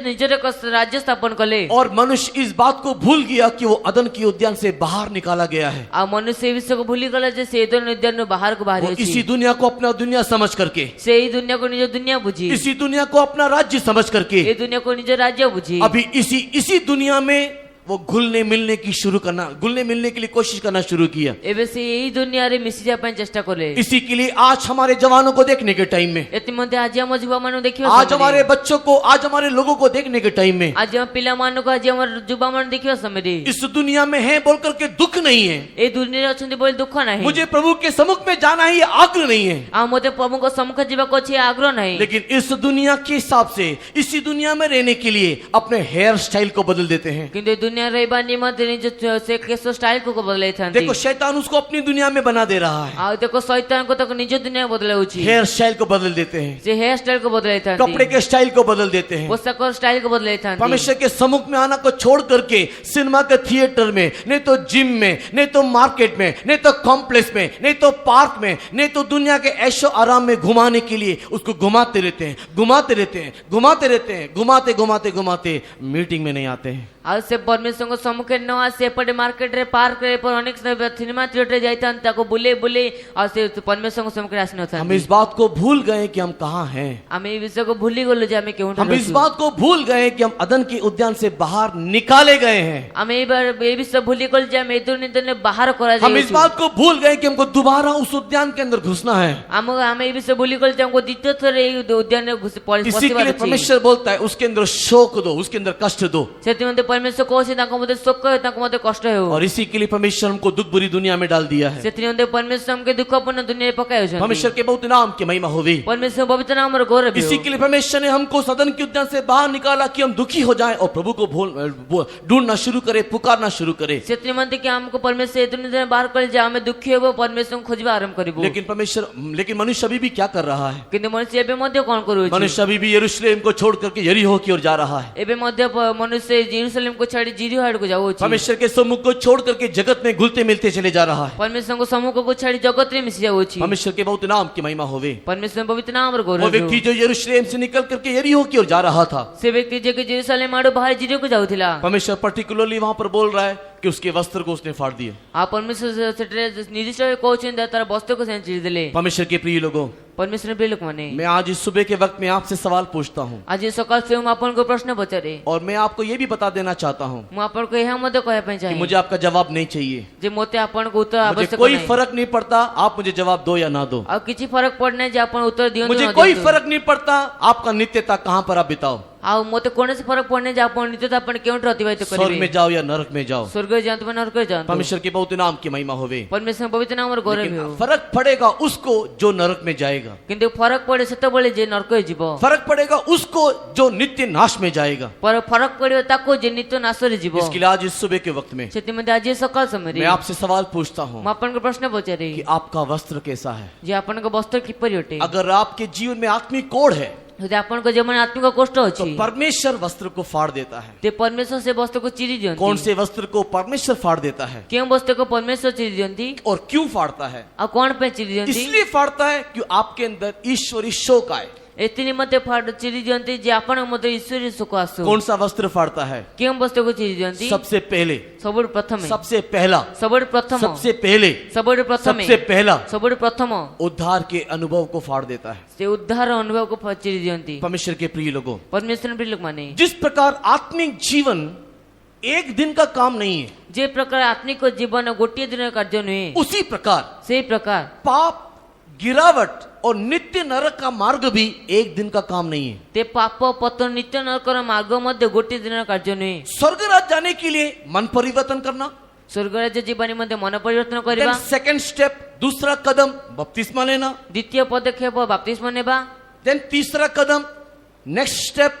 ନିଜର ଏକ ରାଜ୍ୟ ସ୍ଥାପନ କଲେ। और मनुष्य इस बात को भूल गया कि वो अदन की उद्यान से बाहर निकाला गया है। ଆଉ ମନୁଷ୍ୟ ଏ ବିଷୟକୁ ଭୁଲିଗଲା ଯେ ସେ ଏଦନ ଉଦ୍ୟାନରୁ ବାହାରକୁ वो ବାହାରି इसी ଅଛି। दुनिया को अपना दुनिया समझ करके, ସେ ଏଇ ଦୁନିଆକୁ ନିଜ ଦୁନିଆ ବୁଝି, इसी दुनिया को अपना राज्य समझ करके, ଏ ଦୁନିଆକୁ ନିଜ ରାଜ୍ୟ ବୁଝି, अभी इसी दुनिया में वो घुलने मिलने के लिए कोशिश करना शुरू किया। ଏବେ ସେ ଏଇ ଦୁନିଆରେ ମିଶିଯିବା ପାଇଁ ଚେଷ୍ଟା କଲେ। इसी के लिए आज हमारे जवानों को देखने के टाइम में, ଏଥିମଧ୍ୟ ଆଜି ଆମ ଯୁବାମାନଙ୍କୁ ଦେଖିବା आज ସମୟରେ, हमारे बच्चों को, आज हमारे लोगों को देखने के टाइम में, ଆଜି ଆମ ପିଲାମାନଙ୍କୁ, ଆଜି ଆମର ଯୁବାମାନଙ୍କୁ ଦେଖିବା ସମୟରେ इस दुनिया में है बोल करके दुख नहीं है, ଏ ଦୁନିଆରେ ଅଛନ୍ତି ବୋଲି ଦୁଃଖ ନାହିଁ, मुझे प्रभु के सम्मुख में जाना ही आग्रह नहीं है, ଆଉ ମୋତେ ପ୍ରଭୁଙ୍କ ସମ୍ମୁଖ ଯିବାକୁ ଅଛି ଆଗ୍ରହ ନାହିଁ। लेकिन इस दुनिया के हिसाब से इसी दुनिया में रहने के लिए अपने हेयर स्टाइल को बदल देते हैं। କିନ୍ତୁ ଏ ଦୁନିଆରେ ରହିବା ନିମନ୍ତେ ନିଜ ସେ କେଶ ଷ୍ଟାଇଲକୁ ବଦଳାଇଥାନ୍ତି। देखो शैतान उसको अपनी दुनिया में बना दे रहा है, ଆଉ ଦେଖ ଶୈତାନକୁ ତାକୁ ନିଜ ଦୁନିଆ ବଦଳାଉଛି, हेयर स्टाइल को बदल देते हैं, ସେ ହେୟାର ଷ୍ଟାଇଲକୁ ବଦଳାଇଥାନ୍ତି, कपड़े के स्टाइल को बदल देते हैं। ପୋଷାକ ଷ୍ଟାଇଲକୁ ବଦଳାଇଥାନ୍ତି। परमेश्वर के सम्मुख में आना को छोड़ करके सिनेमा के थिएटर में, नहीं तो जिम में, नहीं तो मार्केट में, नहीं तो कॉम्प्लेक्स में, नहीं तो पार्क में, नहीं तो दुनिया के ऐशो आराम में घुमाने के लिए उसको घुमाते रहते हैं, घुमाते मीटिंग में नहीं आते हैं। ଆଉ ସେ ପରମେଶ୍ୱରଙ୍କ ସମ୍ମୁଖରେ ନ ଆସି ଏପଟେ ମାର୍କେଟରେ, ପାର୍କରେ, ଅନେକ ସିନେମା ଥିଏଟରରେ ଯାଇଥାନ୍ତି, ତାକୁ ବୁଲେଇ ବୁଲେଇ ଆଉ ସେ ପରମେଶ୍ୱରଙ୍କ ସମ୍ମୁଖରେ हम ଆସିନଥାନ୍ତି। इस बात को भूल गए कि हम कहाँ हैं, ଆମେ ଏଇ ବିଷୟକୁ ଭୁଲିଗଲୁ ଯେ ଆମେ କେଉଁଠି हम इस ଅଛୁ। बात को भूल गए कि हम अदन की उद्यान से बाहर निकाले गए हैं, ଆମେ ଏଇ ବିଷୟ ଭୁଲିଗଲୁ ଯେ ଆମେ ଏ ଦୁର୍ନୀତିରେ ବାହାର हम इस କରାଯାଇଛୁ। बात को भूल गए कि हमको दोबारा उस उद्यान के अंदर घुसना है। ଆମେ ଏଇ ବିଷୟ ଭୁଲିଗଲୁ ଯେ ଆମକୁ ଦ୍ୱିତୀୟ ଥର ଏଇ ଉଦ୍ୟାନରେ इसी ପଶିବାର के लिए ଅଛି। परमेश्वर बोलता है उसके अंदर शोक दो, उसके अंदर कष्ट दो, ସେଥିମଧ୍ୟ ପରମେଶ୍ୱର କହୁଛି ତାଙ୍କ ମଧ୍ୟରେ ଶୋକ ହେଉ, ତାଙ୍କ ମଧ୍ୟରେ କଷ୍ଟ ହେଉ। और इसी के लिए परमेश्वर हमको दुख भरी दुनिया में डाल दिया है। ସେଥିମଧ୍ୟ ପରମେଶ୍ୱର ଆମକୁ ଦୁଃଖପୂର୍ଣ୍ଣ ଦୁନିଆରେ ପକାଇଛନ୍ତି। परमेश्वर के बहुत नाम की महिमा होवे। ପରମେଶ୍ୱର ପବିତ୍ର ନାମର ଗୌରବ ହେଉ। इसी के लिए परमेश्वर ने हमको सदन के उद्यान से बाहर निकाला कि हम दुखी हो जाएं और प्रभु को ढूंढना शुरू करें, पुकारना शुरू करें। ସେଥିନିମନ୍ତେ କି ଆମକୁ ପରମେଶ୍ୱର ଏ ଦୁନିଆରେ ବାହାର କରି ଯେ ଆମେ ଦୁଃଖୀ ହେବୁ, ପରମେଶ୍ୱରଙ୍କୁ ଖୋଜିବା ଆରମ୍ଭ କରିବୁ। लेकिन मनुष्य अभी भी क्या कर रहा है? କିନ୍ତୁ ମନୁଷ୍ୟ ଏବେ ମଧ୍ୟ କଣ କରୁଅଛି? मनुष्य अभी भी यरूशलेम को छोड़ करके यरीहो की ओर जा रहा है। ଏବେ ମଧ୍ୟ ମନୁଷ୍ୟ ଜେରୁସାଲେମକୁ ଛାଡ଼ି ଜିରିହ ଆଡକୁ ଯାଉଅଛି। परमेश्वर के सम्मुख को छोड़ करके जगत में घुलते मिलते चले जा रहा है। ପରମେଶ୍ୱରଙ୍କ ସମ୍ମୁଖକୁ ଛାଡ଼ି ଜଗତରେ ମିଶି ଯାଉଅଛି। परमेश्वर के बहुत नाम की महिमा होवे। ପରମେଶ୍ୱର ପବିତ୍ର ନାମର वो ଗୌରବ व्यक्ति ହେଉ। जो यरूशलेम से निकल करके यरीहो की ओर जा रहा था, ସେ ବ୍ୟକ୍ତି ଯେ କି ଜେରୁସାଲେମ ଆଡୁ ବାହାରି ଜିରିହକୁ ଯାଉଥିଲା। परमेश्वर पर्टिकुलरली वहां पर बोल रहा है कि उसके वस्त्र को उसने फाड़ दिया। ଆଉ ପରମେଶ୍ୱର ସେଠାରେ ନିର୍ଦ୍ଦିଷ୍ଟ ଭାବେ କହୁଛନ୍ତି ତାର ବସ୍ତ୍ରକୁ ସେ ଚିରି ଦେଲେ। परमेश्वर के प्रिय लोगों, परमेश्वर प्रिय लोकमाने मैं आज इस सुबह के वक्त में आपसे सवाल पूछता हूँ आज सकाल से ମୁଁ ଆପଣଙ୍କୁ ପ୍ରଶ୍ନ ପଚାରେ और मैं आपको ये भी बता देना चाहता हूँ ମୁଁ ଆପଣଙ୍କୁ ଏହା ମଧ୍ୟ କହିବା ପାଇଁ कि ଚାହେଁ मुझे आपका जवाब नहीं चाहिए। ଯେ ମୋତେ ଆପଣଙ୍କ ଉତ୍ତର मुझे ଆବଶ୍ୟକ कोई ନାହିଁ फर्क नहीं पड़ता आप मुझे जवाब दो या ना दो। ଆଉ କିଛି ଫରକ ପଡେ ଯେ ଆପଣ ଉତ୍ତର ଦିଅନ୍ତୁ मुझे ନ कोई ଦିଅନ୍ତୁ। फर्क नहीं पड़ता आपका नित्यता कहाँ पर आप बिताओ, ଆଉ ମୋତେ କୌଣସି ଫରକ ପଡେ ଯେ ଆପଣ ନିତ୍ୟତା ଆପଣ କେଉଁଠି ଅତିବାହିତ स्वर्ग କରିବେ में जाओ या नरक में जाओ। ସ୍ୱର୍ଗରେ ଯାଆନ୍ତୁ ବା ନରକରେ ଯାଆନ୍ତୁ परमेश्वर के बहुत नाम की महिमा होवे। परमेश्वर पवित्र नामର ଗୌରବ लेकिन ହେଉ फर्क पड़ेगा उसको जो नरक में जाएगा, କିନ୍ତୁ ଫରକ ପଡେ ସେତେବେଳେ ଯେ ନରକରେ ଯିବ फर्क पड़ेगा उसको जो नित्य नाश में जाएगा। ଫରକ ପଡିବ ତାକୁ ଯେ ନିତ୍ୟ ନାଶରେ ଯିବ इसके लिए आज इस सुबह के वक्त में ସେଥିମଧ୍ୟ ଆଜି ସକାଳ ସମୟରେ मैं आपसे सवाल पूछता हूँ ମୁଁ ଆପଣଙ୍କୁ ପ୍ରଶ୍ନ ପଚାରେ कि आपका वस्त्र कैसा है। ଯେ ଆପଣଙ୍କ ବସ୍ତ୍ର କିପରି ଅଟେ अगर आपके जीवन में आत्मिक कोढ़ है ଯଦି ଆପଣଙ୍କ ଜୀବନରେ ଆତ୍ମିକ କଷ୍ଟ तो ଅଛି परमेश्वर वस्त्र को फाड़ देता है। ते परमेश्वर ସେ ବସ୍ତ୍ରକୁ ଚିରି ଦିଅନ୍ତି कौन से वस्त्र को परमेश्वर फाड़ देता है କେଉଁ ବସ୍ତ୍ରକୁ परमेश्वर ଚିରି ଦିଅନ୍ତି और क्यों फाड़ता है? ଆଉ କଣ ପାଇଁ ଚିରି ଦିଅନ୍ତି इसलिए फाड़ता है कि आपके अंदर ईश्वरी शोक आए। ଏଥି ନିମନ୍ତେ ଚିରି ଦିଅନ୍ତି ଯେ ଆପଣଙ୍କ ମଧ୍ୟରେ ଈଶ୍ୱରୀୟ ସୁଖ ଆସୁ कौन सा वस्त्र फाड़ता है? କେଉଁ ବସ୍ତ୍ରକୁ ଚିରି ଦିଅନ୍ତି सबसे पहले, ସବୁଠୁ ପ୍ରଥମେ सबसे पहला, ସବୁଠୁ ପ୍ରଥମ सबसे पहले, ସବୁଠୁ ପ୍ରଥମେ सबसे पहला ସବୁଠୁ ପ୍ରଥମ उद्धार के अनुभव को फाड़ देता है। ସେ ଉଦ୍ଧାର ଅନୁଭବକୁ ଚିରି ଦିଅନ୍ତି परमेश्वर के प्रिय लोगों, परमेश्वर प्रिय ଲୋକମାନେ जिस प्रकार आत्मिक जीवन एक दिन का काम नहीं है, ଯେ ପ୍ରକାର ଆତ୍ମିକ ଜୀବନ ଗୋଟିଏ ଦିନର କାର୍ଯ୍ୟ ନୁହେଁ उसी प्रकार ସେଇ ପ୍ରକାର पाप, गिरावट और नित्य नरक का मार्ग भी एक दिन का काम नहीं है। ते ପାପ ପତନ ନିତ୍ୟ ନରକର ମାର୍ଗ ମଧ୍ୟ ଗୋଟିଏ ଦିନର କାର୍ଯ୍ୟ ନୁହେଁ स्वर्ग राज जाने के लिए मन परिवर्तन करना, ସ୍ୱର୍ଗ ରାଜ୍ୟ ଯିବା ନିମନ୍ତେ ମନ ପରିବର୍ତ୍ତନ କରିବା देन सेकंड स्टेप, दूसरा कदम बपतिस्मा लेना, ଦ୍ୱିତୀୟ ପଦକ୍ଷେପ ବାପ୍ତିସ୍ମ ନେବା देन तीसरा कदम नेक्स्ट स्टेप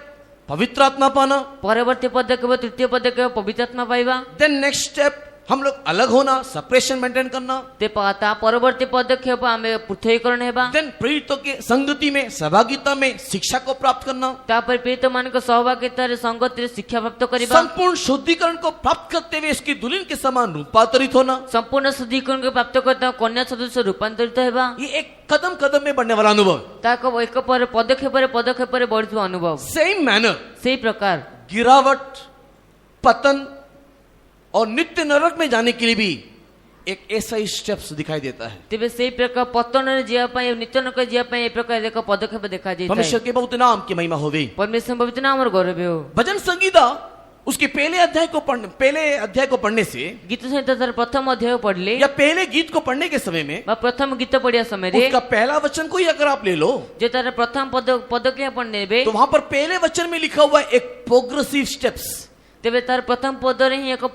पवित्र आत्मा पाना, ପରବର୍ତ୍ତୀ ପଦକ୍ଷେପ ତୃତୀୟ ପଦକ୍ଷେପ ପବିତ୍ର ଆତ୍ମା ପାଇବା देन नेक्स्ट स्टेप हम लोग अलग होना, सेपरेशन मेंटेन करना, ତା ପରବର୍ତ୍ତୀ ପଦକ୍ଷେପ ଆମେ ପୃଥକୀକରଣ ହେବା देन प्रेरितों के संगति में, सहभागिता में शिक्षा को प्राप्त करना, ତାପରେ ପ୍ରେରିତ ମାନଙ୍କ ସହଭାଗିତାରେ ସଂଗତିରେ ଶିକ୍ଷା ପ୍ରାପ୍ତ କରିବା संपूर्ण शुद्धिकरण को प्राप्त करते हुए इसकी दुल्हन के समान रूपांतरित होना। ସମ୍ପୂର୍ଣ୍ଣ ଶୁଦ୍ଧିକରଣକୁ ପ୍ରାପ୍ତ କରିଥିବା କନ୍ୟା ସଦୃଶ ରୂପାନ୍ତରିତ ହେବା ये एक कदम कदम में बढ़ने वाला अनुभव। ତାକୁ ଏକ ପରେ ପଦକ୍ଷେପରେ ବଢୁଥିବା ଅନୁଭବ सेम मैनर ସେଇ ପ୍ରକାର गिरावट, पतन और नित्य नरक में जाने के लिए भी एक ऐसा ही स्टेप्स दिखाई देता है। ତେବେ ସେଇ ପ୍ରକାର ପତନରେ ଯିବା ପାଇଁ ନିତ୍ୟ ନରକ ଯିବା ପାଇଁ ଏ ପ୍ରକାର ଏକ ପଦକ୍ଷେପ ଦେଖାଯାଇଥାଏ परमेश्वर के बहुत नाम की महिमा होवे। परमेश्वर पवित्र नामର ଗୌରବ ହେଉ भजन संगीता उसके पहले अध्याय को पढ़ने से ଗୀତ ସହିତ ତାର ପ୍ରଥମ ଅଧ୍ୟାୟ ପଢିଲେ या पहले गीत को पढ़ने के समय में ବା ପ୍ରଥମ ଗୀତ ପଢିବା ସମୟରେ उसका पहला वचन को ही अगर आप ले लो ଯେ ତାର ପ୍ରଥମ ପଦକ୍ଷେପ ଆପଣ ନେବେ तो वहां पर पहले वचन में लिखा हुआ है एक प्रोग्रेसिव स्टेप्स। ତେବେ ତାର ପ୍ରଥମ ପଦରେ ହିଁ ଏକ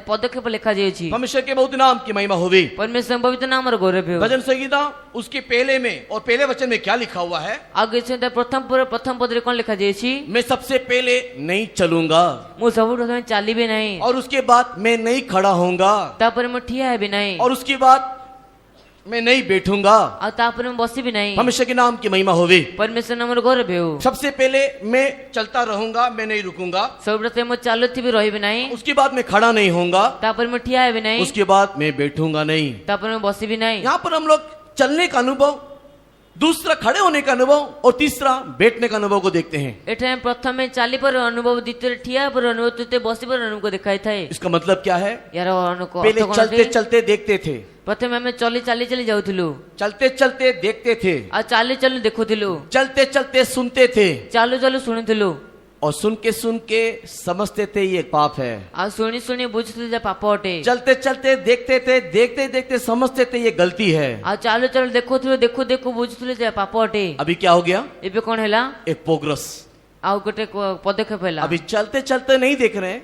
ପଦକ୍ଷେପ ଲେଖାଯାଇଛି परमेश्वर के बहुत नाम की महिमा होवे। परमेश्वर पवित्र नामର ଗୌରବ ହେଉ भजन संगीता उसके पहले में और पहले वचन में क्या लिखा हुआ है? ଆଉ ଗୀତ ସହିତ ପ୍ରଥମ ପଦରେ କଣ ଲେଖାଯାଇଛି मैं सबसे पहले नहीं चलूंगा ମୁଁ ସବୁଠୁ ପ୍ରଥମେ ଚାଲିବି ନାହିଁ और उसके बाद मैं नहीं खड़ा होऊंगा ତାପରେ ମୁଁ ଠିଆ ହେବି ନାହିଁ और उसके बाद मैं नहीं बैठूंगा। ଆଉ ତାପରେ ମୁଁ ବସିବି ନାହିଁ परमेश्वर के नाम की महिमा होवे। परमेश्वर नामର ଗୌରବ ହେଉ सबसे पहले मैं चलता रहूंगा, मैं नहीं रुकूंगा। ସବୁପ୍ରଥମେ ମୁଁ ଚାଲୁଥିବି ରହିବି ନାହିଁ उसके बाद मैं खड़ा नहीं होऊंगा, ତାପରେ ମୁଁ ଠିଆ ହେବି ନାହିଁ उसके बाद मैं बैठूंगा नहीं। ତାପରେ ମୁଁ ବସିବି ନାହିଁ यहाँ पर हम लोग चलने का अनुभव, दूसरा खड़े होने का अनुभव और तीसरा बैठने का अनुभव को देखते हैं। ଏଠାରେ ପ୍ରଥମେ ଚାଲିବାର ଅନୁଭବ ଦ୍ୱିତୀୟରେ ଠିଆ ହେବାର ଅନୁଭବ ତୃତୀୟ ବସିବାର ଅନୁଭବ ଦେଖାଇଥାଏ इसका मतलब क्या है? ୟାର पहले ଅର୍ଥ କଣ चलते ଅଟେ? चलते देखते थे, ପ୍ରଥମେ ଆମେ ଚାଲି ଯାଉଥିଲୁ चलते चलते देखते थे, ଆଉ ଚାଲି ଦେଖୁଥିଲୁ चलते चलते सुनते थे ଚାଲୁ ଶୁଣୁଥିଲୁ और सुन के समझते थे ये पाप है। ଆଉ ଶୁଣି ବୁଝୁଥିଲୁ ଯେ ପାପ ଅଟେ चलते चलते देखते थे, देखते देखते समझते थे ये गलती है। ଆଉ ଚାଲୁ ଦେଖୁଥିଲୁ ଦେଖୁ ବୁଝୁଥିଲୁ ଯେ ପାପ ଅଟେ अभी क्या हो गया? ଏବେ କଣ ହେଲା एक प्रोग्रेस। ଆଉ ଗୋଟେ ପଦକ୍ଷେପ ହେଲା अभी चलते चलते नहीं देख रहे हैं,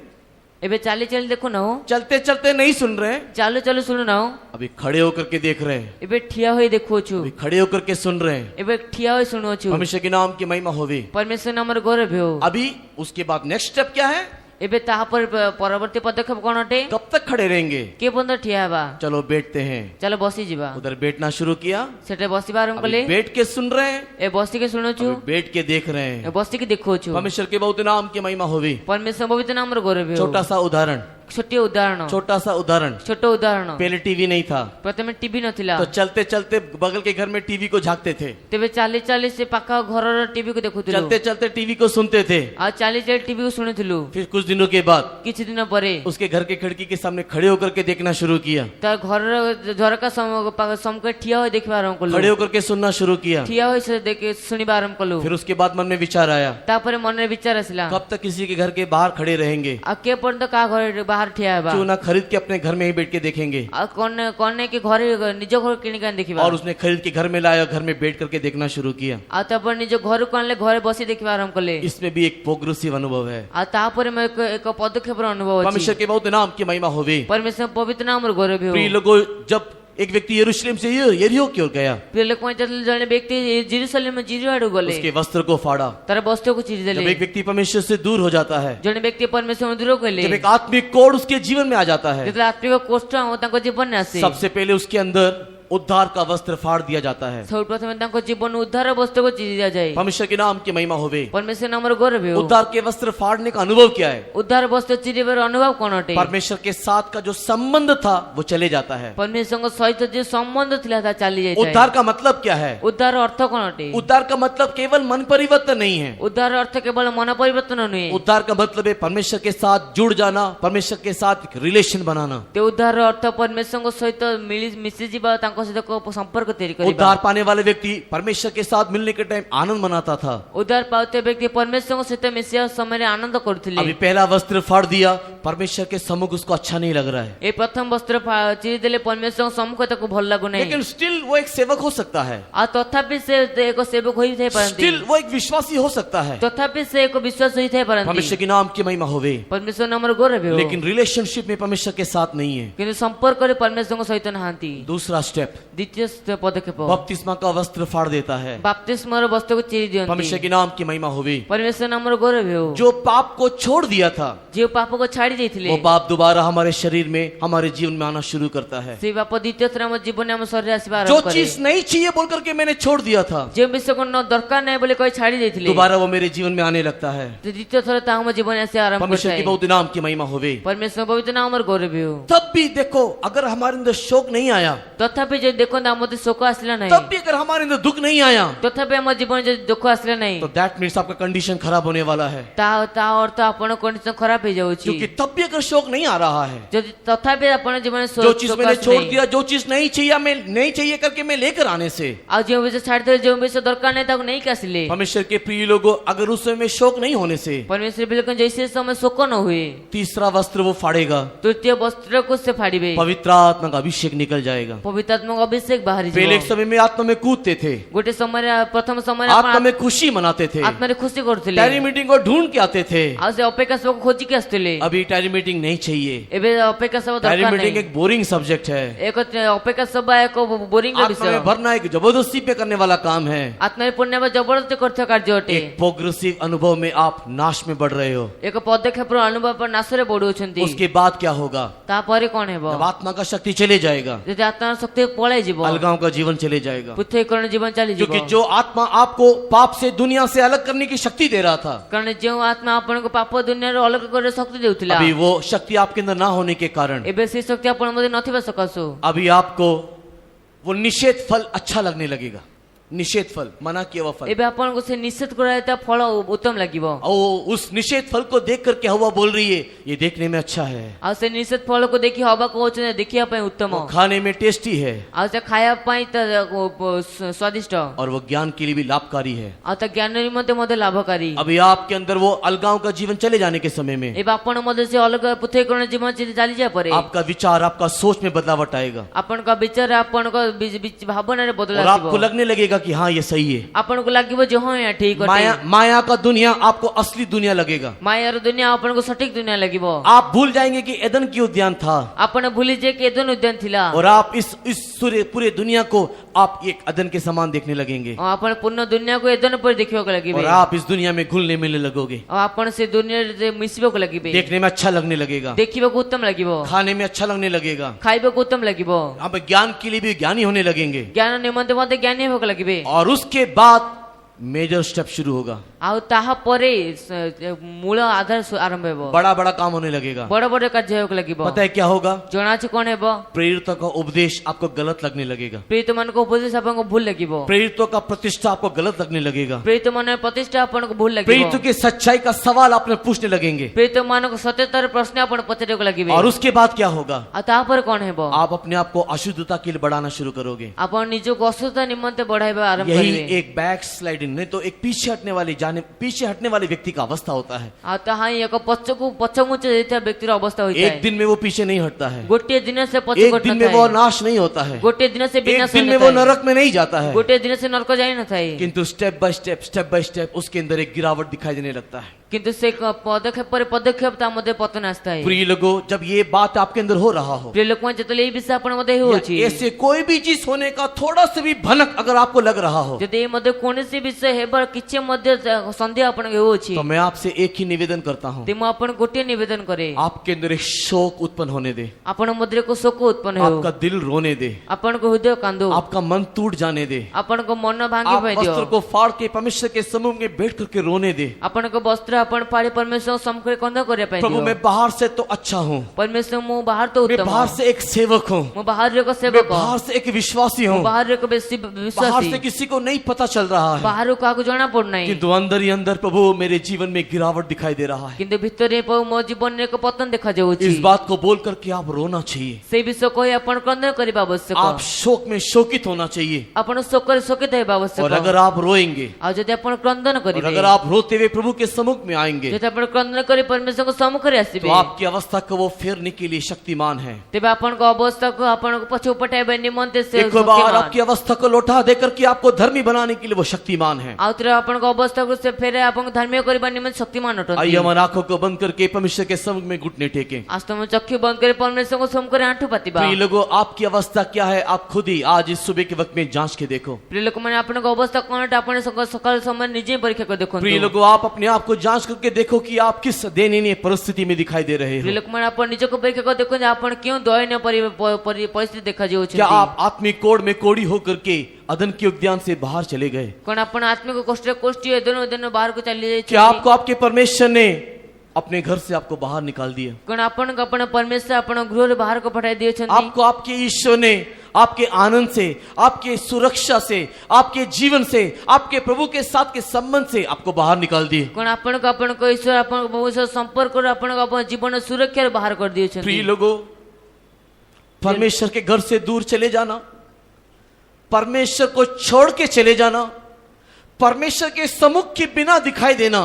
ଏବେ ଚାଲି ଦେଖୁନାହୁଁ चलते चलते नहीं सुन रहे हैं, ଚାଲୁ ଶୁଣୁନାହୁଁ अभी खड़े होकर के देख रहे हैं, ଏବେ ଠିଆ ହୋଇ ଦେଖୁଅଛୁ अभी खड़े होकर के सुन रहे हैं। ଏବେ ଠିଆ ହୋଇ ଶୁଣୁଅଛୁ परमेश्वर के नाम की महिमा होवे। परमेश्वर नामର ଗୌରବ ହେଉ अभी उसके बाद नेक्स्ट स्टेप क्या है? ଏବେ ତାହାପରେ ପରବର୍ତ୍ତୀ ପଦକ୍ଷେପ କଣ ଅଟେ कब तक खड़े रहेंगे? କିଏ ପର୍ଯ୍ୟନ୍ତ ଠିଆ ହେବା चलो बैठते हैं। ଚାଲ ବସିଯିବା उधर बैठना शुरू किया, ସେଟା ବସିବା ଆରମ୍ଭ अभी କଲେ बैठ के सुन रहे हैं, ଏ ବସିକି ଶୁଣୁଛୁ अभी बैठ के देख रहे ଏ हैं। ବସିକି ଦେଖୁଅଛୁ परमेश्वर के बहुत नाम की महिमा होवी। परमेश्वर पवित्र नामର ଗୌରବ ହେଉ छोटा सा उदाहरण, ଛୋଟିଆ ଉଦାହରଣ छोटा सा उदाहरण। ଛୋଟ ଉଦାହରଣ पहले टीवी नहीं था, ପ୍ରଥମେ ଟିଭି ନଥିଲା तो चलते चलते बगल के घर में टीवी को झांकते थे, ତେବେ ଚାଲି ଚାଲି ସେ ପାଖ ଘରର ଟିଭିକୁ ଦେଖୁଥିଲୁ चलते चलते टीवी को सुनते थे। ଆଉ ଚାଲି ଚାଲି ଟିଭିକୁ ଶୁଣୁଥିଲୁ फिर कुछ दिनों के बाद କିଛି ଦିନ ପରେ उसके घर के खिड़की के सामने खड़े होकर के देखना शुरू किया, ତା ଘରର ଝରକା ସମ୍ମୁଖରେ ଠିଆ ହୋଇ ଦେଖିବା ଆରମ୍ଭ କଲୁ खड़े होकर के सुनना शुरू किया। ଠିଆ ହୋଇ ସେ ଶୁଣିବା ଆରମ୍ଭ କଲୁ फिर उसके बाद मन में विचार आया, ତାପରେ ମନରେ ବିଚାର ଆସିଲା कब तक किसी के घर के बाहर खड़े रहेंगे, ଆଉ କେ ପର୍ଯ୍ୟନ୍ତ କାହା ଘରେ ବାହାର ଠିଆ ହେବା क्यों ना खरीद के अपने घर में ही बैठ के देखेंगे। ଆଉ କଣ ନାଇଁ କି ଘରେ ନିଜ ଘର କିଣିକି ଆଣି ଦେଖିବା और उसने खरीद के घर में लाया, घर में बैठ करके देखना शुरू किया। ଆଉ ତାପରେ ନିଜ ଘରକୁ ଆଣିଲେ ଘରେ ବସି ଦେଖିବା ଆରମ୍ଭ କଲେ इसमें भी एक प्रोग्रेसिव अनुभव है। ଆଉ ତାପରେ ମୁଁ ଏକ ପଦକ୍ଷେପର ଅନୁଭବ ଅଛି परमेश्वर के बहुत नाम की महिमा होवे। परमेश्वर पवित्र नामର ଗୌରବ ହେଉ प्रिय लोगों, जब एक व्यक्ति यरूशलेम से यरीहो की ओर गया, ପ୍ରିୟ ଲୋକମାନେ ଯେତେବେଳେ ଜଣେ ବ୍ୟକ୍ତି ଜେରୁସାଲେମ ଜିରିଓ ଆଡକୁ ଗଲେ उसके वस्त्र को फाड़ा। ତାର ବସ୍ତ୍ରକୁ ଚିରି जब ଦେଲେ एक व्यक्ति परमेश्वर से दूर हो जाता है, ଜଣେ ବ୍ୟକ୍ତି परमेश्वर ଦୂରକୁ ଗଲେ जब एक आत्मिक कोड उसके जीवन में आ जाता है, ଯେତେବେଳେ ଆତ୍ମିକ କଷ୍ଟ ତାଙ୍କ ଜୀବନରେ ଆସେ सबसे पहले उसके अंदर उद्धार का वस्त्र फाड़ दिया जाता है। ସବୁ ପ୍ରଥମେ ତାଙ୍କ ଜୀବନ ଉଦ୍ଧାର ବସ୍ତ୍ରକୁ ଚିରି ଦିଆଯାଏ परमेश्वर के नाम की महिमा होवे। परमेश्वर नामର ଗୌରବ ହେଉ उद्धार के वस्त्र फाड़ने का अनुभव क्या है? उद्धार ବସ୍ତ୍ର ଚିରିବାର ଅନୁଭବ କଣ ଅଟେ परमेश्वर के साथ का जो संबंध था वो चले जाता है। परमेश्वरଙ୍କ ସହିତ ଯୋଉ ସମ୍ବନ୍ଧ ଥିଲା ତାହା ଚାଲି ଯାଇଥାଏ उद्धार का मतलब क्या है? उद्धार अर्थ କଣ ଅଟେ उद्धार का मतलब केवल मन परिवर्तन नहीं है। उद्धार अर्थ केवल मन परिवर्तन नୁହେଁ उद्धार का मतलब है परमेश्वर के साथ जुड़ जाना, परमेश्वर के साथ एक रिलेशन बनाना। ते उद्धार अर्थ परमेश्वरଙ୍କ ସହିତ ମିଶି ଯିବା ତାଙ୍କ ସହିତ ଏକ ସମ୍ପର୍କ ତିଆରି କରିବା उद्धार पाने वाले व्यक्ति परमेश्वर के साथ मिलने के टाइम आनंद मनाता था। उद्धार पाते व्यक्ति परमेश्वरଙ୍କ ସହିତ ମିଶିବା ସମୟରେ ଆନନ୍ଦ କରୁଥିଲେ अभी पहला वस्त्र फाड़ दिया, परमेश्वर के सम्मुख उसको अच्छा नहीं लग रहा है, ଏ ପ୍ରଥମ ବସ୍ତ୍ର ଚିରି ଦେଲେ परमेश्वरଙ୍କ ସମ୍ମୁଖ ତାକୁ ଭଲ ଲାଗୁନାହିଁ लेकिन स्टिल वो एक सेवक हो सकता है, ଆଉ ତଥାପି ସେ ଏକ ସେବକ ହୋଇଥାଇ ପାରନ୍ତି स्टिल वो एक विश्वासी हो सकता है। ତଥାପି ସେ ଏକ ବିଶ୍ୱାସ ହୋଇଥାଇ ପାରନ୍ତି परमेश्वर के नाम की महिमा होवे, परमेश्वर नामର ଗୌରବ ହେଉ लेकिन रिलेशनशिप में परमेश्वर के साथ नहीं है। କିନ୍ତୁ ସମ୍ପର୍କରେ परमेश्वरଙ୍କ ସହିତ ନାହାନ୍ତି दूसरा स्टेप, ଦ୍ୱିତୀୟ ପଦକ୍ଷେପ बपतिस्मा का वस्त्र फाड़ देता है। ବାପ୍ତିସ୍ମର ବସ୍ତ୍ରକୁ ଚିରି ଦିଅନ୍ତି परमेश्वर के नाम की महिमा होवे। परमेश्वर नामର ଗୌରବ ହେଉ जो पाप को छोड़ दिया था, ଯେଉଁ ପାପକୁ ଛାଡ଼ି ଦେଇଥିଲେ वो पाप दोबारा हमारे शरीर में, हमारे जीवन में आना शुरू करता है। ସେଇ ପାପ ଦ୍ୱିତୀୟ ଥର ଆମ ଜୀବନରେ ଆମ ଶରୀରରେ ଆସିବା जो ଆରମ୍ଭ କରେ चीज नहीं चाहिए बोल करके मैंने छोड़ दिया था, ଯେଉଁ ବିଷୟକୁ ଦରକାର ନାହିଁ ବୋଲି କହି ଛାଡ଼ି ଦେଇଥିଲେ दोबारा वो मेरे जीवन में आने लगता है। ଦ୍ୱିତୀୟ ଥର ତାହା ଆମ ଜୀବନରେ ଆସିବା ଆରମ୍ଭ परमेश्वर की କରିଥାଏ बहुत नाम की महिमा होवे। परमेश्वर पवित्र नामର ଗୌରବ ହେଉ तब भी देखो, अगर हमारे अंदर शोक नहीं आया, ତଥାପି ଯଦି ଦେଖନ୍ତୁ ଆମ ମଧ୍ୟରେ ଶୋକ ଆସିଲା ନାହିଁ तब भी अगर हमारे अंदर दुख नहीं आया, ତଥାପି ଆମ ଜୀବନରେ ଯଦି ଦୁଃଖ ଆସିଲା ନାହିଁ तो दैट मीन्स आपका कंडीशन खराब होने वाला है। ତା ଅର୍ଥ ଆପଣ କଣ୍ଡିସନ ଖରାପ ହେଇଯାଉଛି क्योंकि तब भी अगर शोक नहीं आ रहा है, ଯଦି ତଥାପି ଆପଣ ଜୀବନରେ जो चीज मैंने छोड़ ଆସୁନାହିଁ दिया, जो चीज नहीं चाहिए, मैं नहीं चाहिए करके मैं लेकर आने से, ଆଉ ଯେଉଁ ବିଷୟ ଛାଡ଼ିଦେଲେ ଯେଉଁ ବିଷୟ ଦରକାର ନାହିଁ ତାକୁ ନେଇକି ଆସିଲେ परमेश्वर के प्रिय लोगों, अगर उस समय में शोक नहीं होने से, परमेश्वर बिल्कुल जैसे समय शोक न हुए तीसरा वस्त्र वो फाड़ेगा, तृतीय वस्त्रକୁ ସେ फाड़िबे पवित्र आत्मा का अभिषेक निकल जाएगा। पवित्र आत्मा का अभिषेक बाहरी पहले एक समय में आत्मा में कूदते थे, गोटे समय प्रथम समय आत्मा में खुशी मनाते थे, आत्मारे खुशी କରୁଥିଲେ टैरी मीटिंग को ढूंढ के आते थे। ଆଉ ସେ ଅପେକ୍ଷା ସବୁ ଖୋଜିକି ଆସୁଥିଲେ अभी टैरी मीटिंग नहीं चाहिए। ଏବେ ଅପେକ୍ଷା ସବୁ टैरी ଦରକାର मीटिंग ନାହିଁ एक बोरिंग सब्जेक्ट है, ଏକ ଅପେକ୍ଷା ସଭା ଏକ ବୋରିଂ आत्मा ବିଷୟ में भरना एक जबरदस्ती पे करने वाला काम है। आत्माରେ ପୂର୍ଣ୍ଣ ବା ଜବରଦସ୍ତି କରୁଥିବା କାର୍ଯ୍ୟ ଅଟେ एक प्रोग्रेसिव अनुभव में आप नाश में बढ़ रहे हो। ଏକ ପଦକ୍ଷେପର ଅନୁଭବ ନାଶରେ ବଢୁଛନ୍ତି उसके बाद क्या होगा? ତାପରେ କଣ ହେବ जब आत्मा का शक्ति चले जाएगा, ଯଦି ଆତ୍ମାର ଶକ୍ତି ପଳେଇ ଯିବ अलगाव का जीवन चले जाएगा। ପୃଥକୀକରଣ ଜୀବନ ଚାଲିଯିବ क्योंकि जो आत्मा आपको पाप से, दुनिया से अलग करने की शक्ति दे रहा था, କାରଣ ଯେଉଁ ଆତ୍ମା ଆପଣଙ୍କୁ ପାପ ଦୁନିଆରୁ ଅଲଗା କରିବା ଶକ୍ତି ଦେଉଥିଲା अभी वो शक्ति आपके अंदर ना होने के कारण ଏବେ ସେ ଶକ୍ତି ଆପଣ ମଧ୍ୟରେ नथिबा सकाशु अभी आपको वो निषेध फल अच्छा लगने लगेगा। निषेध फल, मना किया हुआ फल, ଏବେ ଆପଣଙ୍କୁ ସେ ନିଷେଧ କରାଯାଇଥିବା ଫଳ ଉତ୍ତମ ଲାଗିବ और उस निषेध फल को देख करके हवा बोल रही है, ये देखने में अच्छा है, ଆଉ ସେ ନିଷେଧ ଫଳକୁ ଦେଖି ହବା କହୁଛନ୍ତି ଦେଖିବା ପାଇଁ ଉତ୍ତମ वो खाने में टेस्टी है, ଆଉ ସେ ଖାଇବା ପାଇଁ ସ୍ୱାଦିଷ୍ଟ और वो ज्ञान के लिए भी लाभकारी है। ଆଉ ତା ଜ୍ଞାନ ନିମନ୍ତେ ମଧ୍ୟ ଲାଭକାରୀ अभी आपके अंदर वो अलगाव का जीवन चले जाने के समय में ଏବେ ଆପଣ ମଧ୍ୟ ସେ ଅଲଗା ପୃଥକୀକରଣ ଜୀବନ ଚାଲିଯିବା ପରେ आपका विचार, आपका सोच में बदलावट आएगा, ଆପଣଙ୍କ ବିଚାର ଆପଣଙ୍କ ଭାବନାରେ ବଦଳ और आपको ଆସିବ लगने लगेगा कि हाँ ये सही है। ଆପଣଙ୍କୁ ଲାଗିବ ଯେ ହଁ ଏହା ଠିକ माया ଅଟେ माया का दुनिया आपको असली दुनिया लगेगा। ମାୟାର ଦୁନିଆ ଆପଣଙ୍କୁ ସଠିକ ଦୁନିଆ ଲାଗିବ आप भूल जाएंगे कि एदन की उद्यान था, ଆପଣ ଭୁଲିଯିବେ କି ଏଦନ ଉଦ୍ୟାନ ଥିଲା और आप इस पूरे दुनिया को आप एक अदन के समान देखने लगेंगे, ଆଉ ଆପଣ ପୂର୍ଣ୍ଣ ଦୁନିଆକୁ ଏଦନ ପରି ଦେଖିବାକୁ ଲାଗିବେ और आप इस दुनिया में घुलने मिलने लगोगे, ଆଉ ଆପଣ ସେ ଦୁନିଆରେ ମିଶିବାକୁ ଲାଗିବେ देखने में अच्छा लगने लगेगा, ଦେଖିବାକୁ ଉତ୍ତମ ଲାଗିବ खाने में अच्छा लगने लगेगा, ଖାଇବାକୁ ଉତ୍ତମ ଲାଗିବ आप ज्ञान के लिए भी ज्ञानी होने लगेंगे, ଜ୍ଞାନ ନିମନ୍ତେ ମଧ୍ୟ ଜ୍ଞାନୀ ହେବାକୁ ଲାଗିବେ और उसके बाद मेजर स्टेप शुरू होगा, ଆଉ ତାହା ପରେ ମୂଳ ଆଧାର ଆରମ୍ଭ ହେବ, बड़ा बड़ा काम होने लगेगा। ବଡ ବଡ କାର୍ଯ୍ୟ ହେବାକୁ ଲାଗିବ। पता है क्या होगा? ଜଣାଅଛି କଣ ହେବ? प्रेरितों का उपदेश आपको गलत लगने लगेगा, ପ୍ରେରିତ ମାନଙ୍କ ଉପଦେଶ ଆପଣଙ୍କୁ ଭୁଲ ଲାଗିବ, प्रेरितों का प्रतिष्ठा आपको गलत लगने लगेगा, ପ୍ରେରିତ ମାନଙ୍କ ପ୍ରତିଷ୍ଠା ଆପଣଙ୍କୁ ଭୁଲ ଲାଗିବ, प्रेरितों की सच्चाई का सवाल आपने पूछने लगेंगे। ପ୍ରେରିତ ମାନଙ୍କ ସତ୍ୟତାର ପ୍ରଶ୍ନ ଆପଣ ପଚାରିବାକୁ ଲାଗିବେ। और उसके बाद क्या होगा? ଆଉ ତାପରେ କଣ ହେବ? आप अपने आप को अशुद्धता के लिए बढ़ाना शुरू करोगे। ଆପଣ ନିଜକୁ ଅସୁସ୍ଥ ନିମନ୍ତେ ବଢାଇବା ଆରମ୍ଭ यही କରିବେ। एक बैक स्लाइडिंग नहीं तो एक पीछे हटने वाले व्यक्ति का अवस्था होता है। ଆଉ ତାହା ହିଁ ଏକ ପଛଘୁଞ୍ଚ ଦେଇଥିବା ବ୍ୟକ୍ତିର ଅବସ୍ଥା ହୋଇଥାଏ। एक दिन में वो पीछे नहीं हटता है, ଗୋଟିଏ ଦିନ ସେ ପଛ एक दिन में वो ଘଟିନଥାଏ, नाश नहीं होता है, ଗୋଟିଏ ଦିନ ସେ एक ବିନାଶ दिन में वो ହୋଇନଥାଏ, नरक में नहीं जाता है, ଗୋଟିଏ ଦିନ ସେ ନରକ ଯାଇନଥାଏ, किंतु स्टेप बाय स्टेप उसके अंदर एक गिरावट दिखाई देने लगता है। କିନ୍ତୁ ସେ ପଦକ୍ଷେପ ପରେ ପଦକ୍ଷେପ ତା ମଧ୍ୟରେ ପତନ ଆସିଥାଏ। प्रिय लोगों, जब ये बात आपके अंदर हो रहा हो, ପ୍ରିୟ ଲୋକମାନେ, ଯେତେବେଳେ ଏଇ ବିଷୟ ଆପଣ ମଧ୍ୟରେ ହେଉଅଛି, या ऐसे कोई भी चीज होने का थोड़ा सा भी भनक अगर आपको लग रहा हो, ଯଦି ଏ ମଧ୍ୟ କୌଣସି ବିଷୟ ହେବାର କିଛି ମଧ୍ୟ ସନ୍ଦେହ ଆପଣଙ୍କୁ ହେଉଅଛି, तो मैं आपसे एक ही निवेदन करता हूँ, ତେଣୁ ମୁଁ ଆପଣଙ୍କୁ ଗୋଟିଏ ନିବେଦନ କରେ, आपके अंदर एक शोक उत्पन्न होने दे, ଆପଣଙ୍କ ମଧ୍ୟରେ ଏକ ଶୋକ ଉତ୍ପନ୍ନ ହେଉ, आपका दिल रोने दे, ଆପଣଙ୍କ ହୃଦୟ କାନ୍ଦୁ, आपका मन टूट जाने दे, ଆପଣଙ୍କ ମନ ଭାଙ୍ଗି आप ପଡ଼ିବ, वस्त्र को फाड़ के परमेश्वर के समूह में बैठ करके रोने दे। ଆପଣଙ୍କ ବସ୍ତ୍ର ଆପଣ ପାଳି परमेश्वर ସମ୍ମୁଖରେ କନ୍ଦ କରିବା ପାଇଁ प्रभु, ଦିଅ। मैं बाहर से तो अच्छा हूँ, परमेश्वर, ମୁଁ ବାହାର ତ मैं ଉତ୍ତମ, बाहर से एक सेवक हूँ, ମୁଁ ବାହାରର ଏକ मैं ସେବକ, बाहर से एक विश्वासी ମୁଁ हूँ, ବାହାରର ଏକ ବେଶୀ बाहर ବିଶ୍ୱାସୀ, से किसी को नहीं पता चल रहा है, ବାହାରୁ କାହାକୁ ଜଣା ପଡୁନାହିଁ, किंतु अंदर ही अंदर प्रभु मेरे जीवन में गिरावट दिखाई दे रहा है। କିନ୍ତୁ ଭିତରେ ପ୍ରଭୁ ମୋ ଜୀବନରେ ଏକ ପତନ ଦେଖାଯାଉଛି। इस बात को बोल करके आप रोना चाहिए, ସେଇ ବିଷୟ କହି ଆପଣ କ୍ରନ୍ଦନ କରିବା ଆବଶ୍ୟକ, आप शोक में शोकित होना चाहिए। ଆପଣ ଶୋକରେ ଶୋକିତ ହେବା ଆବଶ୍ୟକ। और अगर आप रोएंगे ଆଉ ଯଦି ଆପଣ କ୍ରନ୍ଦନ और କରିବେ, अगर आप रोते हुए प्रभु के सम्मुख में आएंगे, ଯଦି ଆପଣ କ୍ରନ୍ଦନ କରି परमेश्वरଙ୍କ ସମ୍ମୁଖରେ तो ଆସିବେ, आपकी अवस्था को वो फेरने के लिए शक्तिमान है। ତେବେ ଆପଣଙ୍କ ଅବସ୍ଥାକୁ ଆପଣଙ୍କ ପଛକୁ ପଠାଇବା ନିମନ୍ତେ ସେ एक बार ଶକ୍ତିମାନ। आपकी अवस्था को लौटा देकर के आपको धर्मी बनाने के लिए वो शक्तिमान है। ଆଉ ଥରେ ଆପଣଙ୍କ ଅବସ୍ଥାକୁ ସେ ଫେରେ ଆପଣଙ୍କୁ ଧର୍ମୀୟ କରିବା ନିମନ୍ତେ ଶକ୍ତିମାନ ଅଟନ୍ତି। आइए हमारी आंखों को बंद करके परमेश्वर के सम्मुख में घुटने टेकें। ଆସ ତମ ଚକ୍ଷୁ ବନ୍ଦ କରି परमेश्वरଙ୍କ ସମ୍ମୁଖରେ ଆଣ୍ଠୁ ପାତିବା। प्रिय लोगों, आपकी अवस्था क्या है आप खुद ही आज इस सुबह के वक्त में जांच के देखो। ପ୍ରିୟ ଲୋକମାନେ, ଆପଣଙ୍କ ଅବସ୍ଥା କଣ ଆପଣ ସକାଳ ସମୟରେ ନିଜେ ହିଁ ପରୀକ୍ଷା କରି ଦେଖନ୍ତୁ। प्रिय लोगों, आप अपने आप को जांच करके देखो कि आप किस दयनीय परिस्थिति में दिखाई दे रहे ପ୍ରିୟ हो। ଲୋକମାନେ, ଆପଣ ନିଜକୁ ପରୀକ୍ଷା କରି ଦେଖନ୍ତୁ ଆପଣ କେଉଁ ଦୟନୀୟ ପରିସ୍ଥିତି क्या ଦେଖାଯାଉଛନ୍ତି। आप आत्मिक कोड़ में कोड़ी होकर के अदन के उद्यान से बाहर चले गए? କଣ ଆପଣ ଆତ୍ମିକ କଷ୍ଟରେ କୋଷ୍ଠୀ ଦିନ ବାହାରକୁ ଚାଲି क्या ଯାଇଛନ୍ତି? आपको आपके परमेश्वर ने अपने घर से आपको बाहर निकाल दिया? କଣ ଆପଣଙ୍କୁ ଆପଣ ପରମେଶ୍ୱର ଆପଣ ଗୃହରୁ ବାହାରକୁ ପଠାଇ ଦେଇଛନ୍ତି? आपको आपके ईश्वर ने आपके आनंद से, आपके सुरक्षा से, आपके जीवन से, आपके प्रभु के साथ के संबंध से आपको बाहर निकाल दिए। କଣ ଆପଣଙ୍କୁ ଆପଣଙ୍କ ଈଶ୍ୱର ଆପଣଙ୍କ ପ୍ରଭୁ ସହ ସମ୍ପର୍କରୁ ଆପଣଙ୍କ ଆପଣ ଜୀବନ ସୁରକ୍ଷାରୁ ବାହାର କରିଦେଇଛନ୍ତି? प्रिय लोगों, परमेश्वर के घर से दूर चले जाना, परमेश्वर को छोड़ के चले जाना, परमेश्वर के सम्मुख के बिना दिखाई देना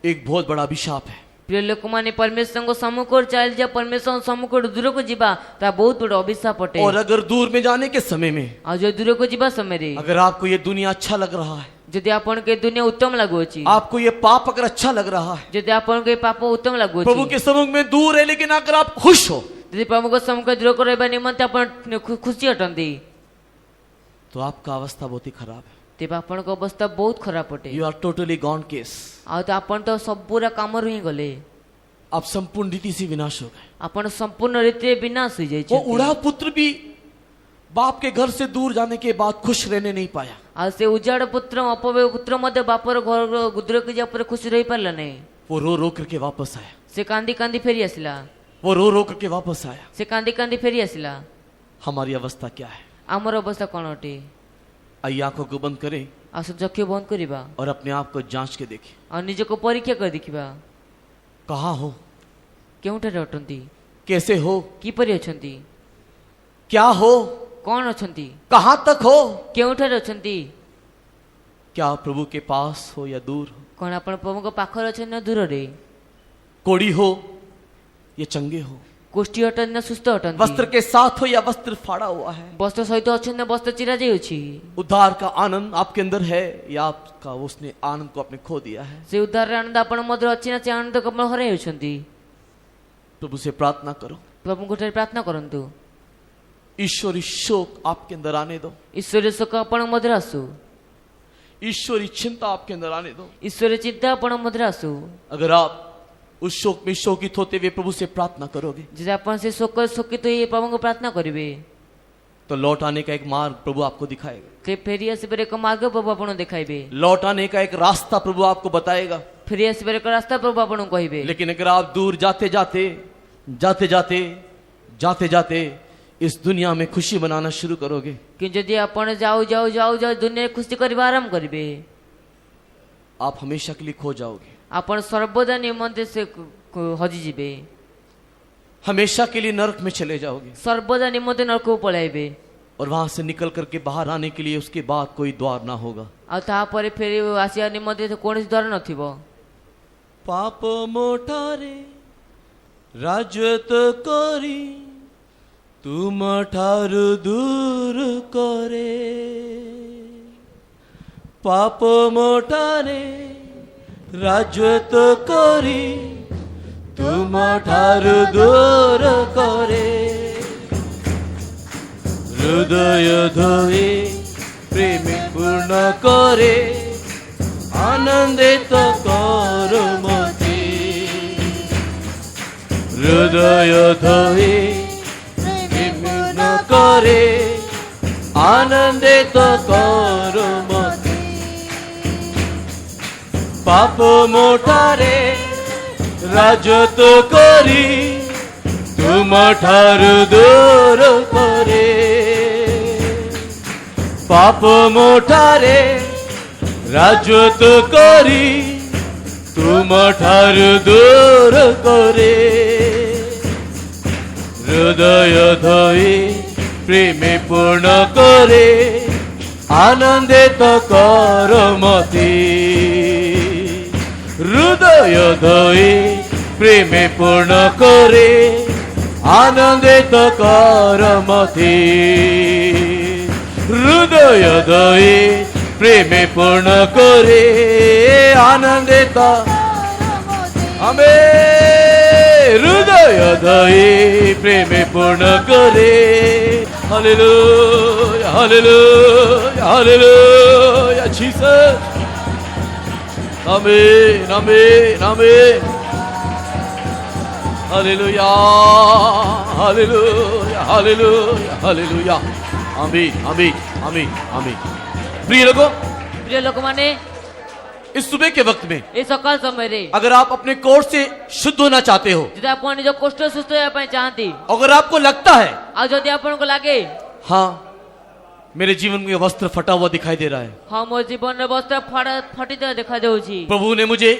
एक बहुत बड़ा अभिशाप है। ପ୍ରିୟ ଲୋକମାନେ, ପରମେଶ୍ୱରଙ୍କ ସମ୍ମୁଖରୁ ଚାଲିଯିବା, ପରମେଶ୍ୱରଙ୍କ ସମ୍ମୁଖରୁ ଦୂରକୁ ଯିବା, ତାହା ବହୁତ ବଡ଼ ଅଭିଶାପ ଅଟେ। और अगर दूर में जाने के समय में ଆଉ ଯଦି ଦୂରକୁ ଯିବା ସମୟରେ अगर आपको ये दुनिया अच्छा लग रहा है, ଯଦି ଆପଣଙ୍କୁ ଏ ଦୁନିଆ ଉତ୍ତମ ଲାଗୁଅଛି, आपको ये पाप अगर अच्छा लग रहा है, ଯଦି ଆପଣଙ୍କୁ ଏ ପାପ ଉତ୍ତମ ଲାଗୁଅଛି, प्रभु के सम्मुख में दूर है लेकिन अगर आप खुश हो, ଯଦି ପ୍ରଭୁଙ୍କ ସମ୍ମୁଖରେ ଦୂର କରିବା ନିମନ୍ତେ ଆପଣ ଖୁସି ଅଟନ୍ତି, तो आपका अवस्था बहुत ही खराब है। ତେବେ ଆପଣଙ୍କ ଅବସ୍ଥା ବହୁତ ଖରାପ ଅଟେ। You are totally gone case. ଆଉ ତ ଆପଣ ତ ସବୁରା କାମରୁ ହିଁ ଗଲେ, आप संपूर्ण रीति से विनाश हो गए। ଆପଣ ସମ୍ପୂର୍ଣ୍ଣ ରୀତିରେ ବିନାଶ वो ହୋଇଯାଇଛନ୍ତି। उड़ा पुत्र भी बाप के घर से दूर जाने के बाद खुश रहने नहीं पाया। ଆଉ ସେ ଉଜାଡ ପୁତ୍ର ଅପବ୍ୟୟ ପୁତ୍ର ମଧ୍ୟ ବାପର ଘର ଗୁଦରକୁ ଯିବା ପରେ ଖୁସି ରହିପାରିଲା ନାହିଁ। वो रो रो करके वापस आया, ସେ କାନ୍ଦି କାନ୍ଦି ଫେରି ଆସିଲା, वो रो रो करके वापस आया। ସେ କାନ୍ଦି କାନ୍ଦି ଫେରି ଆସିଲା। हमारी अवस्था क्या है? ଆମର ଅବସ୍ଥା କଣ ଅଟେ? आइए आंखों को बंद करें ଆସ ଚକ୍ଷୁ ବନ୍ଦ କରିବା और अपने आप को जांच के देखें। ଆଉ ନିଜକୁ ପରୀକ୍ଷା କରି ଦେଖିବା, कहाँ हो, କେଉଁଠାରେ ଅଟନ୍ତି, कैसे हो, କିପରି ଅଛନ୍ତି, क्या हो, କଣ ଅଛନ୍ତି, कहाँ तक हो? କେଉଁଠାରେ ଅଛନ୍ତି? क्या आप प्रभु के पास हो या दूर हो? କଣ ଆପଣ ପ୍ରଭୁଙ୍କ ପାଖରେ ଅଛନ୍ତି ନା ଦୂରରେ? कोड़ी हो या चंगे हो? କୋଷ୍ଠୀ ଅଟନ୍ତି ନା ସୁସ୍ଥ ଅଟନ୍ତି? वस्त्र के साथ हो या वस्त्र फाड़ा हुआ है? ବସ୍ତ୍ର ସହିତ ଅଛନ୍ତି ନା ବସ୍ତ୍ର ଚିରା ଯାଇଅଛି? उद्धार का आनंद आपके अंदर है या आपका उसने आनंद को आपने खो दिया है? ସେ ଉଦ୍ଧାରର ଆନନ୍ଦ ଆପଣ ମଧ୍ୟରେ ଅଛି ନା ସେ ଆନନ୍ଦ ଆପଣ ହରାଇ ଅଛନ୍ତି? प्रभु से प्रार्थना करो, ପ୍ରଭୁଙ୍କ ଠାରେ ପ୍ରାର୍ଥନା କରନ୍ତୁ, ईश्वरी शोक आपके अंदर आने दो, ଈଶ୍ୱରୀୟ ଶୋକ ଆପଣଙ୍କ ମଧ୍ୟରେ ଆସୁ, ईश्वरी चिंता आपके अंदर आने दो। ଈଶ୍ୱରୀୟ ଚିନ୍ତା ଆପଣଙ୍କ ମଧ୍ୟରେ ଆସୁ। अगर आप उस शोक में शोकित होते हुए प्रभु से प्रार्थना करोगे, ଯଦି ଆପଣ ସେ ଶୋକରେ ଶୋକିତ ହୋଇ ପ୍ରଭୁଙ୍କୁ ପ୍ରାର୍ଥନା କରିବେ, तो लौट आने का एक मार्ग प्रभु आपको दिखाएगा, के फेरी आसबार एक मार्ग प्रभु आपन देखाइबे, लौट आने का एक रास्ता प्रभु आपको बताएगा। फेरी आसबार एक रास्ता प्रभु आपन कहबे। लेकिन अगर आप दूर जाते जाते जाते जाते जाते जाते इस दुनिया में खुशी मनाना शुरू करोगे, कि जदि आपण जाऊ जाऊ जाऊ जाऊ दुनिया खुशी करबा आरंभ करिबे, आप हमेशा के लिए खो जाओगे, आपण सर्वदा निमंते से हजि जिबे, हमेशा के लिए नरक में चले जाओगे, सर्वदा निमंते नरक को पळाइबे, और वहां से निकल करके बाहर आने के लिए उसके बाद कोई द्वार ना होगा। आ ता परे फेरी आसिया निमंते कोनसी द्वार नथिबो। पाप मोटारे राजत करी तुम ठारु दूर करे, पाप मोटारे राजत करी तुम ठारु दूर करे, हृदय धोए प्रेम पूर्ण करे आनंदित कर मते, हृदय धोए प्रेम पूर्ण करे आनंदित कर मते, पाप मोटारे राजत करी तुम ठारु दूर करे, पाप मोटारे राजत करी तुम ठारु दूर करे, हृदय धोई प्रेम पूर्ण करे आनंदित कर मते, हृदय धोई प्रेम पूर्ण करे आनंदित कर मते, हृदय धोई प्रेम पूर्ण करे आनंदित, हमें हृदय धोई प्रेम पूर्ण करे, हालेलुया हालेलुया हालेलुया जीसस, आमीन आमीन आमीन, हालेलुया हालेलुया हालेलुया हालेलुया, आमीन आमीन आमीन आमीन। प्रिय लोगों माने इस सुबह के वक्त में ए सकाल समय रे अगर आप अपने कोर्स से शुद्ध होना चाहते हो, जदि आपण निज कष्ट सुस्थ होया पय चाहती, अगर आपको लगता है आ जदि आपण को लागे हाँ मेरे जीवन में वस्त्र फटा हुआ दिखाई दे रहा है, हाँ मोर जीवन रे वस्त्र फटित देखा देउची, प्रभु ने मुझे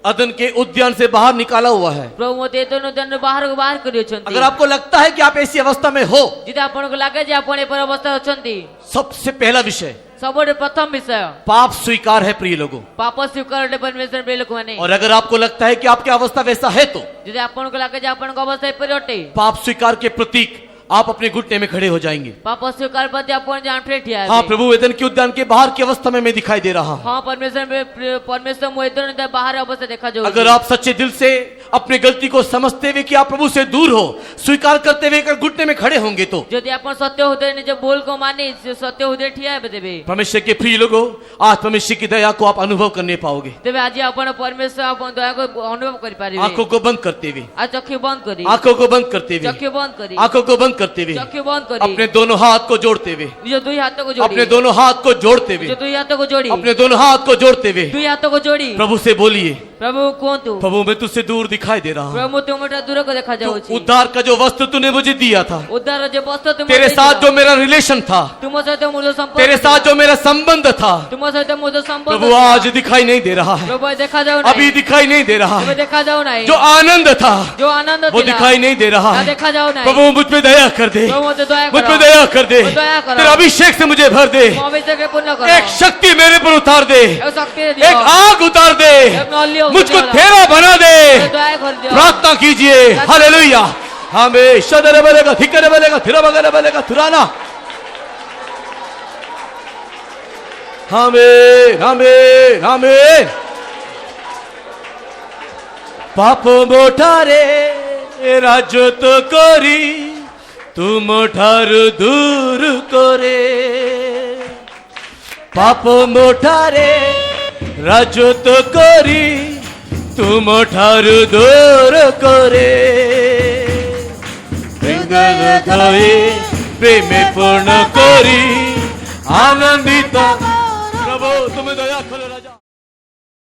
अदन के उद्यान से बाहर निकाला हुआ है, प्रभु मोते तो उद्यान बाहर करियो छंती, अगर आपको लगता है कि आप ऐसी अवस्था में हो, जदि आपण को लागे जे आपण ए पर अवस्था अछंती, सबसे पहला विषय सबोडे प्रथम विषय पाप स्वीकार है। प्रिय लोगों, पाप स्वीकार परमेश्वर प्रिय लोक माने, और अगर आपको लगता है कि आपकी अवस्था वैसा है तो जदि आपण को लागे जे आपण को अवस्था पर अटे, पाप स्वीकार के प्रतीक आप अपने घुटने में खड़े हो जाएंगे। पाप स्वीकार पर आपण जान फेट ठिया, हाँ प्रभु वेदन के उद्यान के बाहर की अवस्था में मैं दिखाई दे रहा हूँ। हाँ परमेश्वर मोहितन दे बाहर अवस्था देखा जो, अगर आप सच्चे दिल से अपनी गलती को समझते हुए कि आप प्रभु से दूर हो, स्वीकार करते हुए अगर घुटने में खड़े होंगे तो यदि आपण सत्य होते निज बोल को माने सत्य होते ठिया देबे, परमेश्वर के प्रिय लोगों आज परमेश्वर की दया को आप अनुभव करने पाओगे। तेबे आज आपण परमेश्वर आपण दया को अनुभव कर पारिबे, आंखों को बंद करते हुए, आ चक्षु बंद करी, आंखों को बंद करते हुए, चक्षु बंद करी, आंखों को बंद करते हुए, चक्षु बंद करी, अपने दोनों हाथ को जोड़ते हुए, निज दुई हाथों को जोड़ी, अपने दोनों हाथ को जोड़ते हुए, निज दुई हाथों को जोड़ी, अपने दोनों हाथ को जोड़ते हुए दुई हाथों को जोड़ी, प्रभु से बोलिए, प्रभु कोंतु प्रभु मैं तुझसे दूर दिखाई दे रहा हूँ, प्रभु तुमटा दूर को देखा जाऊ छी, उद्धार का जो वस्त्र तूने मुझे दिया था, उद्धार जो वस्त्र तुम तेरे साथ जो मेरा रिलेशन था, तुम सहित मुझे संपर्क, तेरे साथ जो मेरा संबंध था, तुम सहित मुझे संपर्क, प्रभु आज दिखाई नहीं दे रहा है, प्रभु देखा जाऊ अभी दिखाई नहीं दे रहा है, देखा जाऊ नहीं, जो आनंद था जो आनंद वो दिखाई नहीं दे रहा है, देखा जाऊ नहीं, प्रभु मुझ पे दया कर दे, प्रभु मुझे दया मुझ करो, पे दया कर दे, दया करो, तेरे अभिषेक से मुझे भर दे, अभिषेक पूर्ण करो, एक शक्ति मेरे पर उतार दे, एक शक्ति दियो, एक आग उतार दे, एक नौलियो मुझको तेरा बना दे, दया कर दियो, प्रार्थना कीजिए, हालेलुया, हमें शदर बलेगा, थिकर बलेगा, थिरा बगैर बलेगा, थुराना, हमें हमें हमें पाप मोठारे राजत करी तुम ठारु दूर करे, पाप मोठारे राजत करी तुम ठारु दूर करे, প্রেমে পূর্ণ করি আনন্দিত প্রভু তুমি দয়া করো রাজা।